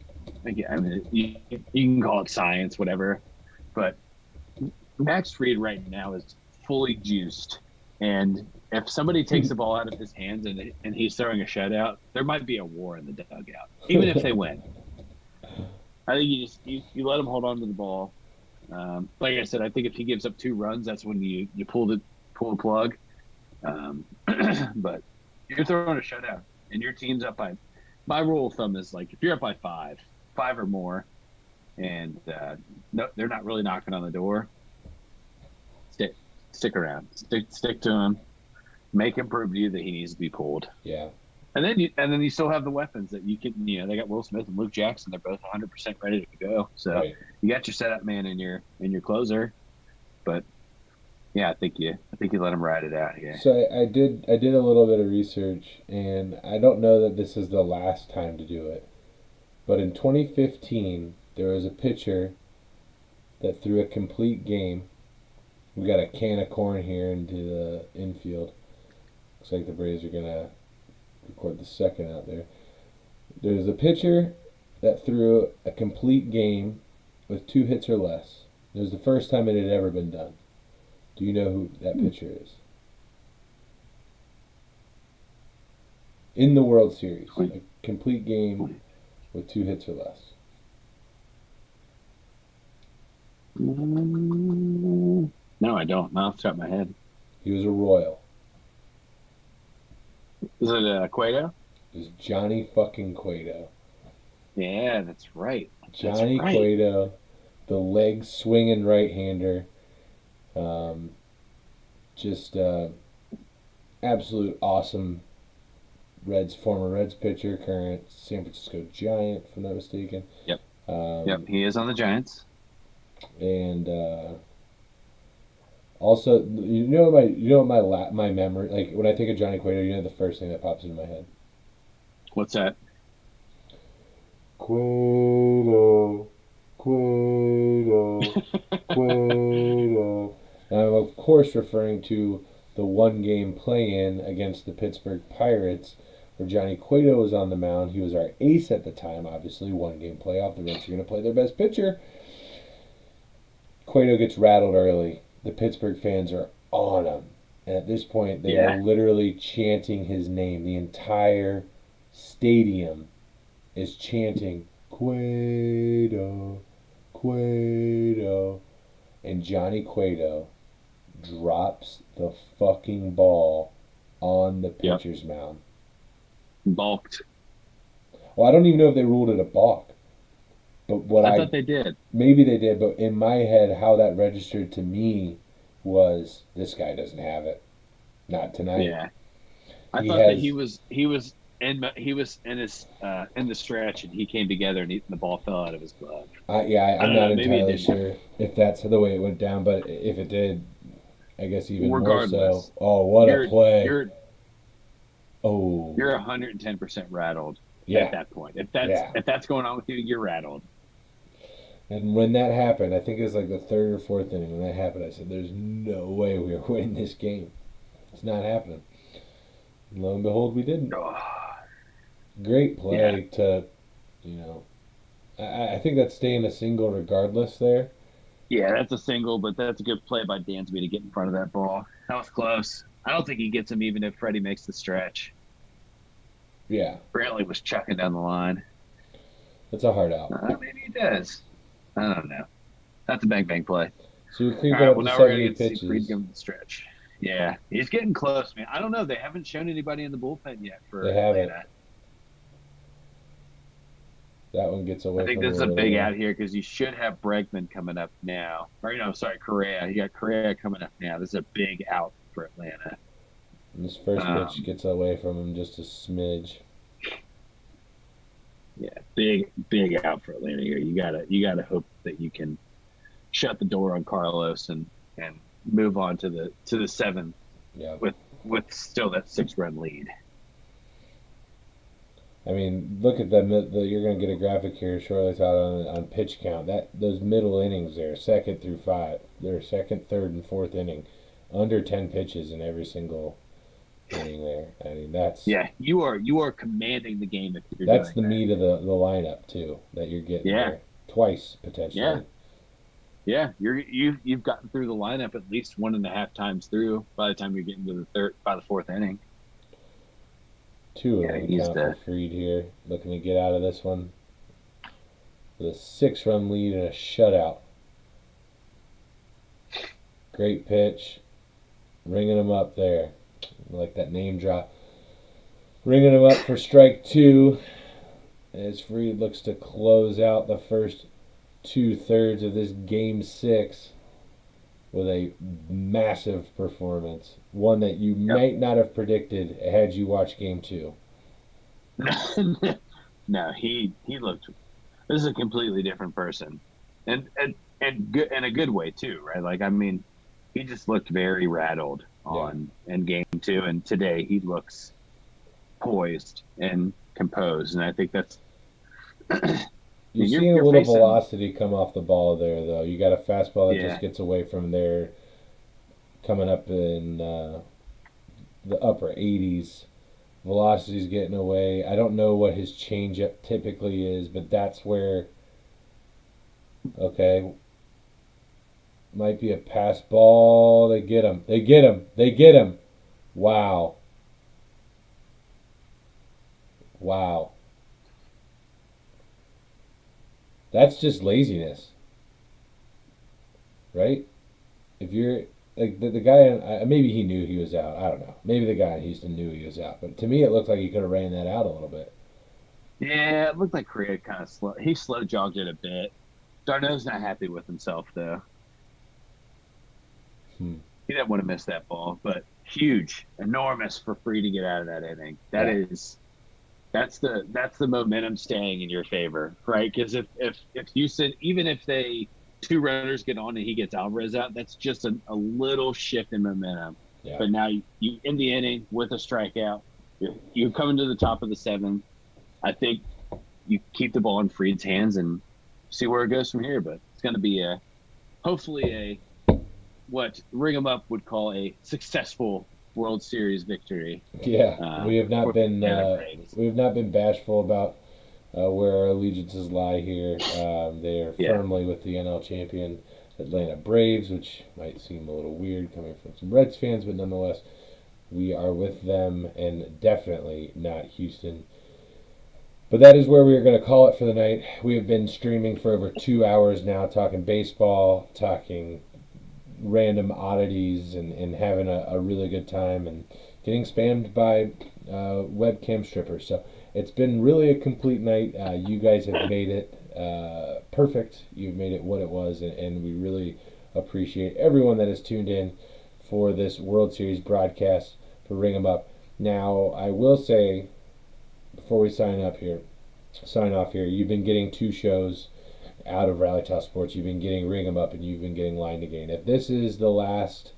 Again, I mean, you can call it science, whatever, but Max Fried right now is fully juiced, and if somebody takes the ball out of his hands and he's throwing a shutout, there might be a war in the dugout, even if they win. I think you let him hold on to the ball. Like I said, I think if he gives up 2 runs, that's when you pull the plug. Um, but you're throwing a shutout, and your team's up by. My rule of thumb is like if you're up by five or more, and no, they're not really knocking on the door. Stick stick around, stick to him, make him prove to you that he needs to be pulled. Yeah. And then you still have the weapons that you can. They got Will Smith and Luke Jackson. They're both 100% ready to go. So Right. you got your setup man and your closer. But yeah, I think you let him ride it out here. So I did a little bit of research, and I don't know that this is the last time to do it. But in 2015, there was a pitcher that threw a complete game. We got a can of corn here into the infield. Looks like the Braves are gonna record the second out there. There's a pitcher that threw a complete game with 2 hits or less. It was the first time it had ever been done. Do you know who that pitcher is? In the World Series, a complete game with 2 hits or less. No, I don't. Not off the top of my head. He was a Royal. Is it Cueto? It was Johnny fucking Cueto. Yeah, that's right. That's Johnny right. Cueto, the leg swinging right-hander. Um, just absolute awesome former Reds pitcher, current San Francisco Giant, if I'm not mistaken. Yep. Yep. Um, He is on the Giants. and also, my memory, like when I think of Johnny Cueto, the first thing that pops into my head. What's that? Cueto, Cueto, Cueto. And I'm of course referring to the one-game play-in against the Pittsburgh Pirates, where Johnny Cueto was on the mound. He was our ace at the time, obviously. One-game playoff. The Reds are going to play their best pitcher. Cueto gets rattled early. The Pittsburgh fans are on him. And at this point, they are Yeah. literally chanting his name. The entire stadium is chanting Cueto, Cueto. And Johnny Cueto drops the fucking ball on the Yep. pitcher's mound. Balked. Well, I don't even know if they ruled it a balk. But I thought they did. maybe they did, but in my head, how that registered to me was this guy doesn't have it. Not tonight. Yeah. I He thought that has, he was in his in the stretch and he came together and the ball fell out of his glove. I I'm don't not know. Maybe it entirely didn't. sure if that's the way it went down, but if it did, I guess even more so. Regardless, Oh, what a you're play! you're Oh, you're 110% rattled at yeah, that point. yeah. If that's going on with you, you're rattled. And when that happened, I think it was like the third or fourth inning when that happened. I said, "There's no way we are winning this game. It's not happening." And lo and behold, we didn't. Oh, Great yeah, play to, you know, I think that's staying a single regardless there. yeah, that's a single, but that's a good play by Dansby to get in front of that ball. That was close. I don't think he gets him even if Freddie makes the stretch. Yeah, Brantley was chucking down the line. that's a hard out. Maybe he does. I don't know. That's a bang bang play. So you're All creeping right. up Well, to now we're gonna 70 get to see Freed pitches. give him the stretch. Yeah, he's getting close, man. I don't know. They haven't shown anybody in the bullpen yet They for haven't. Atlanta. That one gets I away think from him this a is a little big there. out here because you should have Bregman coming up now. Or no, sorry, Correa. You got Correa coming up now. This is a big out for Atlanta. And this first pitch Um, gets away from him just a smidge. yeah, big out for Atlanta here. You gotta hope that you can shut the door on Carlos and move on to the seventh Yeah. with still that 6 run lead. I mean, look at you're going to get a graphic here shortly on pitch count. That those middle innings there, second through five, they're second, third, and fourth inning, under 10 pitches in every single inning there. I mean, Yeah, you are commanding the game if you're that's doing the that. meat of the lineup too that you're getting Yeah, there twice yeah, potentially. yeah. You've gotten through the lineup at least 1.5 times through by the time you're getting to the third by the fourth inning. Two of Yeah, them he's count for the Freed here, looking to get out of this one with a 6 run lead and a shutout. Great pitch, ringing him up there. I like that name drop. Ringing him up for strike two as Freed looks to close out the first 2/3 of this game six with a massive performance. One that you yep. might not have predicted had you watched game two. No, he looked. This is a completely different person, and good in a good way too, right? Like I mean, he just looked very rattled Yeah. on in game two, and today he looks poised and composed, and I think that's You've seen a you're little facing. velocity come off the ball there, though. You got a fastball that just Yeah, gets away from there, coming up in the upper 80s. Velocity's getting away. I don't know what his changeup typically is, but that's where, okay, might be a pass ball. They get him. They get him. They get him. Wow. Wow. That's just laziness, right? If you're like the guy, maybe he knew he was out. I don't know. Maybe the guy in Houston knew he was out. But to me, it looked like he could have ran that out a little bit. yeah. It looked like Korea kind of slow. He slow jogged it a bit. Darno's not happy with himself though. Hmm. He didn't want to miss that ball, but huge, enormous for Free to get out of that inning. Yeah. That's the momentum staying in your favor, right? Because if Houston, even if they 2 runners get on and he gets Alvarez out, that's just a little shift in momentum. Yeah. But now you in the inning with a strikeout, you're coming to the top of the seventh. I think you keep the ball in Freed's hands and see where it goes from here. But it's going to be a hopefully a what Ring 'em Up would call a successful World Series victory Yeah. for the Atlanta Braves. We have not been bashful about where our allegiances lie here. They are Yeah. firmly with the NL champion Atlanta Braves, which might seem a little weird coming from some Reds fans, but nonetheless, we are with them and definitely not Houston. But that is where we are going to call it for the night. We have been streaming for over 2 hours now, talking baseball, talking random oddities, and having a really good time and getting spammed by webcam strippers. So it's been really a complete night. You guys have made it perfect. You've made it what it was, and we really appreciate everyone that has tuned in for this World Series broadcast for Ring 'em Up. Now, I will say before we sign off here, you've been getting two shows out of Rally Top Sports. You've been getting Ring 'em Up and you've been getting Line to Gain. If this is the last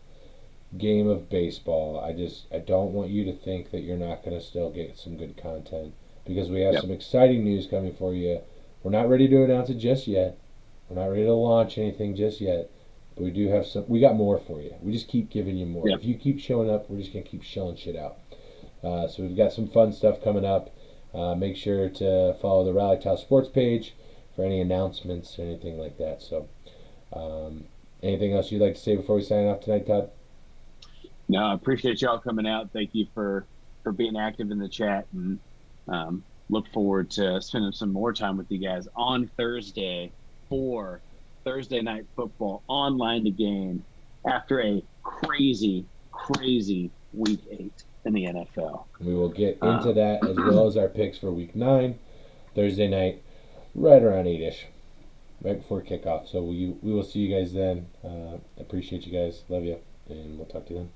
game of baseball, I don't want you to think that you're not going to still get some good content because we have Yep. some exciting news coming for you. We're not ready to announce it just yet. We're not ready to launch anything just yet. But we do have some. We got more for you. We just keep giving you more. Yep. If you keep showing up, we're just gonna keep shelling shit out. So we've got some fun stuff coming up. Make sure to follow the Rally Top Sports page for any announcements or anything like that. So, anything else you'd like to say before we sign off tonight, Todd? No, I appreciate y'all coming out. Thank you for being active in the chat, and look forward to spending some more time with you guys on Thursday for Thursday night football online to gain after a crazy, crazy week 8 in the NFL. We will get into Um, that as well as our picks for Week 9, Thursday night, right around 8ish, right before kickoff. So we will see you guys then. Appreciate you guys. Love you, and we'll talk to you then.